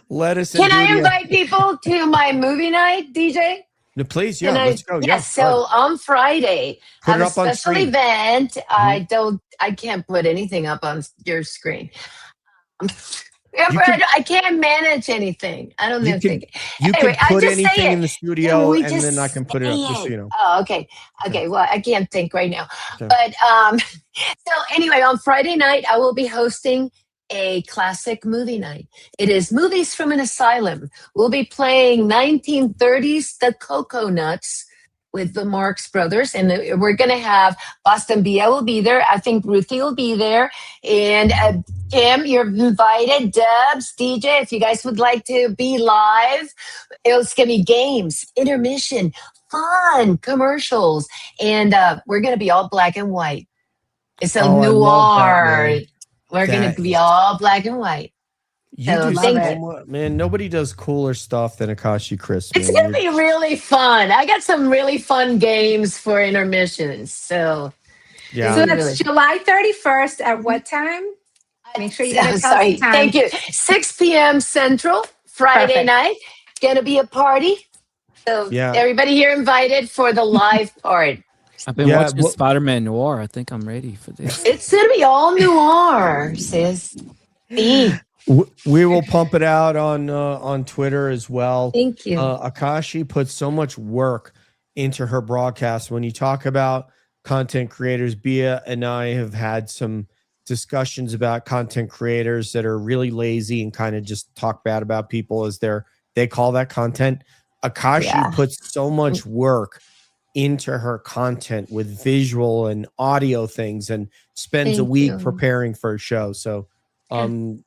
Lettuce and Can I duty. invite people to my movie night, DJ? No, please, yeah, let's go. Yes. Yeah, So on Friday, Put I it have a up on special screen. event. I can't put anything up on your screen. I can't manage anything. I don't know. You Anyway, can put I just say anything it. in the studio, We and just then I can put it up, just so you know. Oh, okay. Well, I can't think right now. Okay. But so anyway, on Friday night, I will be hosting a classic movie night. It is Movies from an Asylum. We'll be playing 1930s The Coconuts with the Marx Brothers, and we're going to have Boston Bia will be there. I think Ruthie will be there, and Kim, you're invited. Dubs, DJ, if you guys would like to be live, it's going to be games, intermission, fun, commercials, and we're going to be all black and white. It's a noir. We're going to be all black and white. You So do love so it. much, man. Nobody does cooler stuff than Akashi Chris, It's man. gonna be really fun. I got some really fun games for intermissions. So it's Yeah. So gonna be that's really July 31st at what time? Make sure you gotta I'm tell us the sorry. time. Thank you. 6 p.m. Central, Friday Perfect. night. Gonna be a party. So Yeah. everybody here invited for the live part. I've been Yeah, watching well- Spider-Man Noir. I think I'm ready for this. It's gonna be all noir, sis. Me. We will pump it out on Twitter as well. Thank you. Akashi puts so much work into her broadcast. When you talk about content creators, Bia and I have had some discussions about content creators that are really lazy and kind of just talk bad about people as they call that content. Akashi Yeah. puts so much work into her content with visual and audio things and spends a Thank week you. preparing for a show. So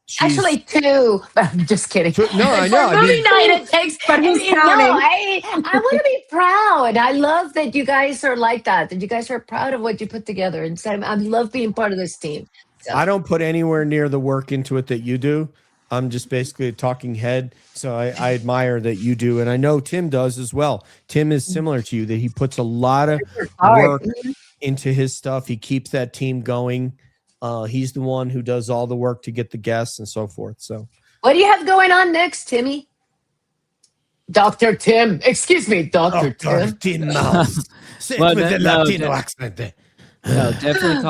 she's Actually, 2. I'm just kidding. No, I But know. for I movie mean, night, it takes. But he's No, counting. I want to be proud. I love that you guys are like that. That you guys are proud of what you put together. And so I love being part of this team. So. I don't put anywhere near the work into it that you do. I'm just basically a talking head. So I admire that you do. And I know Tim does as well. Tim is similar to you, that he puts a lot of work into his stuff. He keeps that team going. He's the one who does all the work to get the guests and so forth. So What do you have going on next, Timmy? Dr. Tim. Excuse me, Dr. Tim. Tim Mouse. Sit Well, with the no, Latino accent there. No, definitely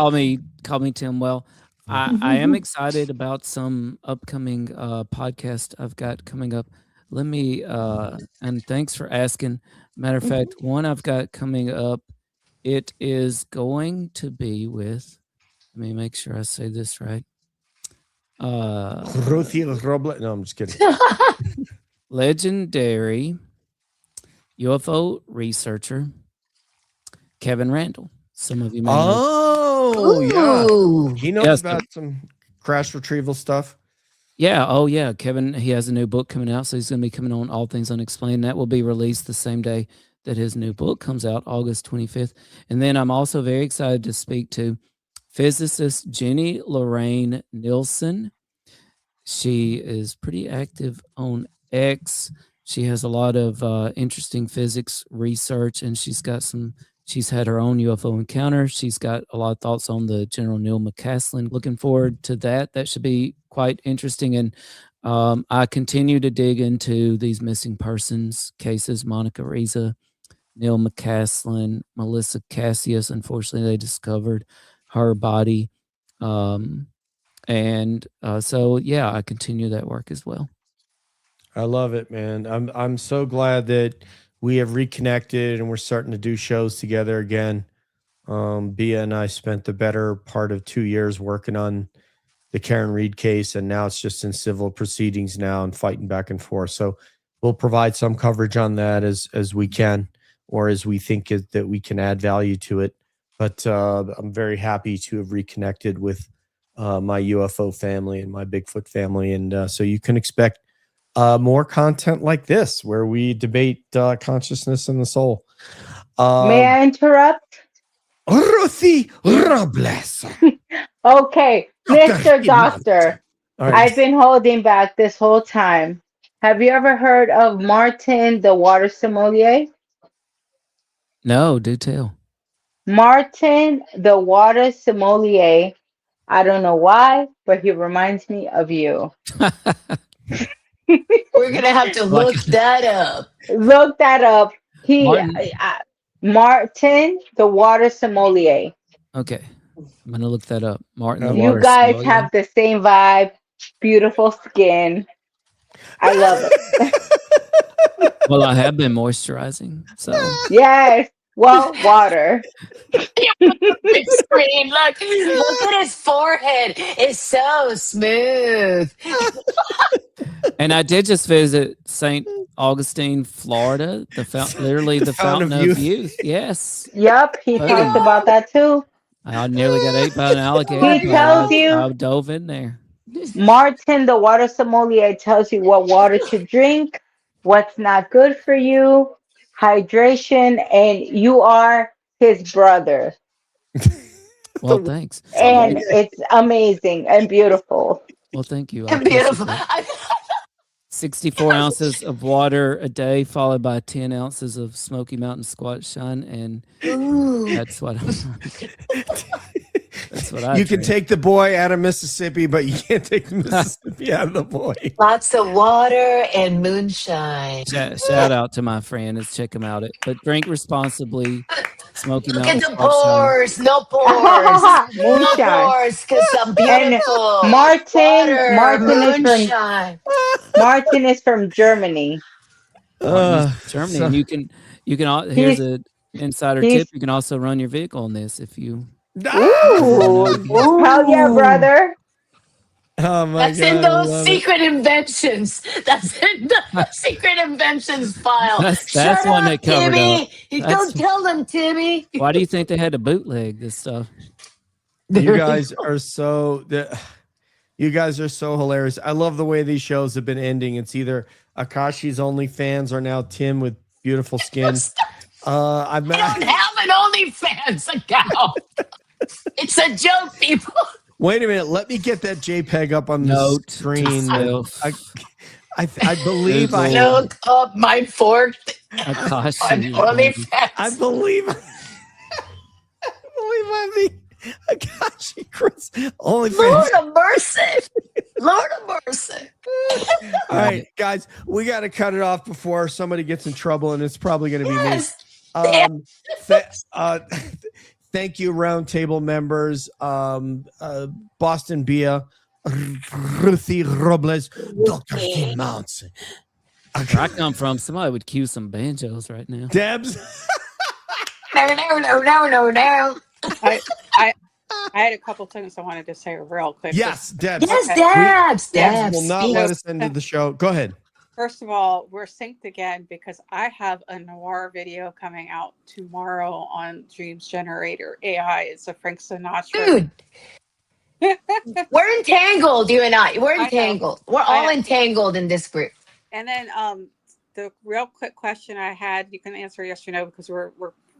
call me Tim. Well, I am excited about some upcoming podcast I've got coming up. Let me and thanks for asking. Matter of fact, one I've got coming up, it is going to be with, let me make sure I say this right. Ruthie Robles. No, I'm just kidding. Legendary UFO researcher Kevin Randall. Some of you may know. Oh, Ooh. yeah. He knows Yes. about some crash retrieval stuff. Yeah. Oh, yeah. Kevin, he has a new book coming out, so he's going to be coming on All Things Unexplained. That will be released the same day that his new book comes out, August 25th. And then I'm also very excited to speak to physicist Jenny Lorraine Nilsson. She is pretty active on X. She has a lot of interesting physics research, and she's had her own UFO encounter. She's got a lot of thoughts on the General Neil McCaslin. Looking forward to that. That should be quite interesting. And I continue to dig into these missing persons cases, Monica Riza, Neil McCaslin, Melissa Cassius. Unfortunately, they discovered her body. So yeah, I continue that work as well. I love it, man. I'm so glad that we have reconnected and we're starting to do shows together again. Bia and I spent the better part of 2 years working on the Karen Reed case, and now it's just in civil proceedings now and fighting back and forth. So we'll provide some coverage on that as we can, or as we think that we can add value to it. But I'm very happy to have reconnected with my UFO family and my Bigfoot family. And so you can expect more content like this, where we debate consciousness and the soul. May I interrupt? Ruthie Robles. Okay, Mr. Doctor, All right. I've been holding back this whole time. Have you ever heard of Martin the water sommelier? No, do tell. Martin the water sommelier. I don't know why, but he reminds me of you. We're going to have to look that up. Look that up. Martin. Martin the water sommelier. Okay. I'm going to look that up. Martin the You water guys sommelier. have the same vibe, beautiful skin. I love it. Well, I have been moisturizing. So Yes. Well, water. Big screen. Look at his forehead. It's so smooth. And I did just visit St. Augustine, Florida, literally the fountain of youth. Yes. Yep, he talked about that too. I nearly got ate by an alligator. He tells you. I dove in there. Martin, the water sommelier, tells you what water to drink, what's not good for you, hydration, and you are his brother. Well, thanks. And it's amazing and beautiful. Well, thank you. I Beautiful. appreciate that. 64 ounces of water a day, followed by 10 ounces of Smoky Mountain Squat Shine, and Ooh. that's what that's what I You can drink. take the boy out of Mississippi, but you can't take the Mississippi out of the boy. Lots of water and moonshine. Shout out to my friend. Let's check him out. But drink responsibly. Smoky Look Mountain at the Squat Shine. pores. No pores. No Moonshine. pores, because I'm beautiful. And Martin Moonshine. Martin is from Germany. Germany, and you can here's a insider tip. You can also run your vehicle on this if you. Ooh. Hell yeah, brother. Oh my That's God, in I those love secret inventions. That's in the secret inventions file. That's Shut one up, they covered Timmy. up. You don't tell them, Timmy. Why do you think they had to bootleg this stuff? You guys are so you guys are so hilarious. I love the way these shows have been ending. It's either Akashi's OnlyFans or now Tim with beautiful skin. I don't have an OnlyFans account. It's a joke, people. Wait a minute. Let me get that JPEG up on the screen. I believe I look up my fork. Akashi. I believe I mean Akashi Chris OnlyFans. Lord of mercy. Lord of mercy. All right, guys, we got to cut it off before somebody gets in trouble, and it's probably going to be me. Thank you, Roundtable members, Boston Bia, Ruthie Robles, Dr. Kim Mounts. Where I come from, somebody would cue some banjos right now. Debs. No. I had a couple things I wanted to say real quick. Yes, Debs. Yes, Debs will not let us into the show. Go ahead. First of all, we're synced again because I have a noir video coming out tomorrow on Dreams Generator AI. It's a Frank Sinatra. Dude, we're entangled, you and I. We're entangled. We're all entangled in this group. And then the real quick question I had, you can answer yes or no because we're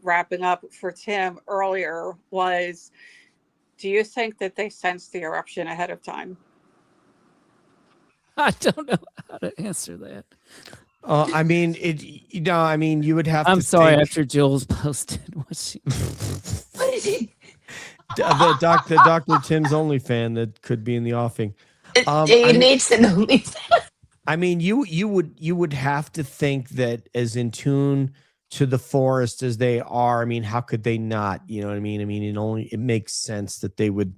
wrapping up for Tim earlier, was do you think that they sensed the eruption ahead of time? I don't know how to answer that. I mean, you would have to. I'm sorry. After Jules posted what she. the Dr. Tim's OnlyFan that could be in the offing. He needs an OnlyFan. I mean, you would have to think that as in tune to the forest as they are. I mean, how could they not? You know what I mean? I mean, it makes sense that they would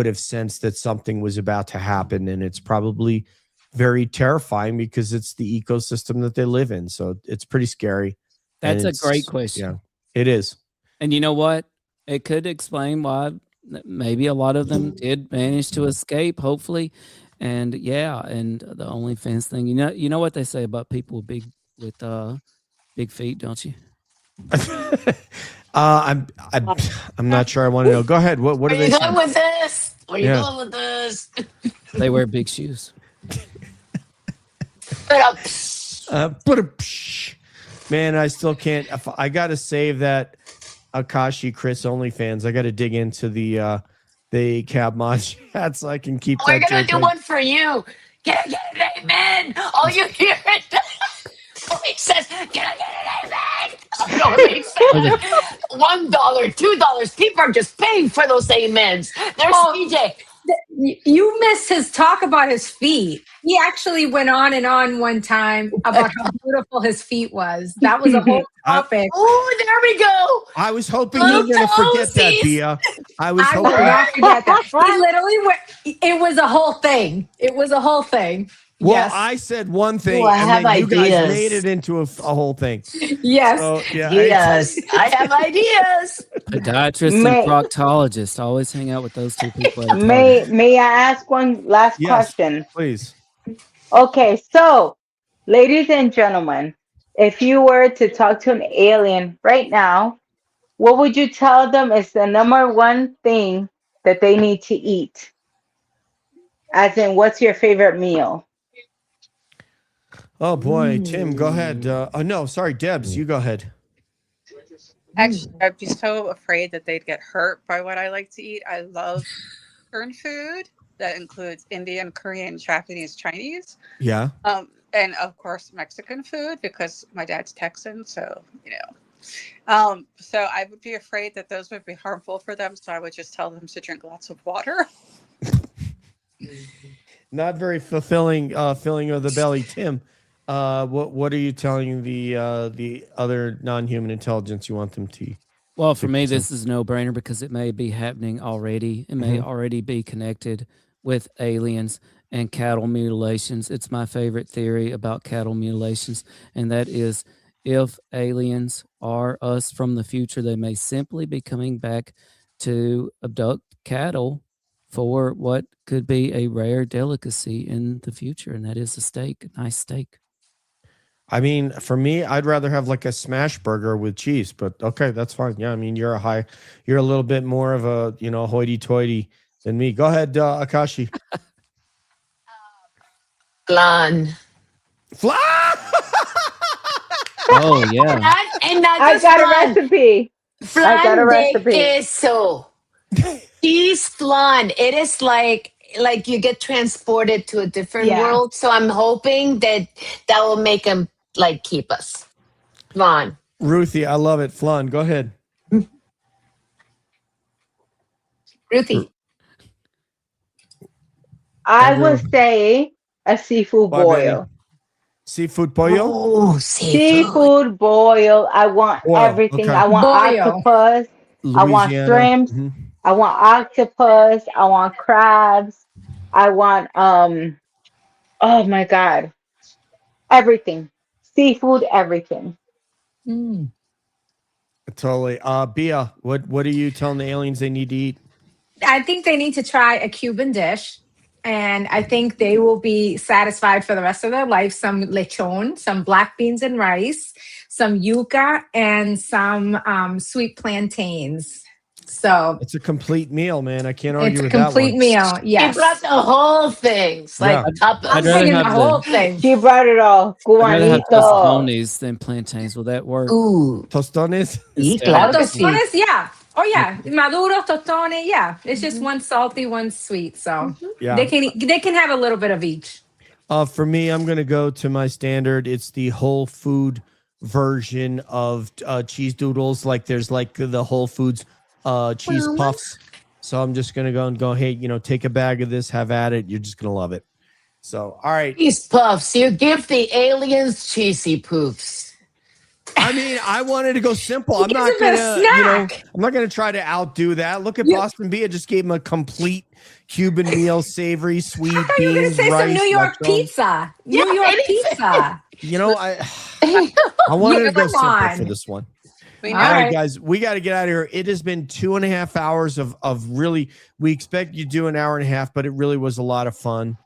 have sensed that something was about to happen, and it's probably very terrifying because it's the ecosystem that they live in. So it's pretty scary. That's a great question. Yeah, it is. And you know what? It could explain why maybe a lot of them did manage to escape, hopefully. And yeah, and the OnlyFans thing, you know what they say about people with big feet, don't you? I'm not sure I want to know. Go ahead. What are they you saying? going with this? Where you going with this? They wear big shoes. Man, I still can't. I got to save that Akashi Chris OnlyFans. I got to dig into the cab mod chat so I can keep. We're gonna do one for you. Can I get an amen? All you hear it. It says, "Can I get an amen?" $1, $2. People are just paying for those amens. There's CJ. You missed his talk about his feet. He actually went on and on one time about how beautiful his feet was. That was a whole topic. Oh, there we go. I was hoping you were going to forget that, Bia. I was hoping. will not forget that. He literally went. It was a whole thing. It was a whole thing. Well, yes. I said one thing, I and have then you ideas. guys made it into a whole thing. Yes. So, yeah, Yes, I have ideas. Podiatrist and proctologist. Always hang out with those two people. May I ask one last question? Please. Okay, so ladies and gentlemen, if you were to talk to an alien right now, what would you tell them is the number one thing that they need to eat? As in, what's your favorite meal? Oh boy, Tim, go ahead. No, sorry, Debs, you go ahead. Actually, I'd be so afraid that they'd get hurt by what I like to eat. I love Eastern food. that includes Indian, Korean, Japanese, Chinese, Yeah. and of course Mexican food because my dad's Texan, so so I would be afraid that those would be harmful for them, so I would just tell them to drink lots of water. Not very fulfilling filling of the belly. Tim, what are you telling the other non-human intelligence you want them to eat? Well, for me, this is a no-brainer because it may be happening already. It may already be connected with aliens and cattle mutilations. It's my favorite theory about cattle mutilations, and that is if aliens are us from the future, they may simply be coming back to abduct cattle for what could be a rare delicacy in the future, and that is a steak, a nice steak. I mean, for me, I'd rather have like a smash burger with cheese, but okay, that's fine. Yeah, I mean, you're a little bit more of a, hoity-toity than me. Go ahead, Akashi. Flan. Flan! Oh, yeah. And not I just got a flan. recipe. I got a Flan de recipe. queso. Cheese flan. It is like you get transported to a different Yeah. world. So I'm hoping that will make them like keep us. Flan. Ruthie, I love it. Flan, go ahead. Ruthie. I would say a seafood Bye, Benny. boil. Seafood pollo? Oh, Seafood boil. I want Boil, everything. okay. I want Boil. octopus. I want Louisiana. shrimps. I want octopus. I want crabs. I want oh my god. Everything. Seafood, everything. Mm. Totally. Bia, what are you telling the aliens they need to eat? I think they need to try a Cuban dish. And I think they will be satisfied for the rest of their life. Some lechon, some black beans and rice, some yuca, and some sweet plantains. So It's a complete meal, man. I can't argue it's a with that complete one. meal. He Yes. brought the whole things, like tapas. I'm I'd rather bringing the have whole thing. She brought it all. I'd rather have Guanito. tostones than plantains. Will that work? Ooh. Tostones? Sí, Oh, claro que sí. tostones, yeah. Oh, yeah. Maduro, tostone, yeah. It's just one salty, one sweet. So Yeah. they can have a little bit of each. For me, I'm going to go to my standard. It's the whole food version of cheese doodles. Like there's like the Whole Foods cheese puffs. So I'm just going to go, hey, take a bag of this, have at it. You're just going to love it. So, all right. Cheese puffs. You give the aliens cheesy poofs. I mean, I wanted to go simple. I'm gives not him a gonna, snack. I'm not gonna try to outdo that. Look at Boston Bia, just gave him a complete Cuban meal, savory, sweet I thought you were going to beans, say rice, some New York lechon. pizza. New York pizza. I wanted to go Come simple on. for this one. We All know. right, guys, we got to get out of here. It has been 2.5 hours of really. We expect you to do an hour and a half, but it really was a lot of fun.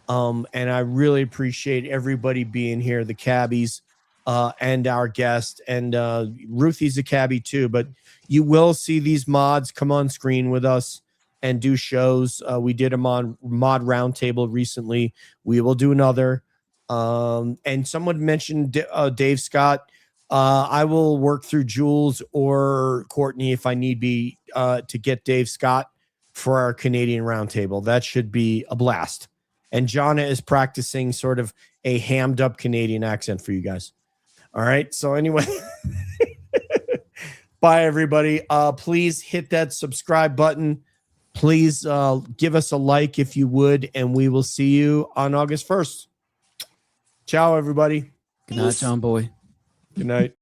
And I really appreciate everybody being here, the cabbies, and our guest, and Ruthie's a cabbie too. But you will see these mods come on screen with us and do shows. We did a mod roundtable recently. We will do another. And someone mentioned Dave Scott. I will work through Jules or Courtney if I need be to get Dave Scott for our Canadian roundtable. That should be a blast. And Jonna is practicing sort of a hammed up Canadian accent for you guys. All right. So anyway, bye everybody. Please hit that subscribe button. Please give us a like if you would, and we will see you on August 1st. Ciao, everybody. Good night, John Boy. Good night.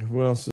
Who else?